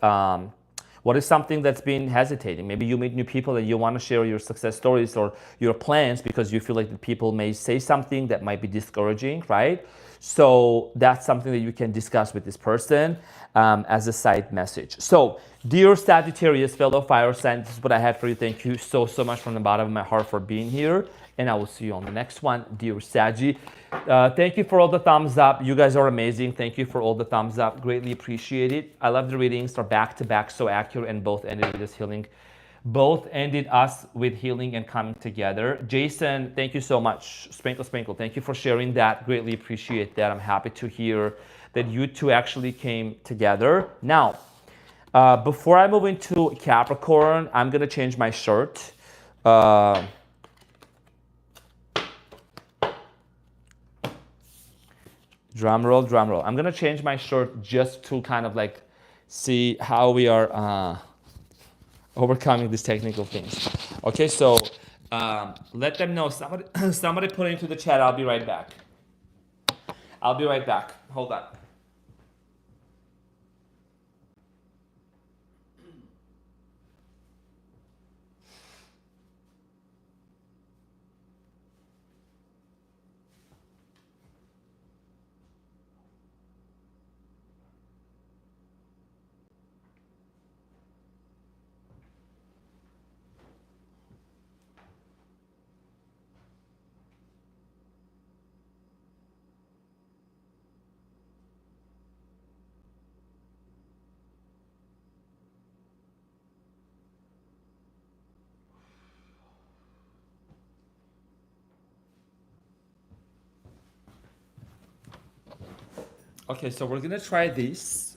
what is something that's been hesitating? Maybe you meet new people and you want to share your success stories or your plans because you feel like the people may say something that might be discouraging, right? So that's something that you can discuss with this person as a side message. So, dear Sagittarius, fellow fire sign, this is what I had for you. Thank you so much from the bottom of my heart for being here. And I will see you on the next one, dear Saggy. Thank you for all the thumbs up. You guys are amazing. Thank you for all the thumbs up. Greatly appreciate it. I love the readings. They're back to back, so accurate, and both ended with this healing. Both ended us with healing and coming together. Jason, thank you so much. Sprinkle, thank you for sharing that. Greatly appreciate that. I'm happy to hear that you two actually came together. Now, before I move into Capricorn, I'm gonna change my shirt. Drum roll. I'm gonna change my shirt just to kind of like see how we are overcoming these technical things. Okay, so let them know. Somebody put it into the chat. I'll be right back. Hold on. Okay, so we're gonna try this.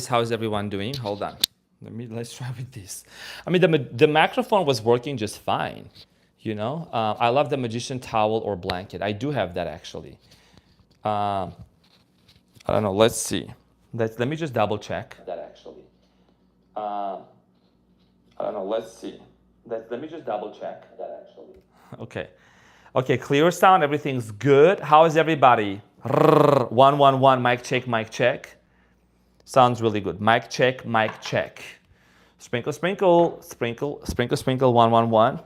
How's everyone doing? Hold on. Let's try with this. I mean, the microphone was working just fine. You know, I love the magician towel or blanket. I do have that actually. I don't know. Let's see. Let me just double check that actually. I don't know. Let's see. Let me just double check that actually. Okay. Okay, clear sound. Everything's good. How is everybody? 111. Mic check. Sounds really good. Mic check. Sprinkle. 111.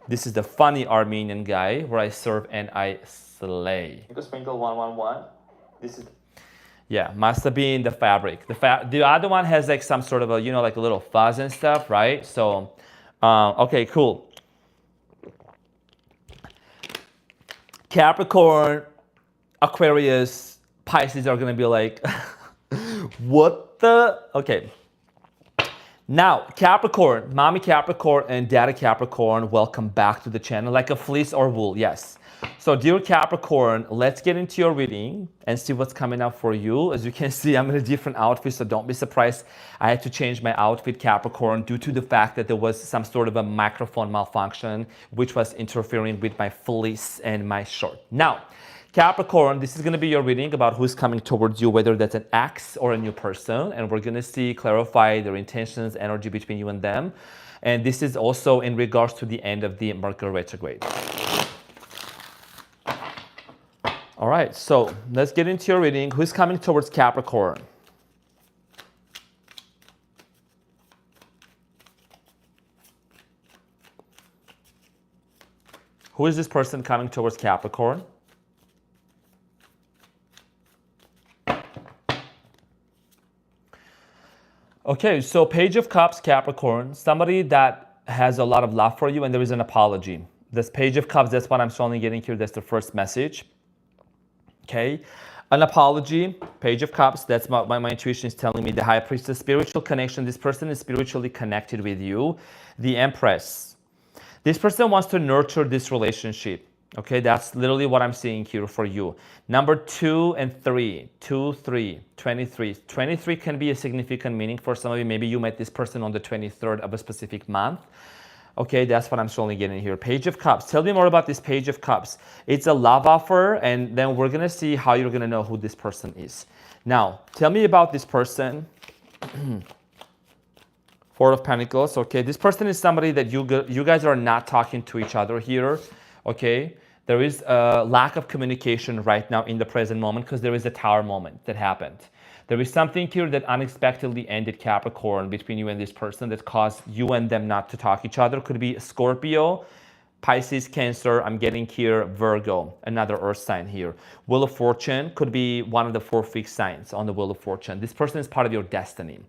This is the funny Armenian guy where I serve and I slay. Sprinkle 111. This is, yeah, must have been the fabric. The other one has like some sort of a, you know, like a little fuzz and stuff, right? So, okay, cool. Capricorn, Aquarius, Pisces are gonna be like, what the? Okay. Now, Capricorn, Mommy Capricorn and Daddy Capricorn, welcome back to the channel. Like a fleece or wool, yes. So, dear Capricorn, let's get into your reading and see what's coming up for you. As you can see, I'm in a different outfit, so don't be surprised. I had to change my outfit, Capricorn, due to the fact that there was some sort of a microphone malfunction, which was interfering with my fleece and my shirt. Now, Capricorn, this is going to be your reading about who's coming towards you, whether that's an ex or a new person. And we're going to clarify their intentions, energy between you and them. And this is also in regards to the end of the Mercury retrograde. All right, so let's get into your reading. Who's coming towards Capricorn? Who is this person coming towards Capricorn? Okay, so Page of Cups, Capricorn, somebody that has a lot of love for you, and there is an apology. This Page of Cups, that's what I'm strongly getting here. That's the first message. Okay, an apology, Page of Cups, that's what my intuition is telling me. The High Priestess, spiritual connection. This person is spiritually connected with you. The Empress. This person wants to nurture this relationship. Okay, that's literally what I'm seeing here for you. Number 2 and 3, 2, 3, 23. 23 can be a significant meaning for some of you. Maybe you met this person on the 23rd of a specific month. Okay, that's what I'm strongly getting here. Page of Cups. Tell me more about this Page of Cups. It's a love offer, and then we're going to see how you're going to know who this person is. Now, tell me about this person. Four of Pentacles. Okay, this person is somebody that you guys are not talking to each other here. Okay, there is a lack of communication right now in the present moment because there is a Tower moment that happened. There is something here that unexpectedly ended, Capricorn, between you and this person that caused you and them not to talk each other. Could be Scorpio, Pisces, Cancer. I'm getting here Virgo, another earth sign here. Wheel of Fortune could be one of the 4 fixed signs on the Wheel of Fortune. This person is part of your destiny.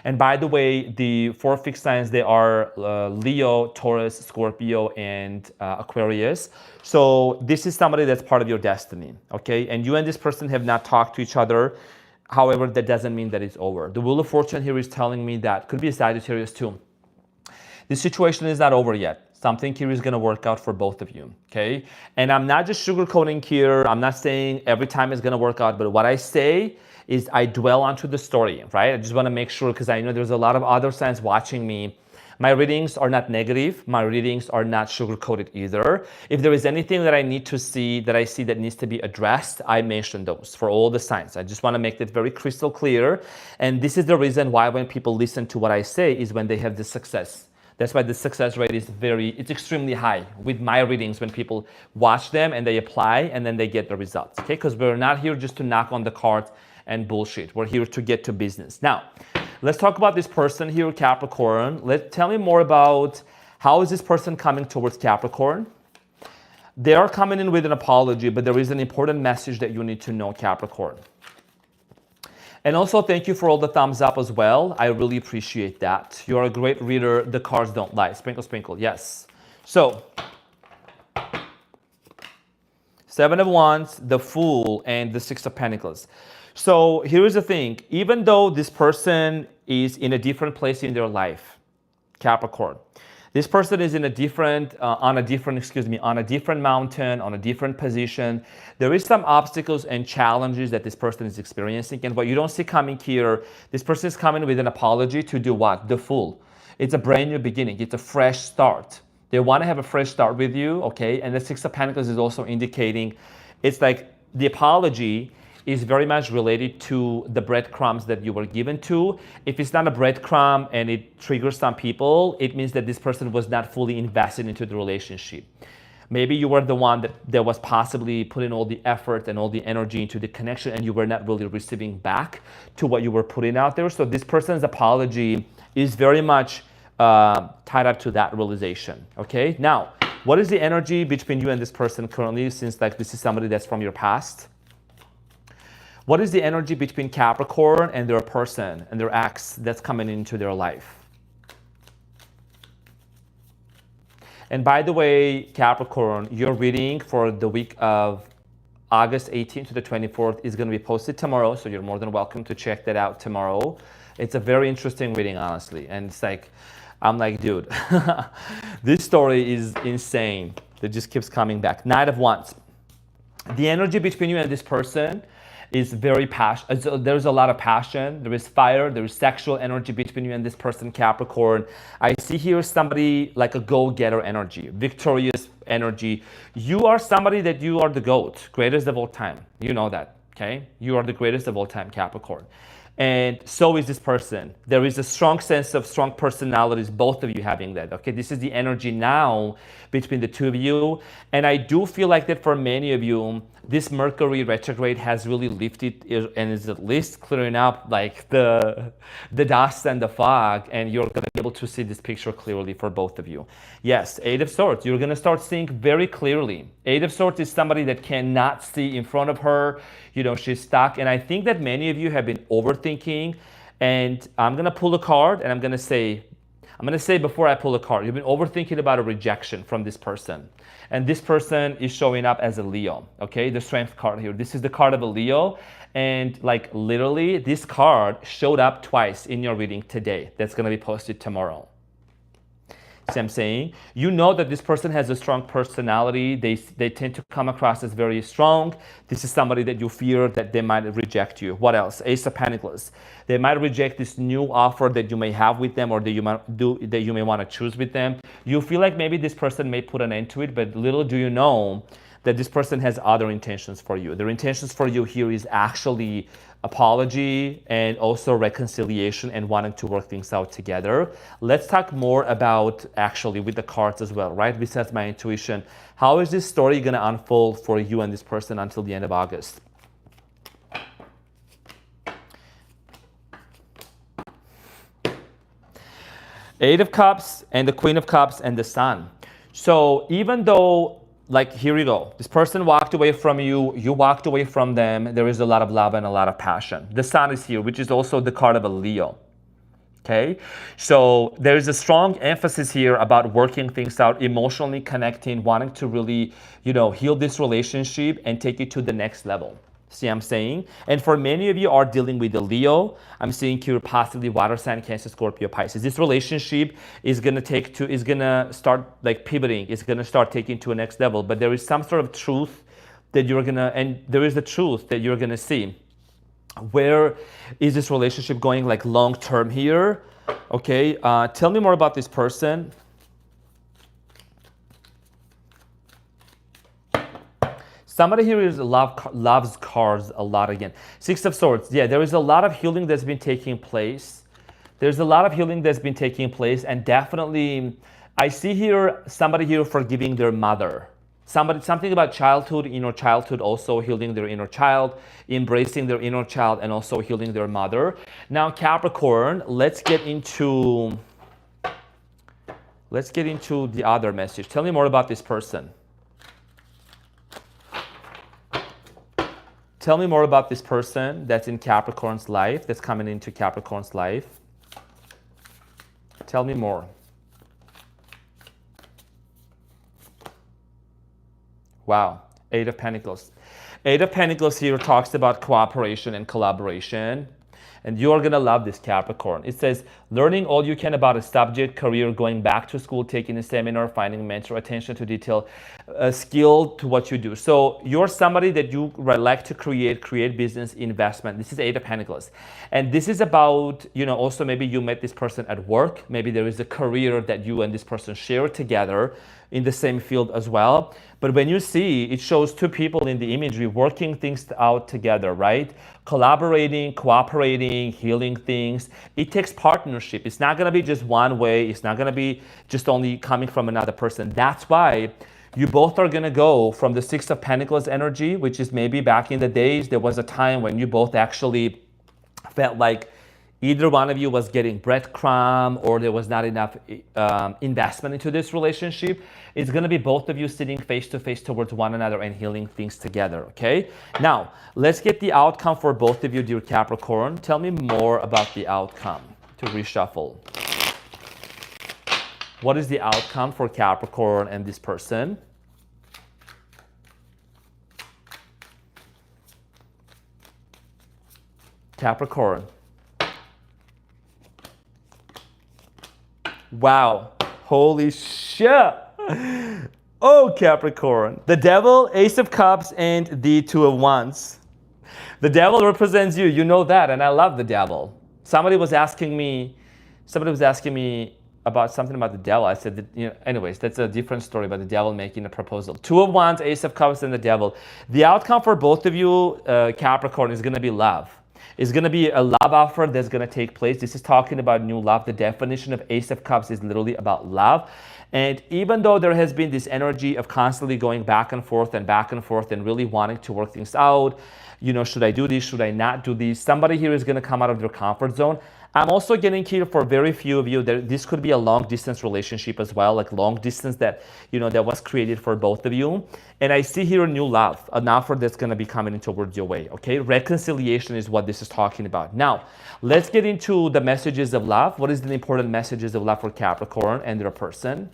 And by the way, the 4 fixed signs, they are Leo, Taurus, Scorpio, and Aquarius. So this is somebody that's part of your destiny, okay? And you and this person have not talked to each other. However, that doesn't mean that it's over. The Wheel of Fortune here is telling me that, could be a Sagittarius too. This situation is not over yet. Something here is going to work out for both of you, okay? And I'm not just sugarcoating here. I'm not saying every time it's going to work out, but what I say is I dwell onto the story, right? I just want to make sure, because I know there's a lot of other signs watching me. My readings are not negative. My readings are not sugarcoated either. If there is anything that I need to see, that I see that needs to be addressed, I mention those for all the signs. I just want to make that very crystal clear. And this is the reason why when people listen to what I say is when they have the success. That's why the success rate is it's extremely high with my readings when people watch them and they apply and then they get the results, okay? Because we're not here just to knock on the cards and bullshit. We're here to get to business. Now, let's talk about this person here, Capricorn. Tell me more about how is this person coming towards Capricorn? They are coming in with an apology, but there is an important message that you need to know, Capricorn. And also, thank you for all the thumbs up as well. I really appreciate that. You're a great reader. The cards don't lie. Sprinkle, sprinkle. Yes. So, 7 of Wands, the Fool, and the 6 of Pentacles. So, here is the thing. Even though this person is in a different place in their life, Capricorn, this person is in a different, on a different mountain, on a different position. There is some obstacles and challenges that this person is experiencing. And what you don't see coming here, this person is coming with an apology to do what? The Fool. It's a brand new beginning. It's a fresh start. They want to have a fresh start with you, okay? And the 6 of Pentacles is also indicating, it's like the apology is very much related to the breadcrumbs that you were given to. If it's not a breadcrumb and it triggers some people, it means that this person was not fully invested into the relationship. Maybe you were the one that was possibly putting all the effort and all the energy into the connection and you were not really receiving back to what you were putting out there. So this person's apology is very much tied up to that realization, okay? Now, what is the energy between you and this person currently, since like this is somebody that's from your past? What is the energy between Capricorn and their person and their ex that's coming into their life? And by the way, Capricorn, your reading for the week of August 18th to the 24th is going to be posted tomorrow, so you're more than welcome to check that out tomorrow. It's a very interesting reading, honestly. And it's like, I'm like, dude, this story is insane. It just keeps coming back. Knight of Wands. The energy between you and this person is very passionate. There's a lot of passion. There is fire. There is sexual energy between you and this person, Capricorn. I see here somebody like a go-getter energy, victorious energy. You are somebody that you are the GOAT, greatest of all time. You know that, okay? You are the greatest of all time, Capricorn. And so is this person. There is a strong sense of strong personalities, both of you having that, okay? This is the energy now between the two of you. And I do feel like that for many of you, this Mercury retrograde has really lifted and is at least clearing up like the dust and the fog, and you're going to be able to see this picture clearly for both of you. Yes, Eight of Swords, you're going to start seeing very clearly. Eight of Swords is somebody that cannot see in front of her. She's stuck, and I think that many of you have been overthinking, and I'm going to pull a card, and I'm going to say before I pull a card, you've been overthinking about a rejection from this person. And this person is showing up as a Leo, okay? The Strength card here. This is the card of a Leo. And like literally, this card showed up twice in your reading today. That's going to be posted tomorrow. See what I'm saying? You know that this person has a strong personality. They tend to come across as very strong. This is somebody that you fear that they might reject you. What else? Ace of Pentacles. They might reject this new offer that you may have with them, or that you may want to choose with them. You feel like maybe this person may put an end to it, but little do you know that this person has other intentions for you. Their intentions for you here is actually apology and also reconciliation and wanting to work things out together. Let's talk more about actually with the cards as well, right? Besides my intuition, how is this story going to unfold for you and this person until the end of August? Eight of Cups and the Queen of Cups and the Sun. So even though, like, here you go, this person walked away from you, you walked away from them, there is a lot of love and a lot of passion. The Sun is here, which is also the card of a Leo. Okay, so there is a strong emphasis here about working things out, emotionally connecting, wanting to really, heal this relationship and take it to the next level. See what I'm saying? And for many of you are dealing with a Leo, I'm seeing here possibly water sign, Cancer, Scorpio, Pisces. This relationship is gonna start like pivoting. It's gonna start taking to a next level. But there is some sort of truth that there is the truth that you're gonna see. Where is this relationship going, like long term here? Okay, tell me more about this person. Somebody here loves cards a lot again. Six of Swords. Yeah, there is a lot of healing that's been taking place. There's a lot of healing that's been taking place, and definitely I see here somebody here forgiving their mother. Something about childhood, inner childhood, also healing their inner child, embracing their inner child, and also healing their mother. Now, Capricorn, let's get into the other message. Tell me more about this person. Tell me more about this person that's in Capricorn's life, that's coming into Capricorn's life. Tell me more. Wow, Eight of Pentacles. Eight of Pentacles here talks about cooperation and collaboration. And you're going to love this, Capricorn. It says, learning all you can about a subject, career, going back to school, taking a seminar, finding a mentor, attention to detail, skill to what you do. So you're somebody that you like to create business, investment. This is Eight of Pentacles. And this is about, also maybe you met this person at work. Maybe there is a career that you and this person share together in the same field as well. But when you see, it shows two people in the imagery working things out together, right? Collaborating, cooperating, healing things. It takes partnership. It's not going to be just one way. It's not going to be just only coming from another person. That's why you both are going to go from the Six of Pentacles energy, which is maybe back in the days, there was a time when you both actually felt like either one of you was getting breadcrumb or there was not enough investment into this relationship. It's going to be both of you sitting face to face towards one another and healing things together, okay? Now, let's get the outcome for both of you, dear Capricorn. Tell me more about the outcome to reshuffle. What is the outcome for Capricorn and this person? Capricorn. Wow, holy shit. Oh, Capricorn. The Devil, Ace of Cups, and the Two of Wands. The Devil represents you. You know that, and I love the Devil. Somebody was asking me about something about the Devil. I said, anyways, that's a different story about the Devil making a proposal. Two of Wands, Ace of Cups, and the Devil. The outcome for both of you, Capricorn, is going to be love. It's going to be a love offer that's going to take place. This is talking about new love. The definition of Ace of Cups is literally about love. And even though there has been this energy of constantly going back and forth and really wanting to work things out, you know, should I do this? Should I not do this? Somebody here is going to come out of their comfort zone. I'm also getting here for very few of you that this could be a long distance relationship as well, like long distance that, you know, that was created for both of you. And I see here a new love, an offer that's going to be coming in towards your way, okay? Reconciliation is what this is talking about. Now, let's get into the messages of love. What is the important messages of love for Capricorn and their person?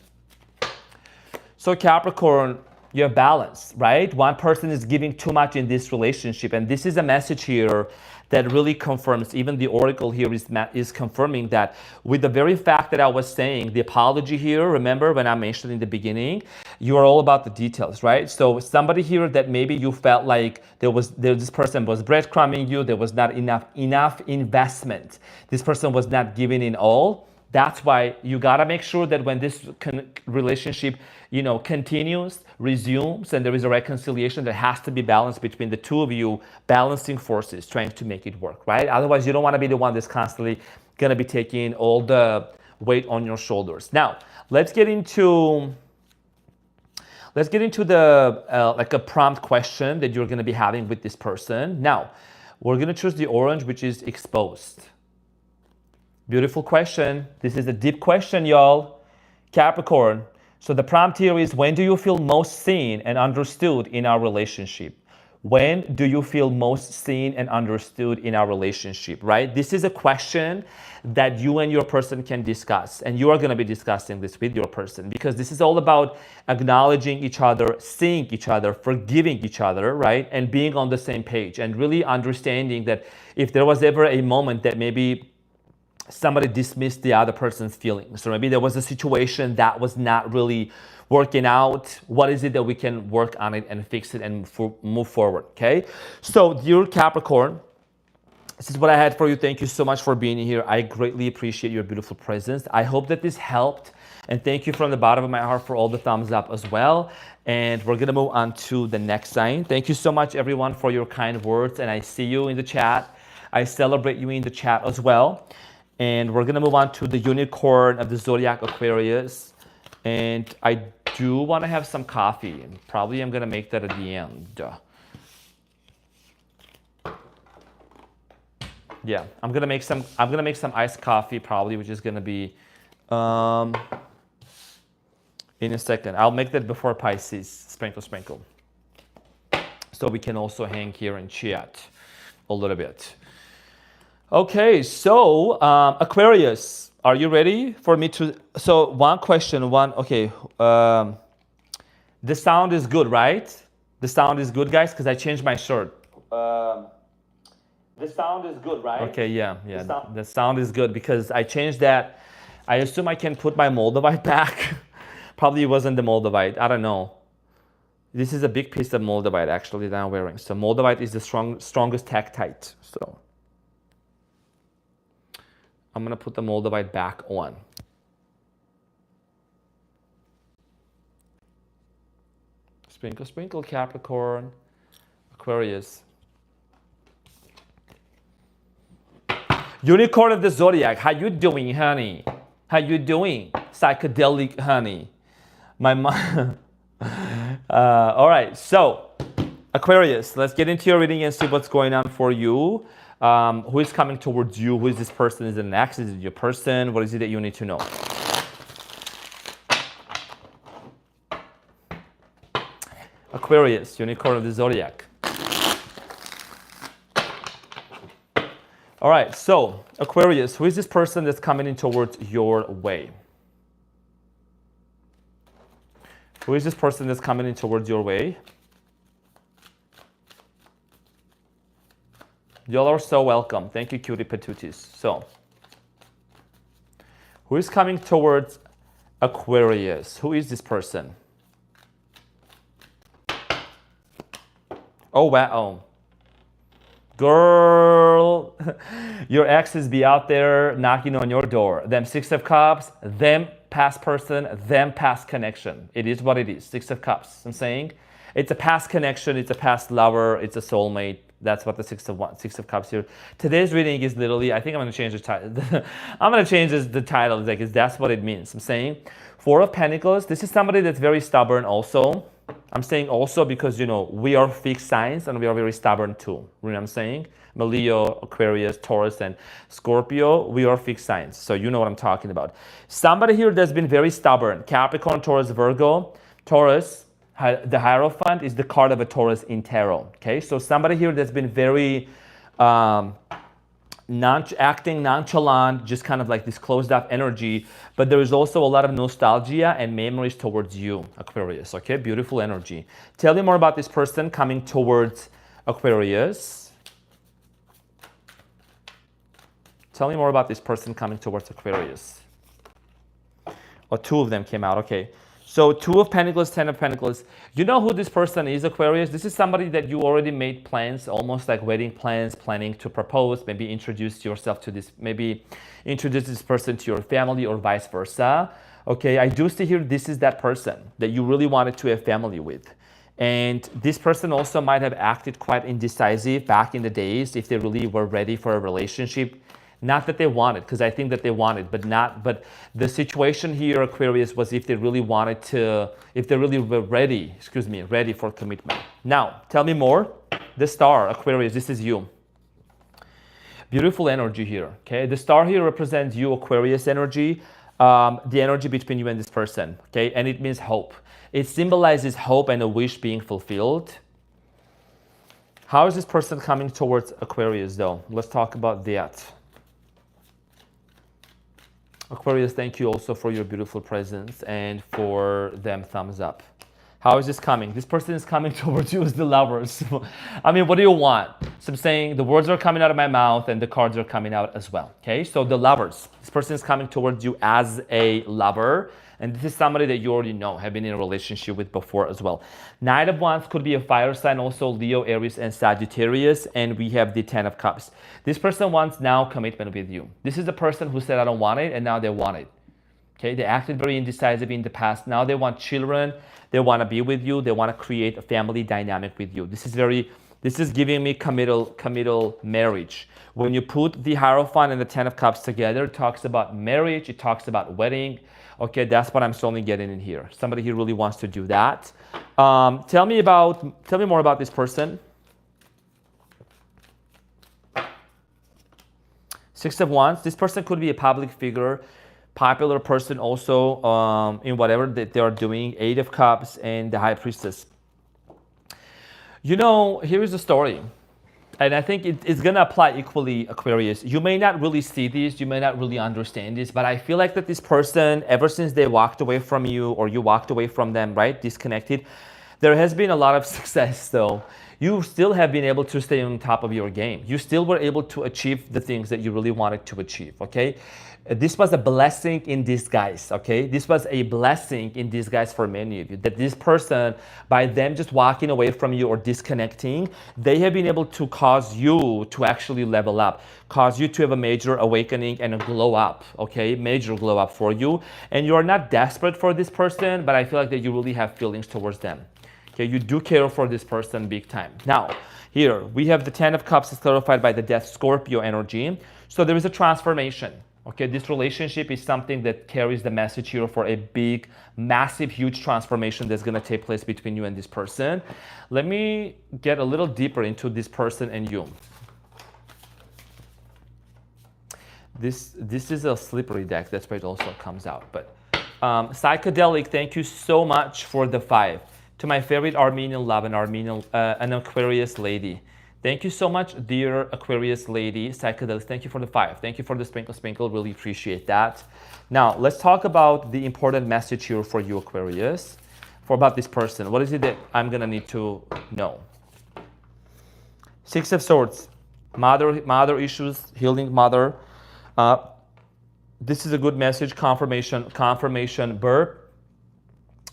So Capricorn, you have balance, right? One person is giving too much in this relationship. And this is a message here that really confirms, even the oracle here is confirming that with the very fact that I was saying, the apology here, remember when I mentioned in the beginning, you are all about the details, right? So somebody here that maybe you felt like this person was breadcrumbing you, there was not enough investment. This person was not giving in all. That's why you gotta make sure that when this relationship, you know, continues, resumes, and there is a reconciliation, there has to be balance between the two of you, balancing forces, trying to make it work, right? Otherwise, you don't want to be the one that's constantly gonna be taking all the weight on your shoulders. Now, let's get into the like a prompt question that you're gonna be having with this person. Now, we're gonna choose the orange, which is exposed. Beautiful question. This is a deep question, y'all. Capricorn. So the prompt here is, when do you feel most seen and understood in our relationship? When do you feel most seen and understood in our relationship, right? This is a question that you and your person can discuss. And you are going to be discussing this with your person, because this is all about acknowledging each other, seeing each other, forgiving each other, right? And being on the same page and really understanding that if there was ever a moment that maybe somebody dismissed the other person's feelings, or maybe there was a situation that was not really working out, what is it that we can work on it and fix it and move forward, okay? So dear Capricorn, this is what I had for you. Thank you so much for being here. I greatly appreciate your beautiful presence. I hope that this helped, and thank you from the bottom of my heart for all the thumbs up as well. And we're gonna move on to the next sign. Thank you so much everyone for your kind words, and I see you in the chat. I celebrate you in the chat as well. And we're gonna move on to the unicorn of the zodiac, Aquarius. And I do wanna have some coffee, and probably I'm gonna make that at the end. Yeah, I'm gonna make some iced coffee probably, which is gonna be in a second. I'll make that before Pisces, sprinkle, sprinkle. So we can also hang here and chat a little bit. Okay, so Aquarius, are you ready for me to? So one question, okay. The sound is good, right? The sound is good, guys, because I changed my shirt. The sound is good, right? Okay, yeah. The sound is good because I changed that. I assume I can put my Moldavite back. Probably it wasn't the Moldavite. I don't know. This is a big piece of Moldavite actually that I'm wearing. So Moldavite is the strongest Tektite. So I'm gonna put the Moldavite back on. Sprinkle, sprinkle, Capricorn, Aquarius. Unicorn of the Zodiac, how you doing, honey? How you doing, psychedelic honey? My mom. All right, so Aquarius, let's get into your reading and see what's going on for you. Who is coming towards you? Who is this person? Is it an ex? Is it your person? What is it that you need to know? Aquarius, unicorn of the zodiac. All right, so Aquarius, who is this person that's coming in towards your way? Who is this person that's coming in towards your way? Y'all are so welcome. Thank you, cutie patooties. So, who is coming towards Aquarius? Who is this person? Oh, wow. Girl, your exes be out there knocking on your door. Them Six of Cups, them past person, them past connection. It is what it is. Six of Cups. I'm saying it's a past connection, it's a past lover, it's a soulmate. That's what the Six of Cups here. Today's reading is literally, I think I'm going to change the title. I'm going to change the title. Like, that's what it means. I'm saying Four of Pentacles. This is somebody that's very stubborn also. I'm saying also because, you know, we are fixed signs and we are very stubborn too. You know what I'm saying? Leo, Aquarius, Taurus, and Scorpio, we are fixed signs. So you know what I'm talking about. Somebody here that's been very stubborn. Capricorn, Taurus, Virgo. Taurus, the Hierophant is the card of a Taurus in tarot. Okay, so somebody here that's been very acting nonchalant, just kind of like this closed up energy, but there is also a lot of nostalgia and memories towards you, Aquarius. Okay, beautiful energy. Tell me more about this person coming towards Aquarius. Tell me more about this person coming towards Aquarius. Or two of them came out, okay. So Two of Pentacles, Ten of Pentacles. You know who this person is, Aquarius? This is somebody that you already made plans, almost like wedding plans, planning to propose, maybe introduce yourself to this, maybe introduce this person to your family or vice versa. Okay, I do see here, this is that person that you really wanted to have family with. And this person also might have acted quite indecisive back in the days if they really were ready for a relationship. Not that they wanted, because I think that they wanted, but the situation here, Aquarius, was if they really wanted to, if they really were ready, ready for commitment. Now, tell me more. The Star, Aquarius, this is you. Beautiful energy here, okay? The Star here represents you, Aquarius energy, the energy between you and this person, okay? And it means hope. It symbolizes hope and a wish being fulfilled. How is this person coming towards Aquarius, though? Let's talk about that. Aquarius, thank you also for your beautiful presence and for them thumbs up. How is this coming? This person is coming towards you as the Lovers. I mean, what do you want? So I'm saying the words are coming out of my mouth and the cards are coming out as well. Okay, so the Lovers. This person is coming towards you as a lover. And this is somebody that you already know, have been in a relationship with before as well. Knight of Wands could be a fire sign, also Leo, Aries, and Sagittarius. And we have the Ten of Cups. This person wants now commitment with you. This is the person who said, I don't want it, and now they want it. Okay, they acted very indecisive in the past. Now they want children. They want to be with you. They want to create a family dynamic with you. This is giving me committal marriage. When you put the Hierophant and the Ten of Cups together, it talks about marriage. It talks about wedding. Okay, that's what I'm slowly getting in here. Somebody here really wants to do that. Tell me more about this person. Six of Wands. This person could be a public figure, popular person also in whatever that they are doing. Eight of Cups and the High Priestess. You know, here is the story. And I think it's going to apply equally, Aquarius. You may not really see this, you may not really understand this, but I feel like that this person, ever since they walked away from you or you walked away from them, right, disconnected, there has been a lot of success though. You still have been able to stay on top of your game. You still were able to achieve the things that you really wanted to achieve, okay? This was a blessing in disguise, okay? This was a blessing in disguise for many of you. That this person, by them just walking away from you or disconnecting, they have been able to cause you to actually level up, cause you to have a major awakening and a glow up, okay? Major glow up for you. And you are not desperate for this person, but I feel like that you really have feelings towards them. Okay, you do care for this person big time. Now, here we have the Ten of Cups is clarified by the Death Scorpio energy. So there is a transformation. Okay, this relationship is something that carries the message here for a big, massive, huge transformation that's going to take place between you and this person. Let me get a little deeper into this person and you. This is a slippery deck. That's why it also comes out. But Psychedelic, thank you so much for the 5. To my favorite Armenian love, an Aquarius lady. Thank you so much, dear Aquarius lady. Psychedelics, thank you for the 5. Thank you for the sprinkle. Really appreciate that. Now, let's talk about the important message here for you, Aquarius, about this person. What is it that I'm going to need to know? Six of Swords, mother issues, healing mother. This is a good message, confirmation, birth.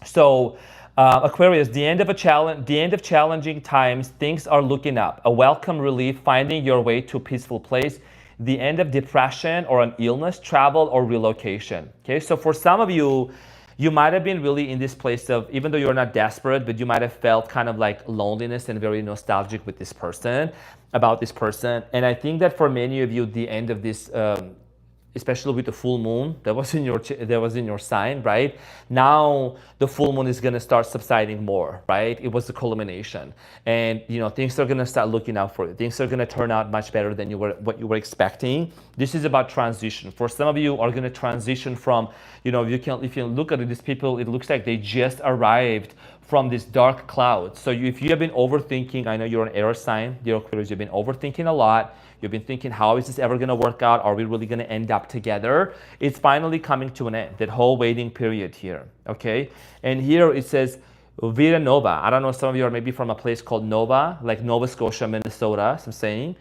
So, Aquarius, the end of challenging times, things are looking up. A welcome relief, finding your way to a peaceful place. The end of depression or an illness, travel or relocation. Okay, so for some of you, You might have been really in this place of, even though you're not desperate, but you might have felt kind of like loneliness and very nostalgic with this person, about this person. And I think that for many of you, the end of this, especially with the full moon that was in your sign, right? Now the full moon is going to start subsiding more, right? It was the culmination, and things are going to start looking out for you. Things are going to turn out much better than what you were expecting. This is about transition. For some of you are going to transition from, if you look at these people, it looks like they just arrived from this dark cloud. So if you have been overthinking, I know you're an air sign, dear Aquarius, you've been overthinking a lot. You've been thinking, how is this ever going to work out? Are we really going to end up together? It's finally coming to an end, that whole waiting period here, okay? And here it says, Vita Nova. I don't know, some of you are maybe from a place called Nova, like Nova Scotia, Minnesota, so I'm saying.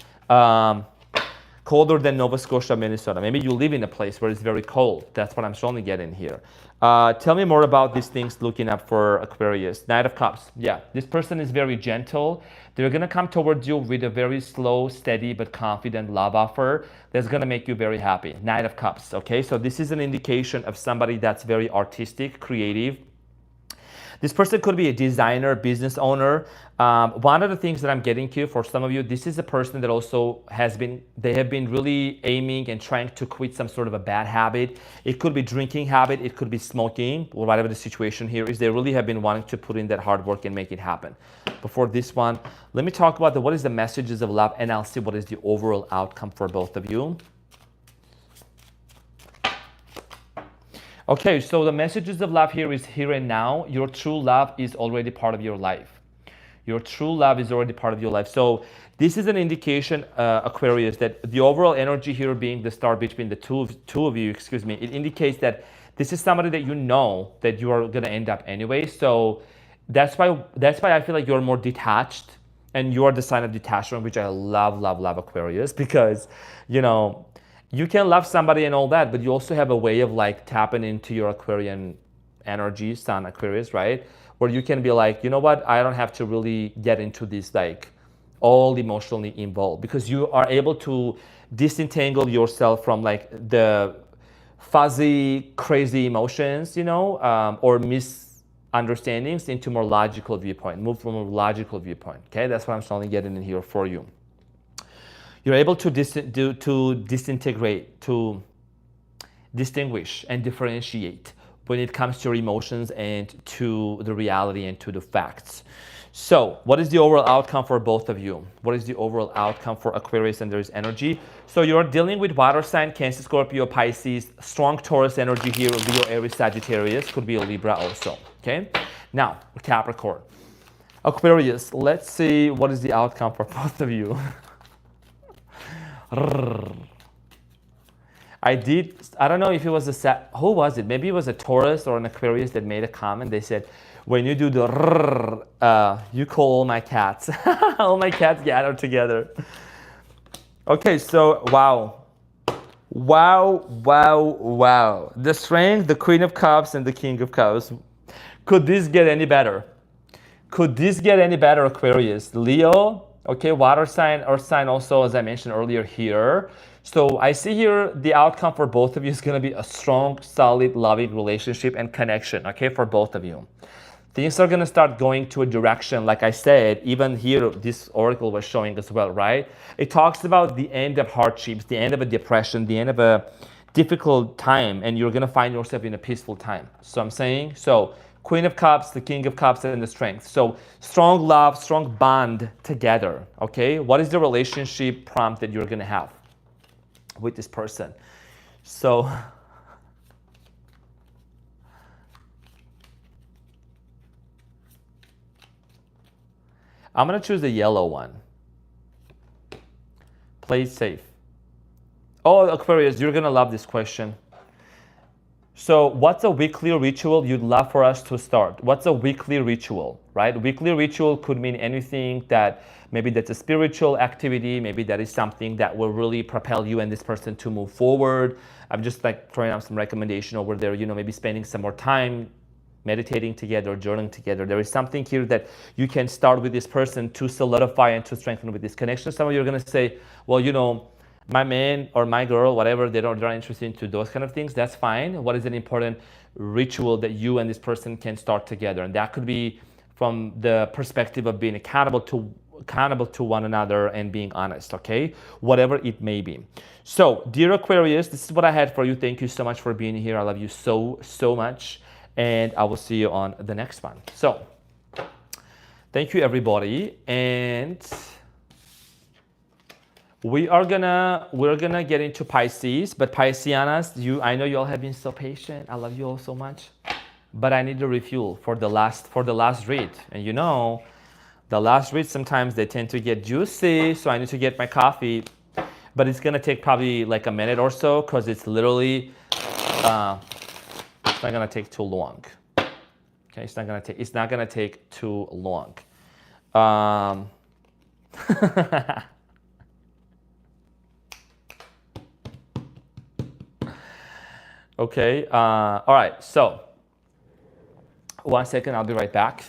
Colder than Nova Scotia, Minnesota. Maybe you live in a place where it's very cold. That's what I'm trying to get in here. Tell me more about these things looking up for Aquarius. Knight of Cups. Yeah, this person is very gentle. They're going to come towards you with a very slow, steady, but confident love offer that's going to make you very happy. Knight of Cups, okay? So this is an indication of somebody that's very artistic, creative. This person could be a designer, business owner. One of the things that I'm getting to for some of you, this is a person that also they have been really aiming and trying to quit some sort of a bad habit. It could be drinking habit, it could be smoking, or whatever the situation here is. They really have been wanting to put in that hard work and make it happen. Before this one, let me talk about what is the messages of love, and I'll see what is the overall outcome for both of you. Okay, so the messages of love here is here and now. Your true love is already part of your life. Your true love is already part of your life. So this is an indication, Aquarius, that the overall energy here being the star between the two of you, it indicates that this is somebody that you know that you are going to end up anyway. So that's why I feel like you're more detached, and you are the sign of detachment, which I love, Aquarius, because, you can love somebody and all that, but you also have a way of like tapping into your Aquarian energy, Sun Aquarius, right? Where you can be like, you know what, I don't have to really get into this like all emotionally involved, because you are able to disentangle yourself from like the fuzzy, crazy emotions, or misunderstandings into more logical viewpoint, move from a logical viewpoint, okay? That's what I'm trying to get in here for you. You're able to disintegrate, to distinguish and differentiate when it comes to your emotions and to the reality and to the facts. So what is the overall outcome for both of you? What is the overall outcome for Aquarius and there's energy? So you're dealing with water sign, Cancer, Scorpio, Pisces, strong Taurus energy here, Leo, Aries, Sagittarius, could be a Libra also, okay? Now, Capricorn. Aquarius, let's see what is the outcome for both of you. I don't know if it was who was it? Maybe it was a Taurus or an Aquarius that made a comment. They said, when you do the you call all my cats. All my cats gather together. Okay, so wow. The Strength, the Queen of Cups, and the King of Cups. Could this get any better? Could this get any better, Aquarius? Leo, okay, water sign, earth sign also, as I mentioned earlier here. So I see here the outcome for both of you is going to be a strong, solid, loving relationship and connection, okay, for both of you. Things are going to start going to a direction, like I said, even here, this oracle was showing as well, right? It talks about the end of hardships, the end of a depression, the end of a difficult time, and you're going to find yourself in a peaceful time. So I'm saying, Queen of Cups, the King of Cups, and the Strength. So strong love, strong bond together, okay? What is the relationship prompt that you're going to have with this person? So I'm going to choose the yellow one. Play it safe. Oh, Aquarius, you're going to love this question. So what's a weekly ritual you'd love for us to start? What's a weekly ritual, right? Weekly ritual could mean anything that maybe that's a spiritual activity, maybe that is something that will really propel you and this person to move forward. I'm just like throwing out some recommendation over there, maybe spending some more time meditating together, journaling together. There is something here that you can start with this person to solidify and to strengthen with this connection. Some of you are going to say, well, my man or my girl, whatever, they're not interested into those kind of things, that's fine. What is an important ritual that you and this person can start together? And that could be from the perspective of being accountable to one another and being honest, okay? Whatever it may be. So, dear Aquarius, this is what I had for you. Thank you so much for being here. I love you so, so much. And I will see you on the next one. So, thank you, everybody. And we're gonna get into Pisces, but Piscianas, I know you all have been so patient. I love you all so much, but I need a refuel for the last read. And you know, the last read sometimes they tend to get juicy, so I need to get my coffee. But it's gonna take probably like a minute or so because it's literally it's not gonna take too long. Okay, it's not gonna take too long. Okay, all right, so 1 second, I'll be right back.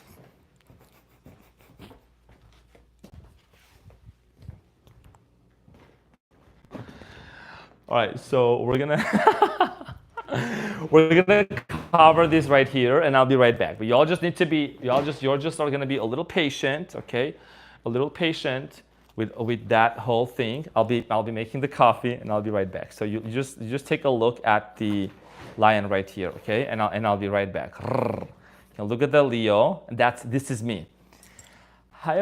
All right, so we're gonna cover this right here, and I'll be right back. But y'all just need to be, you're just are gonna be a little patient, okay? A little patient with that whole thing. I'll be making the coffee, and I'll be right back. So you just take a look at the lion right here, okay? And I'll be right back. You look at the Leo, and this is me. Hi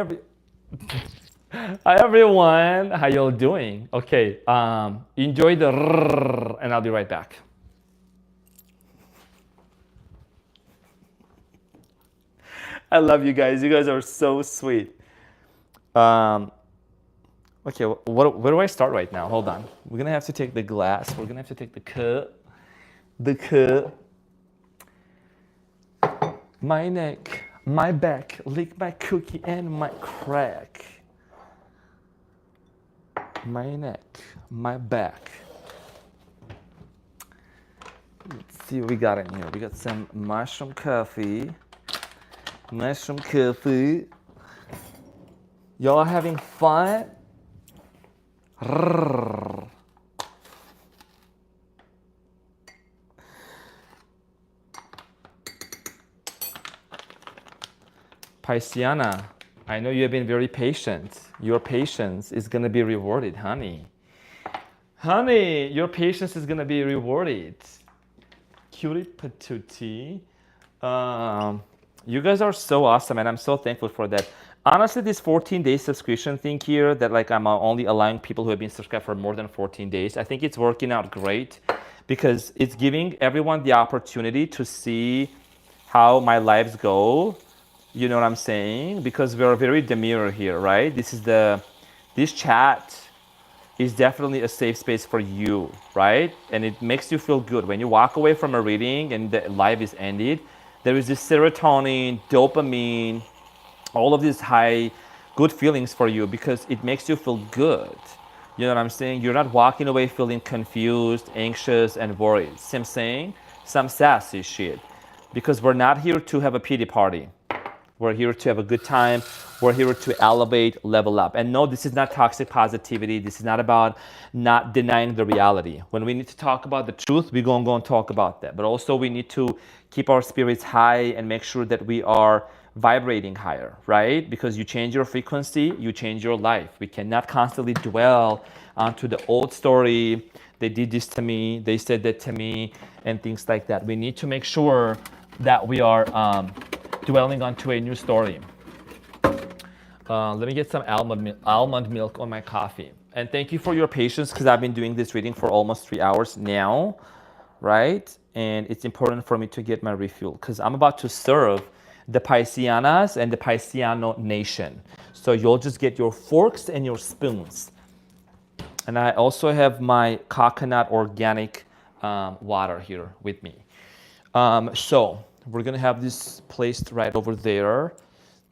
everyone, how y'all doing? Okay, enjoy the and I'll be right back. I love you guys. You guys are so sweet. Okay, where do I start right now? Hold on. We're gonna have to take the glass. We're gonna have to take the cup. My neck, my back, lick my cookie and my crack. My neck, my back. Let's see what we got in here. We got some mushroom coffee. Y'all are having fun? Pisciana, I know you have been very patient. Your patience is gonna be rewarded, honey. Honey, your patience is gonna be rewarded. Cutie patootie. You guys are so awesome, and I'm so thankful for that. Honestly, this 14-day subscription thing here, that like I'm only allowing people who have been subscribed for more than 14 days, I think it's working out great because it's giving everyone the opportunity to see how my lives go. You know what I'm saying? Because we're very demure here, right? This chat is definitely a safe space for you, right? And it makes you feel good. When you walk away from a reading and the live is ended, there is this serotonin, dopamine, all of these high good feelings for you because it makes you feel good. You know what I'm saying? You're not walking away feeling confused, anxious, and worried. See what I'm saying? Some sassy shit. Because we're not here to have a pity party. We're here to have a good time. We're here to elevate, level up. And no, this is not toxic positivity. This is not about not denying the reality. When we need to talk about the truth, we're going to go and talk about that. But also we need to keep our spirits high and make sure that we are vibrating higher, right? Because you change your frequency, you change your life. We cannot constantly dwell onto the old story. They did this to me, they said that to me, and things like that. We need to make sure that we are dwelling onto a new story. Let me get some almond milk on my coffee. And thank you for your patience because I've been doing this reading for almost 3 hours now, right? And it's important for me to get my refuel because I'm about to serve the Piscianas and the Pisciano nation. So you'll just get your forks and your spoons. And I also have my coconut organic water here with me. So we're gonna have this placed right over there.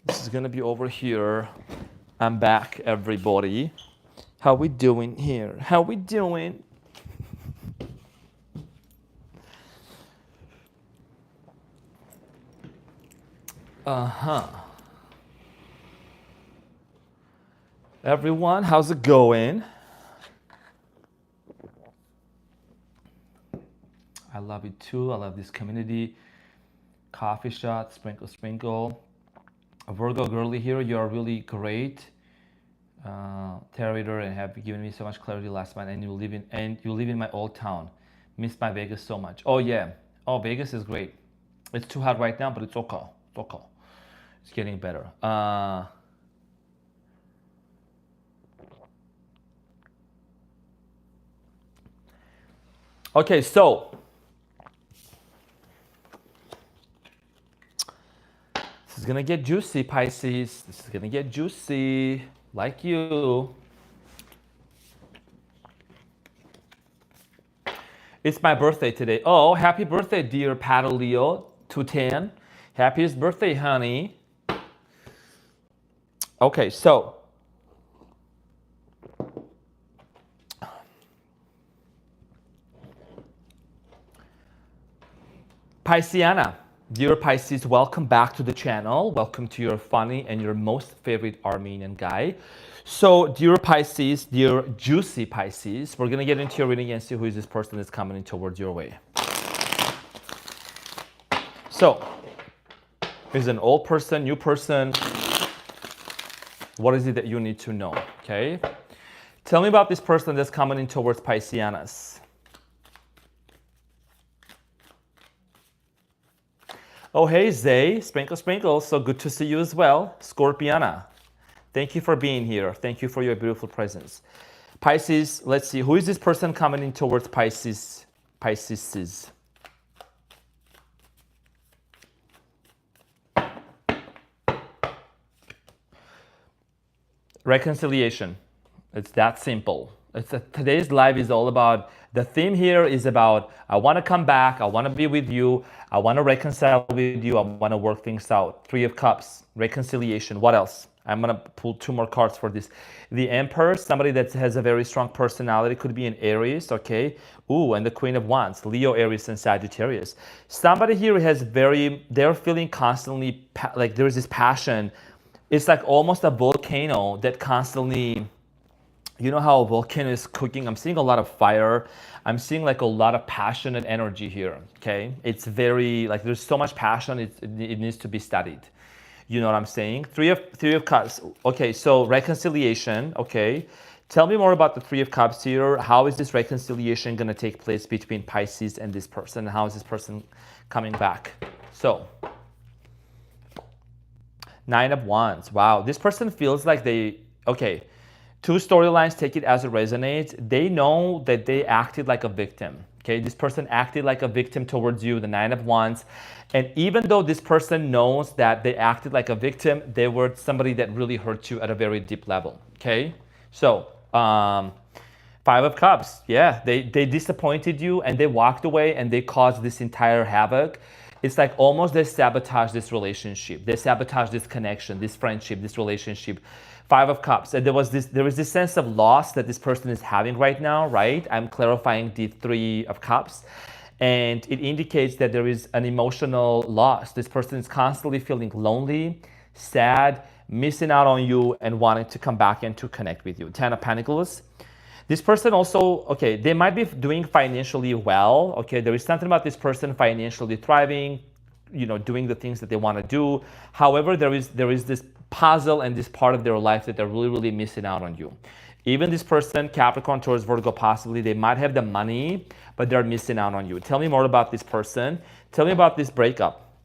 This is gonna be over here. I'm back, everybody. How we doing here? How we doing? Everyone, how's it going? love it too. I love this community. Coffee shot, sprinkle, sprinkle. Virgo girly here, you're really great. Tarot reader, and have given me so much clarity last month. And you live in my old town. Miss my Vegas so much. Oh yeah. Oh, Vegas is great. It's too hot right now, but it's okay. It's okay. It's getting better. Okay, so this is gonna get juicy, Pisces. This is gonna get juicy, like you. It's my birthday today. Oh, happy birthday, dear Paddle Leo 210. Happiest birthday, honey. Okay, so Pisceana, dear Pisces, welcome back to the channel. Welcome to your funny and your most favorite Armenian guy. So, dear Pisces, dear juicy Pisces, we're gonna get into your reading and see who is this person that's coming in towards your way. So, is an old person, new person? What is it that you need to know? Okay, tell me about this person that's coming in towards Pisceanas. Oh, hey, Zay, sprinkle, sprinkle. So good to see you as well. Scorpiana, thank you for being here. Thank you for your beautiful presence. Pisces, let's see. Who is this person coming in towards Pisces? Pisces. Reconciliation. It's that simple. Today's live is all about, the theme here is about, I want to come back, I want to be with you, I want to reconcile with you, I want to work things out. Three of Cups, reconciliation. What else? I'm going to pull two more cards for this. The Emperor, somebody that has a very strong personality, could be an Aries, okay? Ooh, and the Queen of Wands, Leo, Aries, and Sagittarius. Somebody here has they're feeling constantly, like there's this passion. It's like almost a volcano that constantly, you know how a volcano is cooking? I'm seeing a lot of fire. I'm seeing like a lot of passion and energy here, okay? It's very, like there's so much passion, it needs to be studied. You know what I'm saying? Three of Cups. Okay, so reconciliation, okay. Tell me more about the Three of Cups here. How is this reconciliation gonna take place between Pisces and this person? How is this person coming back? So, Nine of Wands. Wow, this person feels like okay, two storylines, take it as it resonates. They know that they acted like a victim. Okay, this person acted like a victim towards you, the Nine of Wands. And even though this person knows that they acted like a victim, they were somebody that really hurt you at a very deep level. Okay, so Five of Cups. Yeah, they disappointed you and they walked away and they caused this entire havoc. It's like almost they sabotage this relationship. They sabotage this connection, this friendship, this relationship. Five of Cups. And there is this sense of loss that this person is having right now, right? I'm clarifying the Three of Cups. And it indicates that there is an emotional loss. This person is constantly feeling lonely, sad, missing out on you, and wanting to come back and to connect with you. Ten of Pentacles. This person also, okay, they might be doing financially well. Okay, there is something about this person financially thriving, you know, doing the things that they want to do. However, there is this puzzle and this part of their life that they're really, really missing out on you. Even this person, Capricorn, Taurus, Virgo, possibly, they might have the money, but they're missing out on you. Tell me more about this person. Tell me about this breakup.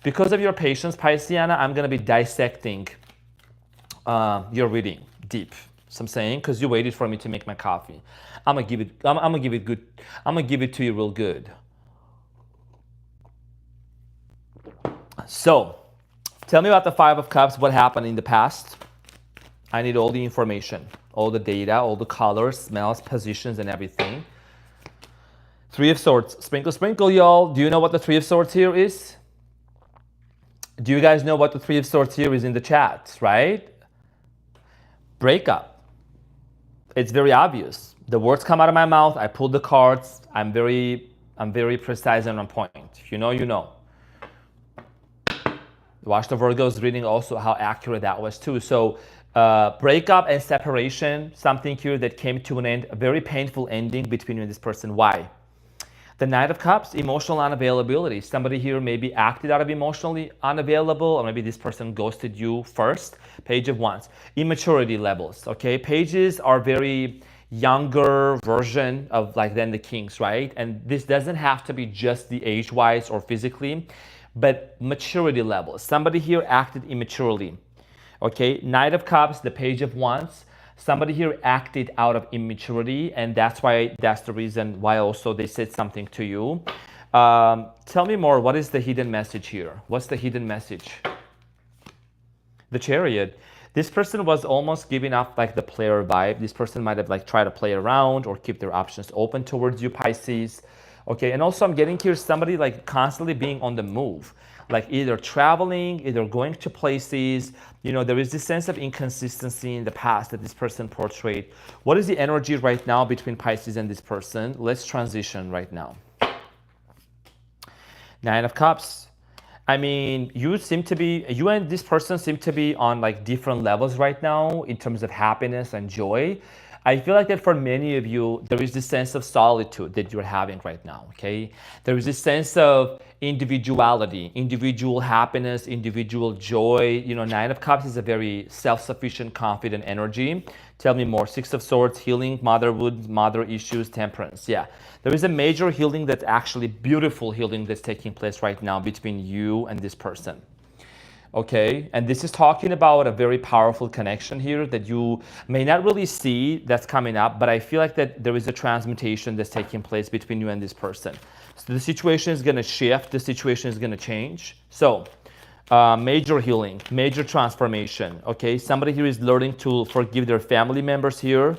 Because of your patience, Pisceana, I'm going to be dissecting your reading deep. So I'm saying, because you waited for me to make my coffee. I'm gonna give it to you real good. So, tell me about the Five of Cups, what happened in the past. I need all the information, all the data, all the colors, smells, positions, and everything. Three of Swords, sprinkle, sprinkle, y'all. Do you know what the Three of Swords here is? Do you guys know what the Three of Swords here is in the chat, right? Breakup. It's very obvious. The words come out of my mouth. I pulled the cards. I'm very precise and on point. If you know, you know. Watch the Virgo's reading also how accurate that was too. So breakup and separation, something here that came to an end, a very painful ending between you and this person. Why? The Knight of Cups, emotional unavailability. Somebody here maybe acted out of emotionally unavailable, or maybe this person ghosted you first. Page of Wands. Immaturity levels, okay? Pages are very younger version of like than the Kings, right? And this doesn't have to be just the age-wise or physically, but maturity levels. Somebody here acted immaturely, okay? Knight of Cups, the Page of Wands. Somebody here acted out of immaturity, and that's the reason why also they said something to you. Tell me more. What is the hidden message here? What's the hidden message? The Chariot. This person was almost giving up like the player vibe. This person might have like tried to play around or keep their options open towards you, Pisces. Okay, and also I'm getting here somebody like constantly being on the move, like either traveling, either going to places. You know, there is this sense of inconsistency in the past that this person portrayed. What is the energy right now between Pisces and this person? Let's transition right now. Nine of Cups. I mean, you and this person seem to be on like different levels right now in terms of happiness and joy. I feel like that for many of you, there is this sense of solitude that you're having right now, okay? There is this sense of individuality, individual happiness, individual joy. You know, Nine of Cups is a very self-sufficient, confident energy. Tell me more. Six of Swords, healing, motherhood, mother issues, temperance. Yeah, there is a major healing that's actually beautiful healing that's taking place right now between you and this person. Okay, and this is talking about a very powerful connection here that you may not really see that's coming up, but I feel like that there is a transmutation that's taking place between you and this person. So the situation is going to shift, the situation is going to change. So major healing, major transformation. Okay, somebody here is learning to forgive their family members here.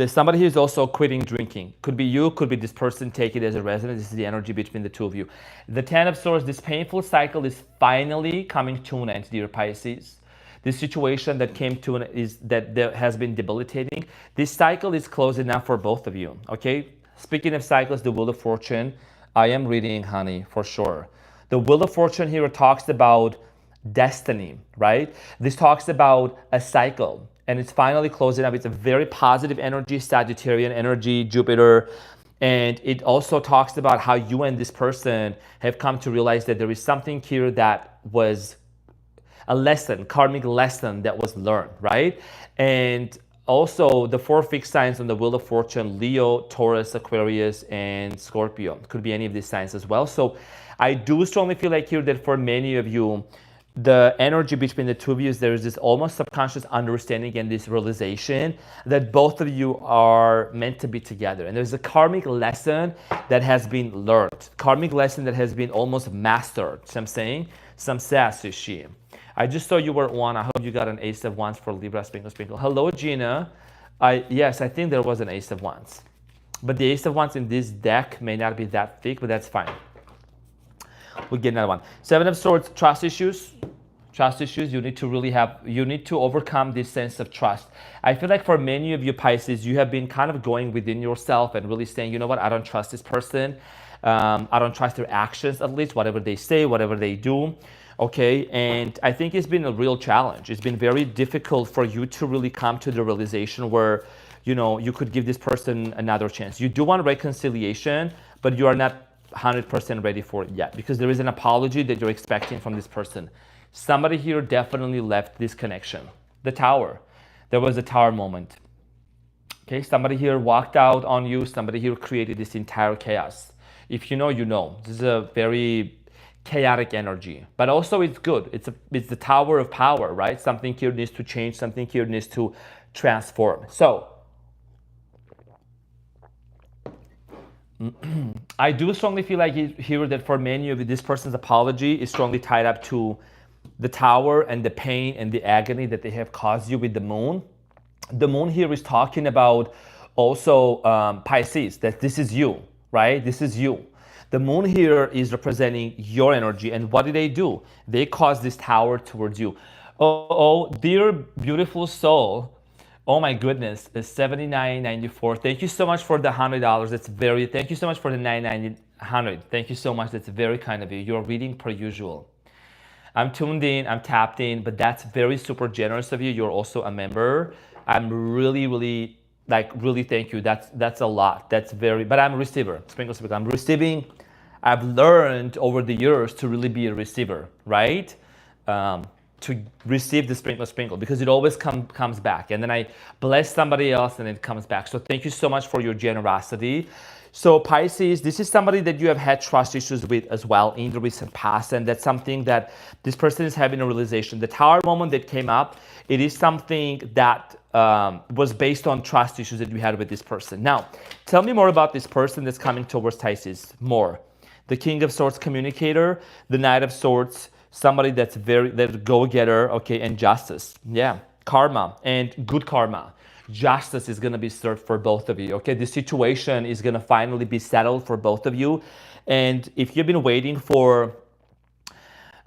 Somebody here is also quitting drinking. Could be you, could be this person. Take it as a resonance. This is the energy between the two of you. The Ten of Swords, this painful cycle is finally coming to an end, dear Pisces. This situation that came to an that has been debilitating. This cycle is closing now for both of you. Okay. Speaking of cycles, the Wheel of Fortune, I am reading, honey, for sure. The Wheel of Fortune here talks about destiny, right? This talks about a cycle. And it's finally closing up. It's a very positive energy, Sagittarian energy, Jupiter. And it also talks about how you and this person have come to realize that there is something here that was a lesson, karmic lesson that was learned, right? And also the four fixed signs on the Wheel of Fortune, Leo, Taurus, Aquarius, and Scorpio. Could be any of these signs as well. So I do strongly feel like here that for many of you, the energy between the two of you is there is this almost subconscious understanding and this realization that both of you are meant to be together. And there's a karmic lesson that has been learned, karmic lesson that has been almost mastered. So I'm saying, some sassy. I just saw you were one. I hope you got an Ace of Wands for Libra, sprinkle, sprinkle. Hello, Gina. Yes, I think there was an Ace of Wands. But the Ace of Wands in this deck may not be that thick, but that's fine. We'll get another one. Seven of Swords, trust issues. Trust issues, you need to overcome this sense of trust. I feel like for many of you Pisces, you have been kind of going within yourself and really saying, you know what, I don't trust this person. I don't trust their actions, at least, whatever they say, whatever they do. Okay, and I think it's been a real challenge. It's been very difficult for you to really come to the realization where, you know, you could give this person another chance. You do want reconciliation, but you are not 100% ready for it yet because there is an apology that you're expecting from this person. Somebody here definitely left this connection. The Tower. There was a Tower moment. Okay, somebody here walked out on you. Somebody here created this entire chaos. If you know, you know. This is a very chaotic energy, but also it's good. It's the Tower of Power, right? Something here needs to change. Something here needs to transform. So I do strongly feel like here that for many of you, this person's apology is strongly tied up to the Tower and the pain and the agony that they have caused you with the Moon. The Moon here is talking about also Pisces, that this is you, right? This is you. The Moon here is representing your energy. And what did they do? They caused this Tower towards you. Oh, dear beautiful soul. Oh my goodness, the $79.94. Thank you so much for the $100. Thank you so much for the $9.90. Thank you so much. That's very kind of you. You're reading per usual. I'm tuned in, I'm tapped in, but that's very super generous of you. You're also a member. I'm really, really Like, really, thank you. That's a lot. That's very, but I'm a receiver. Sprinkle, sprinkle. I'm receiving. I've learned over the years to really be a receiver, right? To receive the sprinkle, sprinkle, because it always comes back. And then I bless somebody else and it comes back. So thank you so much for your generosity. So Pisces, this is somebody that you have had trust issues with as well in the recent past. And that's something that this person is having a realization. The Tower moment that came up, it is something that was based on trust issues that you had with this person. Now, tell me more about this person that's coming towards Pisces. More. The King of Swords communicator, the Knight of Swords, somebody that's go-getter, okay, and justice. Yeah, karma and good karma. Justice is going to be served for both of you, okay? The situation is going to finally be settled for both of you. And if you've been waiting for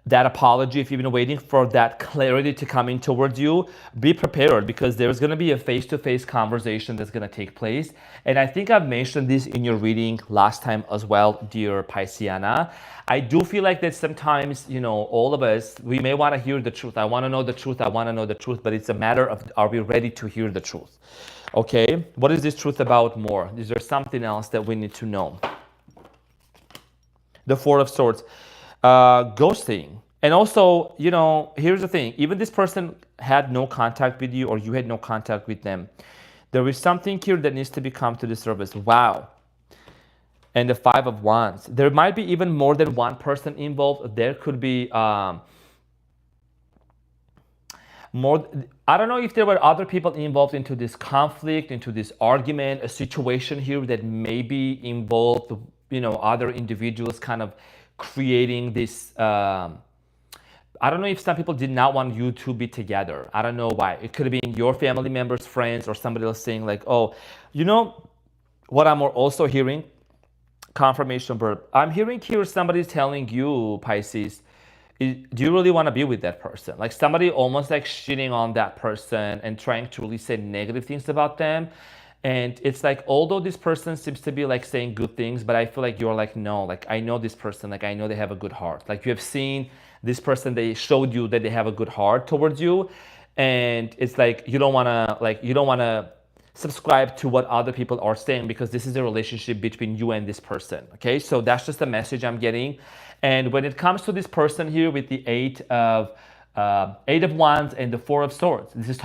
that apology, if you've been waiting for that clarity to come in towards you, be prepared, because there's going to be a face-to-face conversation that's going to take place. And I think I've mentioned this in your reading last time as well, dear Pisceana. I do feel like that sometimes, you know, all of us, we may want to hear the truth. I want to know the truth. I want to know the truth. But it's a matter of, are we ready to hear the truth? Okay. What is this truth about more? Is there something else that we need to know? The Four of Swords. Ghosting. And also, you know, here's the thing. Even this person had no contact with you, or you had no contact with them. There is something here that needs to be come to the surface. Wow. And the Five of Wands. There might be even more than one person involved. There could be more. I don't know if there were other people involved into this conflict, into this argument, a situation here that maybe involved, you know, other individuals kind of creating this. I don't know if some people did not want you to be together. I don't know why. It could have been your family members, friends, or somebody else saying like, oh, you know what I'm also hearing? Confirmation verb. I'm hearing here somebody telling you, Pisces, do you really want to be with that person? Like somebody almost like shitting on that person and trying to really say negative things about them. And it's like, although this person seems to be like saying good things, but I feel like you're like, no, like I know this person, like I know they have a good heart. Like you have seen this person, they showed you that they have a good heart towards you. And it's like, you don't want to subscribe to what other people are saying, because this is a relationship between you and this person. Okay, so that's just the message I'm getting. And when it comes to this person here with the Eight of Wands and the Four of Swords, this is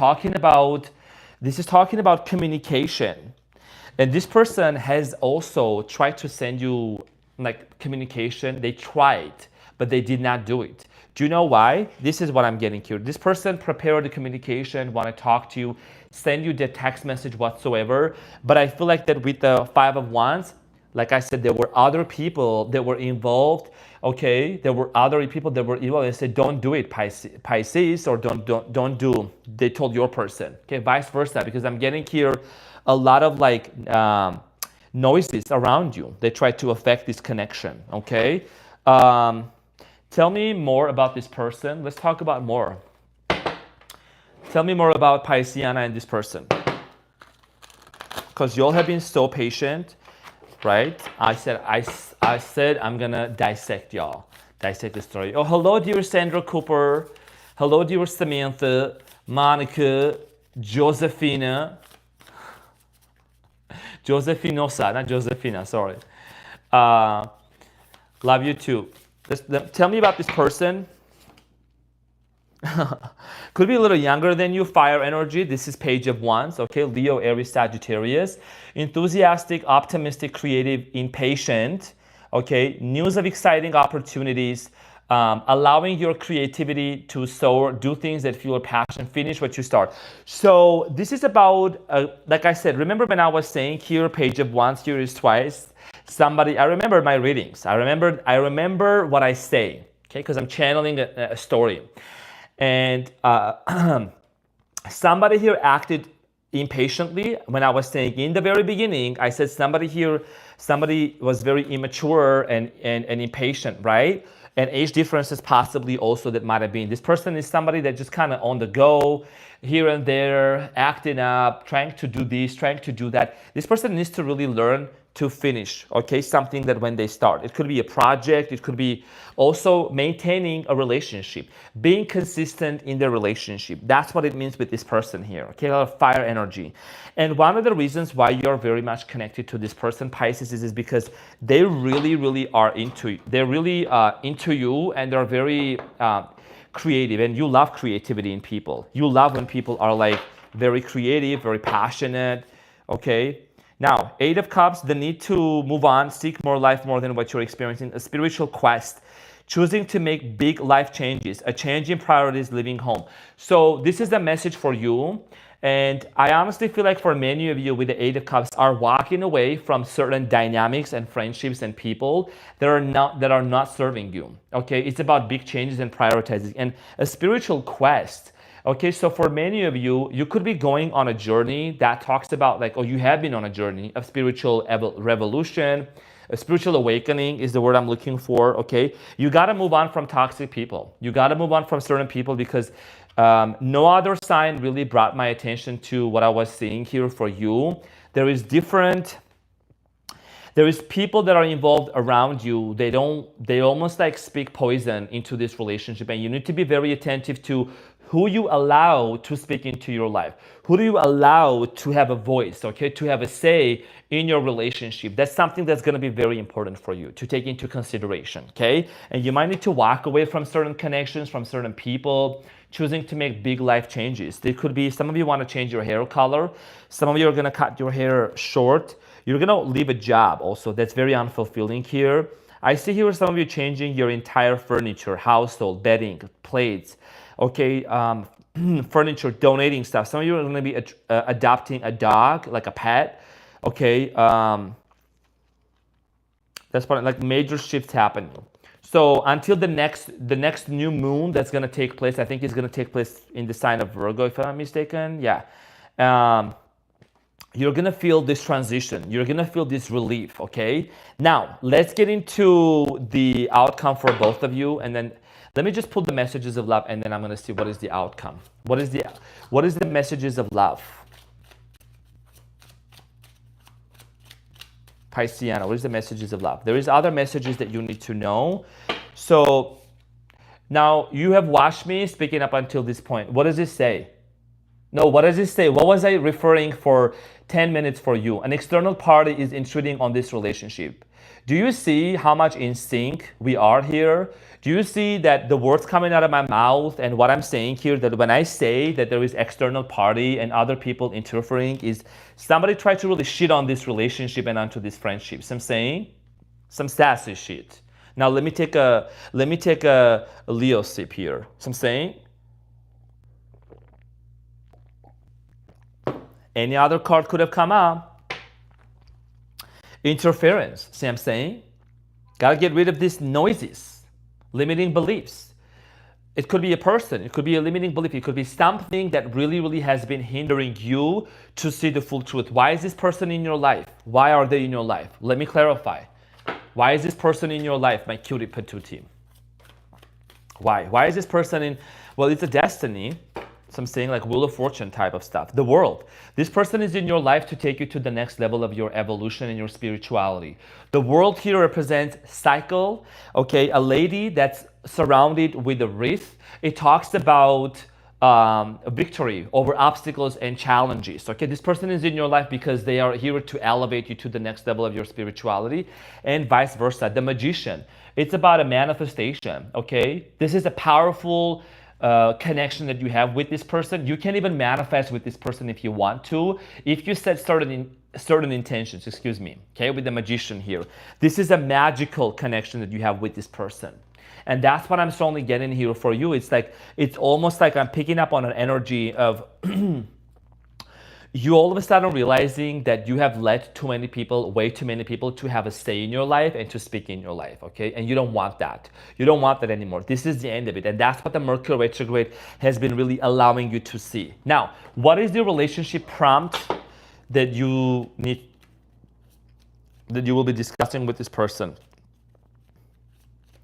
talking about communication. And this person has also tried to send you like communication. They tried, but they did not do it. Do you know why? This is what I'm getting here. This person prepared the communication, want to talk to you, send you the text message whatsoever. But I feel like that with the Five of Wands, like I said, there were other people that were involved. Okay, there were other people that were involved. They said, don't do it, Pisces, or don't do. They told your person. Okay, vice versa, because I'm getting here a lot of like noises around you. They try to affect this connection. Okay, tell me more about this person. Let's talk about more. Tell me more about Pisceana and this person, because y'all have been so patient. Right? I said I'm gonna dissect y'all. Dissect the story. Oh, hello, dear Sandra Cooper. Hello, dear Samantha, Monica, Josefina. Josefinosa, not Josefina, sorry. Love you too. Tell me about this person. Could be a little younger than you, fire energy. This is Page of Wands, okay? Leo, Aries, Sagittarius. Enthusiastic, optimistic, creative, impatient, okay? News of exciting opportunities, allowing your creativity to soar, do things that fuel passion, finish what you start. So this is about, like I said, remember when I was saying here, Page of Wands, here is twice. Somebody, I remember my readings. I remember what I say, okay? Because I'm channeling a story. And somebody here acted impatiently. When I was saying in the very beginning, I said somebody was very immature and impatient, right? And age differences possibly also that might have been. This person is somebody that just kind of on the go, here and there, acting up, trying to do this, trying to do that. This person needs to really learn to finish, okay? Something that when they start, it could be a project, it could be also maintaining a relationship, being consistent in the relationship. That's what it means with this person here, okay? A lot of fire energy. And one of the reasons why you're very much connected to this person, Pisces, is because they really are into you, and they're very creative, and you love creativity in people. You love when people are like very creative, very passionate, okay? Now, Eight of Cups, the need to move on, seek more life more than what you're experiencing, a spiritual quest, choosing to make big life changes, a change in priorities, leaving home. So this is the message for you. And I honestly feel like for many of you with the Eight of Cups are walking away from certain dynamics and friendships and people that are not serving you. Okay, it's about big changes and prioritizing and a spiritual quest. Okay, so for many of you, you could be going on a journey that talks about like, or you have been on a journey of spiritual revolution, a spiritual awakening is the word I'm looking for, okay? You gotta move on from toxic people. You gotta move on from certain people because no other sign really brought my attention to what I was seeing here for you. There is people that are involved around you. They almost like speak poison into this relationship, and you need to be very attentive to who you allow to speak into your life. Who do you allow to have a voice, okay, to have a say in your relationship? That's something that's gonna be very important for you to take into consideration, okay? And you might need to walk away from certain connections, from certain people, choosing to make big life changes. There could be, some of you wanna change your hair color. Some of you are gonna cut your hair short. You're gonna leave a job also. That's very unfulfilling here. I see here some of you changing your entire furniture, household, bedding, plates, okay, furniture, donating stuff. Some of you are going to be adopting a dog, like a pet, okay. That's part, like major shifts happening. So until the next new moon that's going to take place, I think it's going to take place in the sign of Virgo, if I'm not mistaken. Yeah. You're going to feel this transition. You're going to feel this relief, okay? Now, let's get into the outcome for both of you, and then let me just pull the messages of love, and then I'm going to see what is the outcome. What is the messages of love? Pisceana, what is the messages of love? There is other messages that you need to know. So now you have watched me speaking up until this point. What does it say? No, what does it say? What was I referring for 10 minutes for you? An external party is intruding on this relationship. Do you see how much in sync we are here? Do you see that the words coming out of my mouth and what I'm saying here, that when I say that there is external party and other people interfering, is somebody tried to really shit on this relationship and onto this friendship. So I'm saying some sassy shit. Now let me take a Leo sip here. So I'm saying any other card could have come out. Interference. See what I'm saying? Gotta get rid of these noises, limiting beliefs. It could be a person, it could be a limiting belief, it could be something that really has been hindering you to see the full truth. Why is this person in your life? Why are they in your life? Let me clarify. Why is this person in your life, my cutie patootie? Why? Why is this person in? Well, it's a destiny. So I'm saying like Wheel of Fortune type of stuff. The world. This person is in your life to take you to the next level of your evolution and your spirituality. The world here represents cycle. Okay, a lady that's surrounded with a wreath. It talks about victory over obstacles and challenges. Okay, this person is in your life because they are here to elevate you to the next level of your spirituality, and vice versa. The Magician. It's about a manifestation. Okay, this is a powerful connection that you have with this person. You can even manifest with this person if you want to, if you set certain intentions, excuse me, okay, with the Magician here. This is a magical connection that you have with this person. And that's what I'm strongly getting here for you. It's like, it's almost like I'm picking up on an energy of you all of a sudden realizing that you have led too many people, way too many people to have a say in your life and to speak in your life, okay? And you don't want that. You don't want that anymore. This is the end of it. And that's what the Mercury retrograde has been really allowing you to see. Now, what is the relationship prompt that you need, that you will be discussing with this person?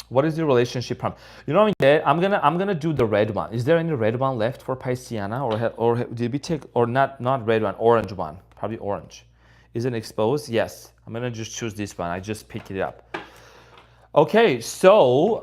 What is the relationship prompt? You know, I'm gonna do the red one. Is there any red one left for Pisceana, or did we take, or not red one, orange one, probably orange. Isn't exposed? Yes. I'm gonna just choose this one. I just picked it up. Okay, so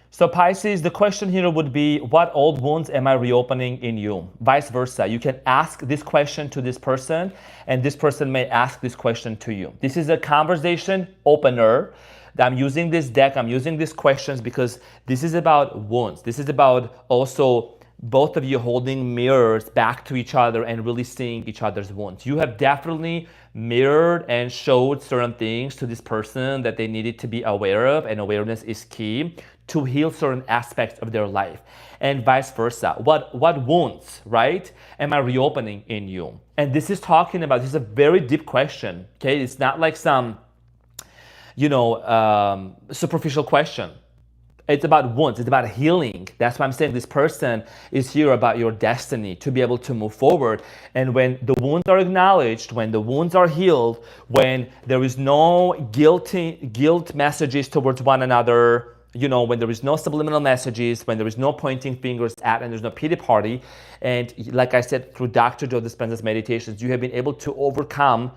so Pisces, the question here would be, what old wounds am I reopening in you? Vice versa. You can ask this question to this person, and this person may ask this question to you. This is a conversation opener. I'm using this deck, I'm using these questions because this is about wounds. This is about also both of you holding mirrors back to each other and really seeing each other's wounds. You have definitely mirrored and showed certain things to this person that they needed to be aware of, and awareness is key to heal certain aspects of their life, and vice versa. What wounds, right, am I reopening in you? And this is talking about, this is a very deep question, okay? It's not like some, superficial question. It's about wounds, it's about healing. That's why I'm saying this person is here about your destiny, to be able to move forward. And when the wounds are acknowledged, when the wounds are healed, when there is no guilt messages towards one another, when there is no subliminal messages, when there is no pointing fingers at, and there's no pity party. And like I said, through Dr. Joe Dispenza's meditations, you have been able to overcome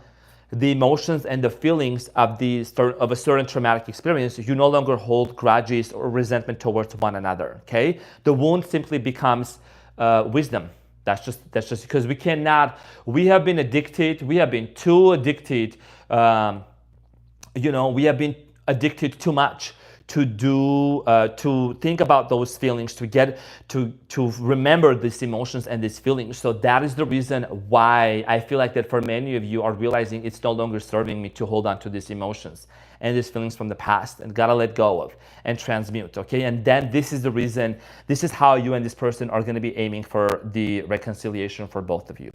the emotions and the feelings of a certain traumatic experience. You no longer hold grudges or resentment towards one another, okay? The wound simply becomes wisdom. That's just because we have been addicted, we have been too addicted, we have been addicted too much to think about those feelings, to remember these emotions and these feelings. So that is the reason why I feel like that for many of you are realizing it's no longer serving me to hold on to these emotions and these feelings from the past, and gotta let go of and transmute, okay? And then this is the reason, this is how you and this person are gonna be aiming for the reconciliation for both of you.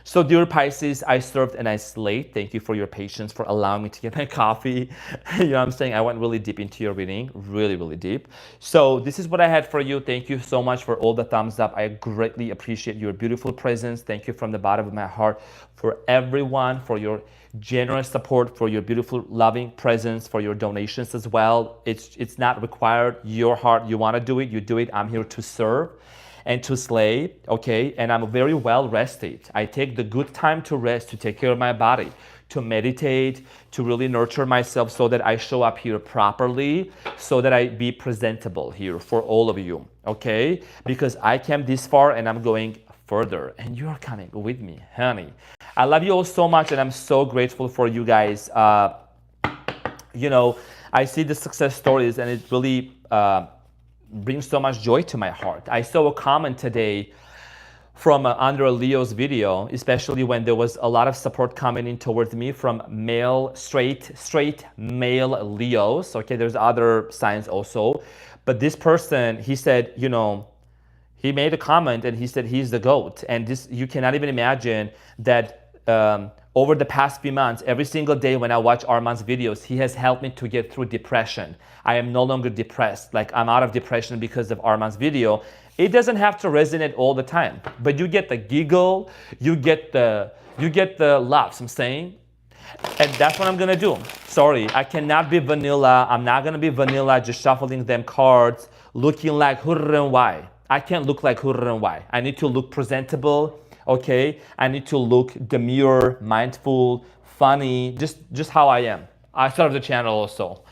So dear Pisces, I served and I slayed. Thank you for your patience, for allowing me to get my coffee. You know what I'm saying? I went really deep into your reading, really, really deep. So this is what I had for you. Thank you so much for all the thumbs up. I greatly appreciate your beautiful presence. Thank you from the bottom of my heart for everyone, for your generous support, for your beautiful loving presence, for your donations as well. It's not required. Your heart, you want to do it, you do it. I'm here to serve and to slay, okay? And I'm very well rested. I take the good time to rest, to take care of my body, to meditate, to really nurture myself so that I show up here properly, so that I be presentable here for all of you, okay? Because I came this far and I'm going further, and you're coming with me, honey. I love you all so much, and I'm so grateful for you guys. I see the success stories, and it really brings so much joy to my heart. I saw a comment today from under Leo's video, especially when there was a lot of support coming in towards me from straight male Leos. Okay, there's other signs also, but this person, he said, he made a comment and he said he's the GOAT. And this, you cannot even imagine that over the past few months, every single day when I watch Arman's videos, he has helped me to get through depression. I am no longer depressed. Like, I'm out of depression because of Arman's video. It doesn't have to resonate all the time, but you get the giggle, you get the laughs, I'm saying. And that's what I'm gonna do. Sorry, I cannot be vanilla. I'm not gonna be vanilla, just shuffling them cards, looking like Hurra and Why. I can't look like Hurra and Why. I need to look presentable, okay? I need to look demure, mindful, funny, just how I am. I started the channel also.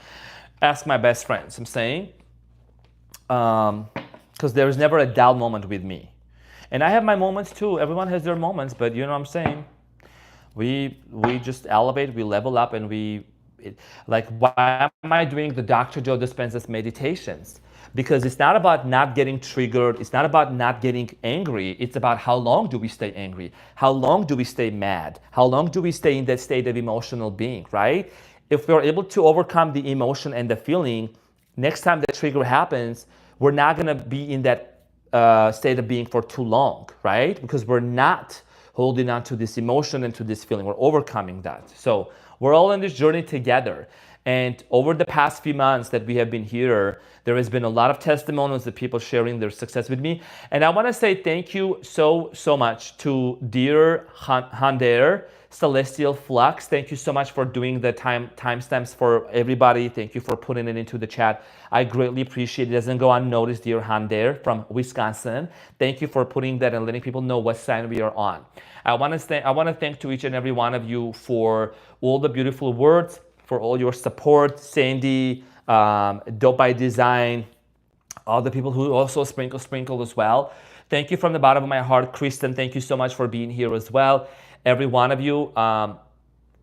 Ask my best friends, I'm saying. Because there is never a dull moment with me. And I have my moments too. Everyone has their moments, but you know what I'm saying? We just elevate, we level up, and why am I doing the Dr. Joe Dispenza's meditations? Because it's not about not getting triggered. It's not about not getting angry. It's about how long do we stay angry? How long do we stay mad? How long do we stay in that state of emotional being, right? If we're able to overcome the emotion and the feeling, next time the trigger happens, we're not gonna be in that state of being for too long, right? Because we're not holding on to this emotion and to this feeling. We're overcoming that. So we're all in this journey together. And over the past few months that we have been here, there has been a lot of testimonials of people sharing their success with me. And I want to say thank you so much to dear Hander, Celestial Flux. Thank you so much for doing the timestamps for everybody. Thank you for putting it into the chat. I greatly appreciate it. It doesn't go unnoticed, dear Hander from Wisconsin. Thank you for putting that and letting people know what sign we are on. I want to thank to each and every one of you for all the beautiful words, for all your support. Sandy, Dope by Design, all the people who also sprinkle as well. Thank you from the bottom of my heart. Kristen, thank you so much for being here as well. Every one of you,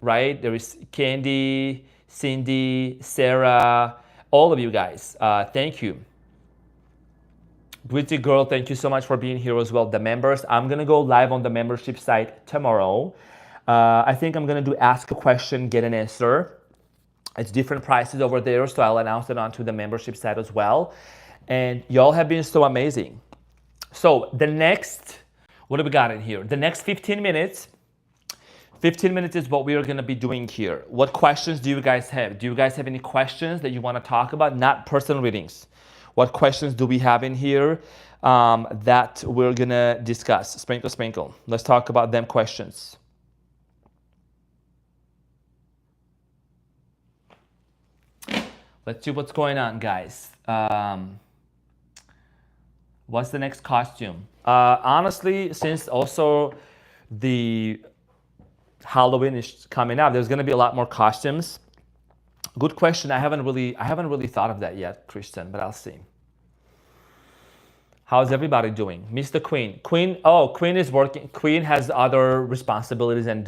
right? There is Candy, Cindy, Sarah, all of you guys. Thank you. Pretty Girl, thank you so much for being here as well. The members, I'm going to go live on the membership site tomorrow. I think I'm going to do ask a question, get an answer. It's different prices over there, so I'll announce it onto the membership site as well. And y'all have been so amazing. So the next, what do we got in here? The next 15 minutes is what we are going to be doing here. What questions do you guys have? Do you guys have any questions that you want to talk about? Not personal readings. What questions do we have in here that we're going to discuss? Sprinkle. Let's talk about them questions. Let's see what's going on, guys. What's the next costume? Honestly, since also the Halloween is coming up, there's going to be a lot more costumes. Good question. I haven't really thought of that yet, Christian, but I'll see. How's everybody doing? Mr. Queen. Queen is working. Queen has other responsibilities and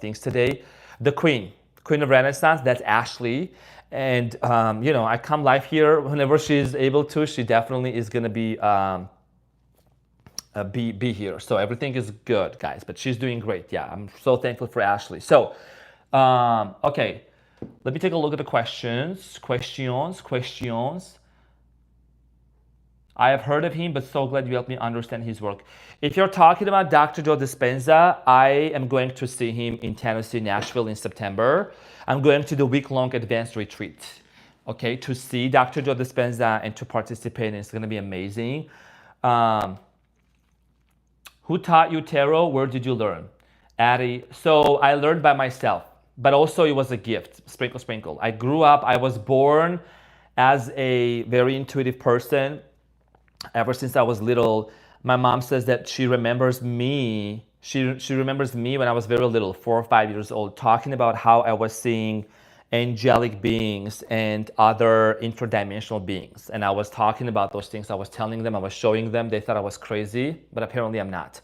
things today. The Queen of Renaissance, that's Ashley. And I come live here whenever she's able to. She definitely is gonna be here. So everything is good, guys. But she's doing great. Yeah, I'm so thankful for Ashley. So, okay, let me take a look at the questions. I have heard of him, but so glad you helped me understand his work. If you're talking about Dr. Joe Dispenza, I am going to see him in Tennessee, Nashville in September. I'm going to the week-long advanced retreat, okay, to see Dr. Joe Dispenza and to participate, and it's going to be amazing. Who taught you tarot? Where did you learn? Addie. So I learned by myself, but also it was a gift. Sprinkle. I grew up, I was born as a very intuitive person. Ever since I was little, my mom says that she remembers me. She remembers me when I was very little, 4 or 5 years old, talking about how I was seeing angelic beings and other interdimensional beings. And I was talking about those things. I was telling them, I was showing them. They thought I was crazy, but apparently I'm not.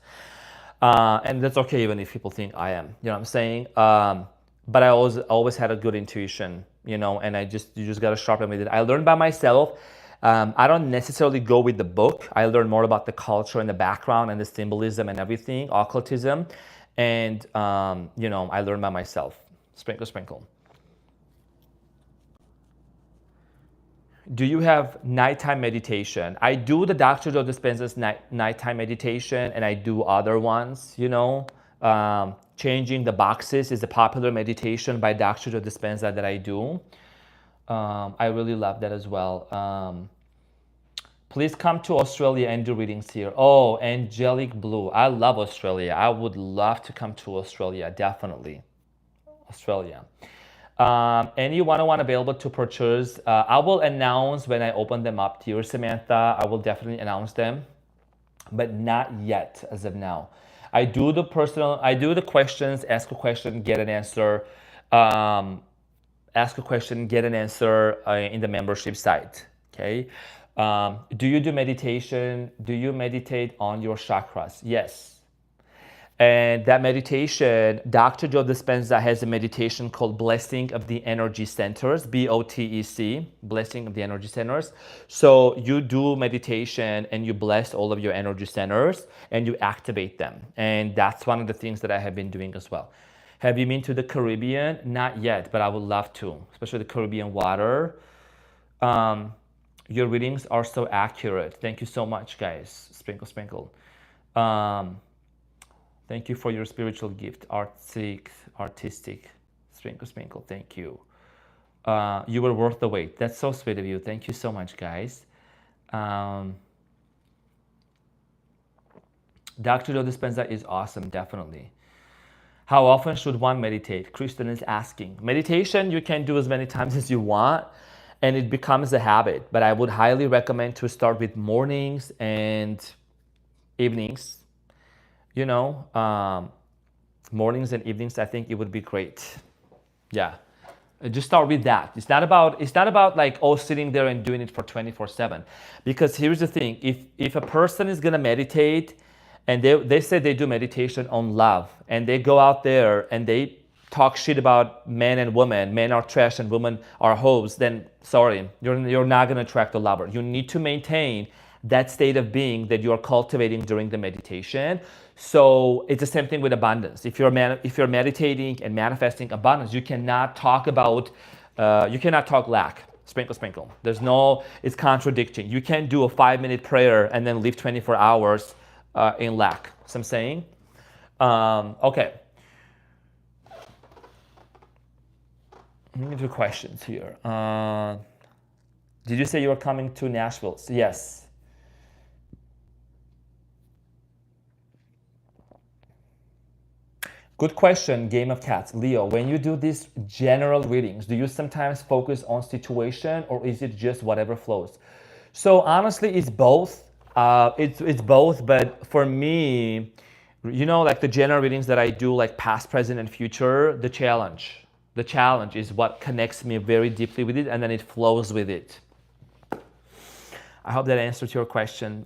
And that's okay, even if people think I am. You know what I'm saying? But I always had a good intuition, and you just got to sharpen with it. I learned by myself. I don't necessarily go with the book. I learn more about the culture and the background and the symbolism and everything, occultism. And, I learn by myself. Sprinkle. Do you have nighttime meditation? I do the Dr. Joe Dispenza's nighttime meditation, and I do other ones, Changing the boxes is a popular meditation by Dr. Joe Dispenza that I do. I really love that as well. Please come to Australia and do readings here. Oh, Angelic Blue. I love Australia. I would love to come to Australia, definitely. Australia. Any one-on-one available to purchase. I will announce when I open them up to you, Samantha. I will definitely announce them, but not yet as of now. I do the questions, ask a question, get an answer. Ask a question, get an answer in the membership site, okay? Do you do meditation? Do you meditate on your chakras? Yes. And that meditation, Dr. Joe Dispenza has a meditation called Blessing of the Energy Centers, BOTEC, Blessing of the Energy Centers. So you do meditation and you bless all of your energy centers and you activate them. And that's one of the things that I have been doing as well. Have you been to the Caribbean? Not yet, but I would love to, especially the Caribbean water. Your readings are so accurate. Thank you so much, guys. Sprinkle. Thank you for your spiritual gift, artistic. Sprinkle. Thank you. You were worth the wait. That's so sweet of you. Thank you so much, guys. Dr. Joe Dispenza is awesome, definitely. How often should one meditate? Kristen is asking. Meditation, you can do as many times as you want, and it becomes a habit. But I would highly recommend to start with mornings and evenings. You know, mornings and evenings, I think it would be great. Yeah. Just start with that. It's not about like, oh, sitting there and doing it for 24/7. Because here's the thing, if a person is gonna meditate and they say they do meditation on love, and they go out there and they talk shit about men and women, men are trash and women are hoes, then sorry, you're not gonna attract a lover. You need to maintain that state of being that you're cultivating during the meditation. So it's the same thing with abundance. If you're meditating and manifesting abundance, you cannot talk about, you cannot talk lack. Sprinkle, sprinkle. It's contradicting. You can't do a 5-minute prayer and then live 24 hours in lack. So I'm saying, okay. Let me do questions here. Did you say you were coming to Nashville? Yes. Good question, Game of Cats. Leo, when you do these general readings, do you sometimes focus on situation, or is it just whatever flows? So honestly, it's both. It's both, but for me, you know, like the general readings that I do, like past, present, and future, the challenge is what connects me very deeply with it, and then it flows with it. I hope that answers your question.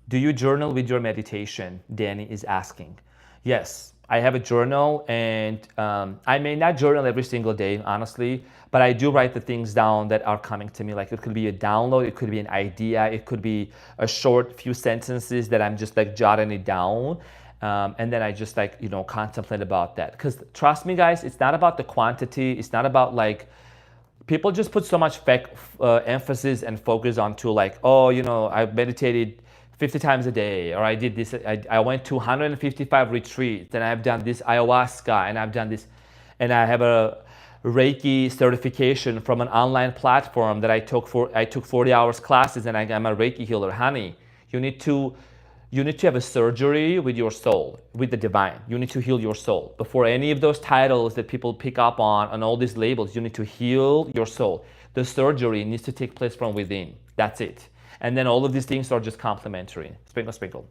Do you journal with your meditation? Danny is asking. Yes, I have a journal, and I may not journal every single day, honestly, but I do write the things down that are coming to me. Like it could be a download, it could be an idea, it could be a short few sentences that I'm just like jotting it down. And then I just like, you know, contemplate about that. Because trust me, guys, it's not about the quantity. It's not about like, people just put so much emphasis and focus onto like, oh, you know, I meditated 50 times a day, or I did this, I went to 155 retreats, and I've done this ayahuasca, and I've done this, and I have a Reiki certification from an online platform that I took 40 hours classes, and I'm a Reiki healer. Honey, you need to have a surgery with your soul, with the divine. You need to heal your soul. Before any of those titles that people pick up on all these labels, you need to heal your soul. The surgery needs to take place from within. That's it. And then all of these things are just complementary. Sprinkle, sprinkle.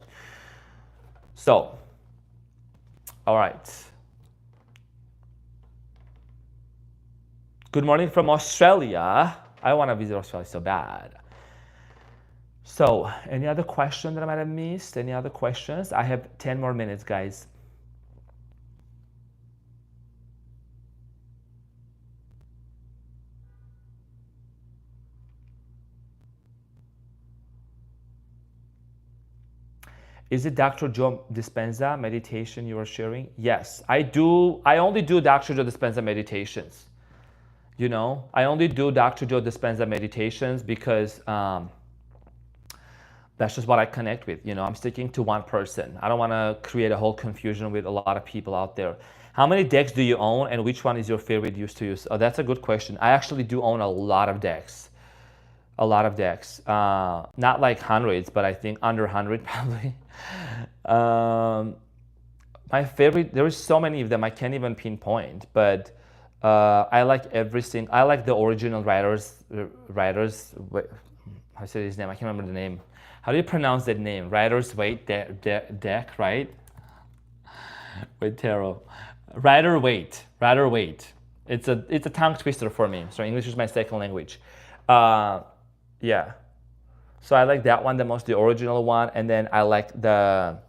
So, all right. Good morning from Australia. I want to visit Australia so bad. So, any other question that I might have missed? Any other questions? I have 10 more minutes, guys. Is it Dr. Joe Dispenza meditation you are sharing? Yes, I do. I only do Dr. Joe Dispenza meditations. You know, I only do Dr. Joe Dispenza meditations because that's just what I connect with. You know, I'm sticking to one person. I don't want to create a whole confusion with a lot of people out there. How many decks do you own, and which one is your favorite used to use? Oh, that's a good question. I actually do own a lot of decks. A lot of decks. Not like hundreds, but I think under 100 probably. My favorite, there is so many of them I can't even pinpoint, but I like I like the original writers, wait, how say his name? I can't remember the name. How do you pronounce that name? Rider-Waite deck, right? With tarot. Rider-Waite. It's a tongue twister for me. So English is my second language. Yeah. So I like that one the most, the original one, and then I like this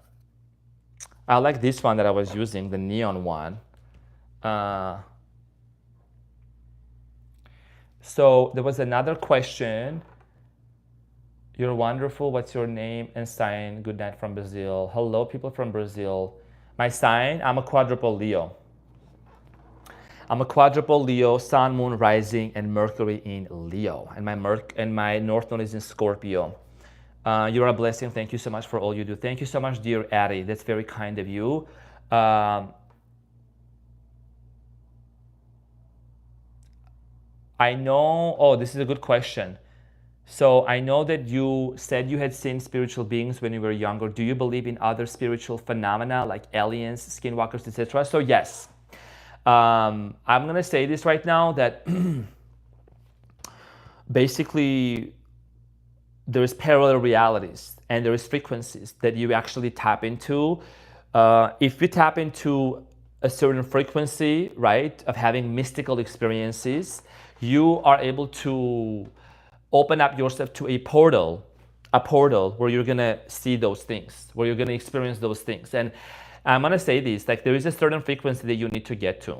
one that I was using, the neon one. So there was another question. You're wonderful. What's your name and sign? Good night from Brazil. Hello, people from Brazil. My sign, I'm a quadruple Leo. I'm a quadruple Leo, Sun, Moon, Rising, and Mercury in Leo. And my North Node is in Scorpio. You're a blessing. Thank you so much for all you do. Thank you so much, dear Addie. That's very kind of you. I know, oh, this is a good question. So I know that you said you had seen spiritual beings when you were younger. Do you believe in other spiritual phenomena like aliens, skinwalkers, etc.? So yes, I'm gonna say this right now that basically there is parallel realities and there is frequencies that you actually tap into. If you tap into a certain frequency, right, of having mystical experiences, you are able to open up yourself to a portal where you're gonna see those things, where you're gonna experience those things. And I'm gonna say this, like there is a certain frequency that you need to get to.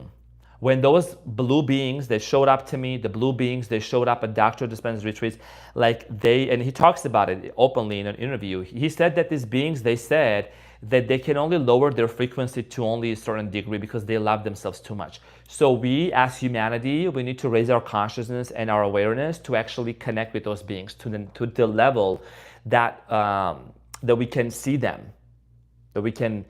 When those blue beings, they showed up to me, the blue beings, they showed up at Dr. Dispenza's retreats, like and he talks about it openly in an interview. He said that these beings, they said that they can only lower their frequency to only a certain degree because they love themselves too much. So we, as humanity, we need to raise our consciousness and our awareness to actually connect with those beings to the level that, that we can see them, that we can,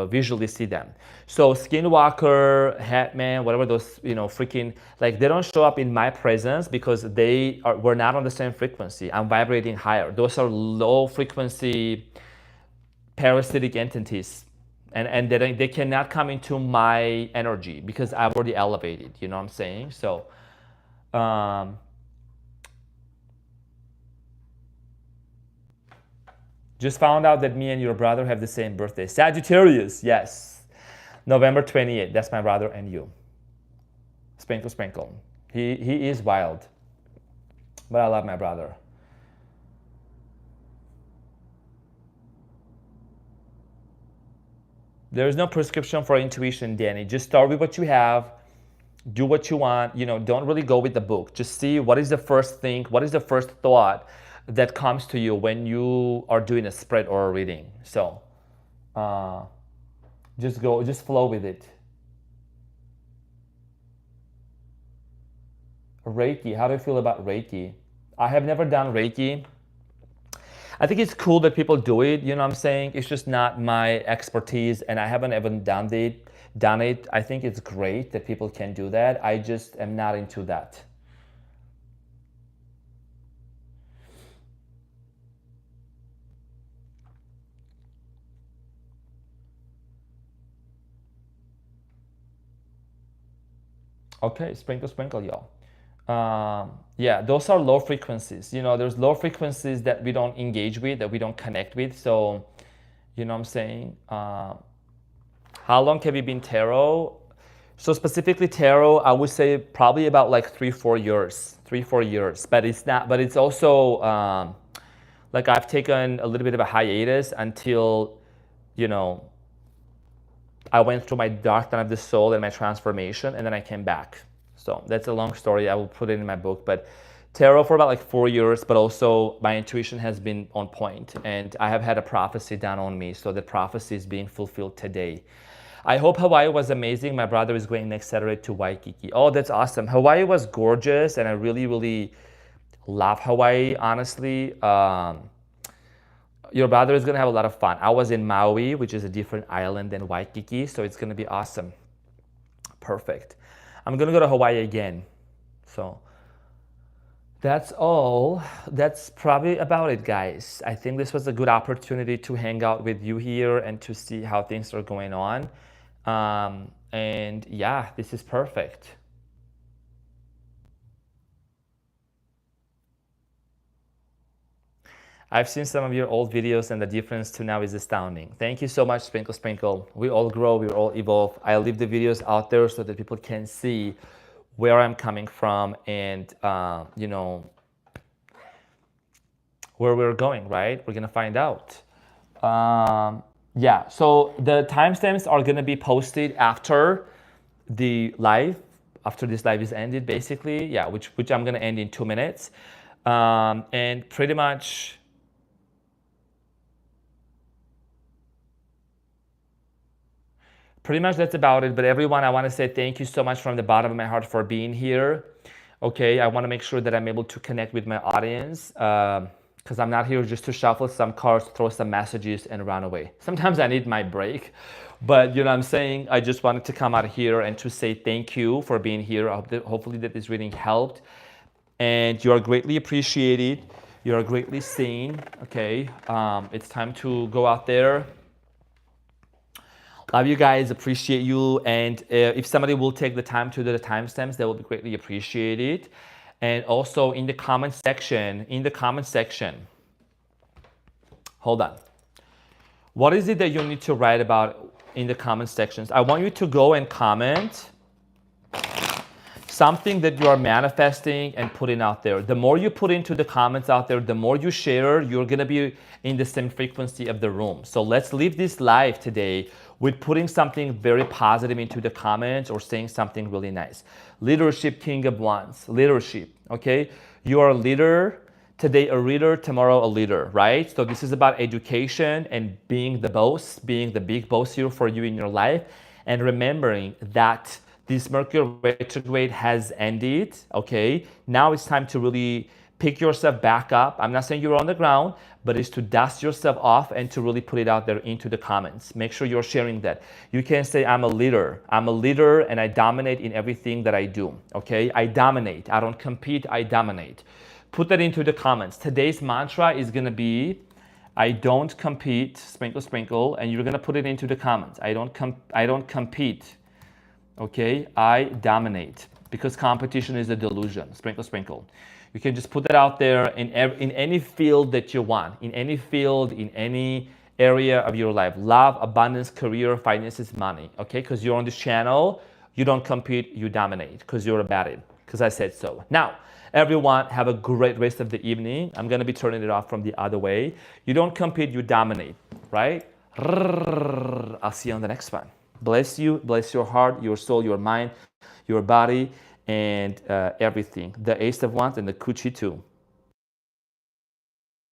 visually see them. So skinwalker, headman, whatever those, freaking, like they don't show up in my presence because we're not on the same frequency. I'm vibrating higher. Those are low frequency parasitic entities, and they cannot come into my energy because I've already elevated, you know what I'm saying? So just found out that me and your brother have the same birthday. Sagittarius, yes. November 28th, that's my brother and you. Sprinkle, sprinkle. He is wild, but I love my brother. There is no prescription for intuition, Danny. Just start with what you have. Do what you want. Don't really go with the book. Just see what is the first thing, what is the first thought that comes to you when you are doing a spread or a reading. So just flow with it. Reiki, how do you feel about Reiki? I have never done Reiki. I think it's cool that people do it, you know what I'm saying? It's just not my expertise and I haven't even done it. I think it's great that people can do that. I just am not into that. Okay, sprinkle, sprinkle, y'all. Yeah, those are low frequencies. There's low frequencies that we don't engage with, that we don't connect with. So, you know what I'm saying? How long have you been tarot? So specifically tarot, I would say probably about like 3-4 years. 3-4 years. But it's not. But it's also like I've taken a little bit of a hiatus until, I went through my dark night of the soul and my transformation, and then I came back. So that's a long story. I will put it in my book. But tarot for about like 4 years, but also my intuition has been on point, and I have had a prophecy done on me. So the prophecy is being fulfilled today. I hope Hawaii was amazing. My brother is going next Saturday to Waikiki. Oh, that's awesome. Hawaii was gorgeous, and I really, really love Hawaii, honestly. Your brother is going to have a lot of fun. I was in Maui, which is a different island than Waikiki, so it's going to be awesome. Perfect. I'm going to go to Hawaii again. So that's all. That's probably about it, guys. I think this was a good opportunity to hang out with you here and to see how things are going on. And yeah, this is perfect. I've seen some of your old videos and the difference to now is astounding. Thank you so much, Sprinkle Sprinkle. We all grow, we all evolve. I leave the videos out there so that people can see where I'm coming from and, where we're going, right? We're gonna find out. Yeah, so the timestamps are gonna be posted after the live, after this live is ended, basically. Yeah, which I'm gonna end in 2 minutes. And pretty much, that's about it. But everyone, I want to say thank you so much from the bottom of my heart for being here. Okay, I want to make sure that I'm able to connect with my audience because I'm not here just to shuffle some cards, throw some messages, and run away. Sometimes I need my break. But you know what I'm saying? I just wanted to come out here and to say thank you for being here. Hopefully that this reading helped. And you are greatly appreciated. You are greatly seen. Okay. It's time to go out there. Love you guys, appreciate you. And if somebody will take the time to do the timestamps, that will be greatly appreciated. And also in the comment section, hold on. What is it that you need to write about in the comment sections? I want you to go and comment something that you are manifesting and putting out there. The more you put into the comments out there, the more you share, you're gonna be in the same frequency of the room. So let's live this life today with putting something very positive into the comments or saying something really nice. Leadership, King of Wands, leadership, okay? You are a leader, today a reader, tomorrow a leader, right? So this is about education and being the boss, being the big boss here for you in your life, and remembering that this Mercury retrograde has ended, okay? Now it's time to really pick yourself back up. I'm not saying you're on the ground, but it's to dust yourself off and to really put it out there into the comments. Make sure you're sharing that. You can say, I'm a leader and I dominate in everything that I do, okay? I dominate, I don't compete, I dominate. Put that into the comments. Today's mantra is gonna be, I don't compete, sprinkle, sprinkle, and you're gonna put it into the comments. I don't compete. Okay, I dominate, because competition is a delusion. Sprinkle, sprinkle. You can just put that out there in any field that you want, in any field, in any area of your life. Love, abundance, career, finances, money. Okay, because you're on this channel, you don't compete, you dominate, because you're about it, because I said so. Now, everyone, have a great rest of the evening. I'm going to be turning it off from the other way. You don't compete, you dominate, right? I'll see you on the next one. Bless you, bless your heart, your soul, your mind, your body, and everything. The Ace of Wands and the Coochie too.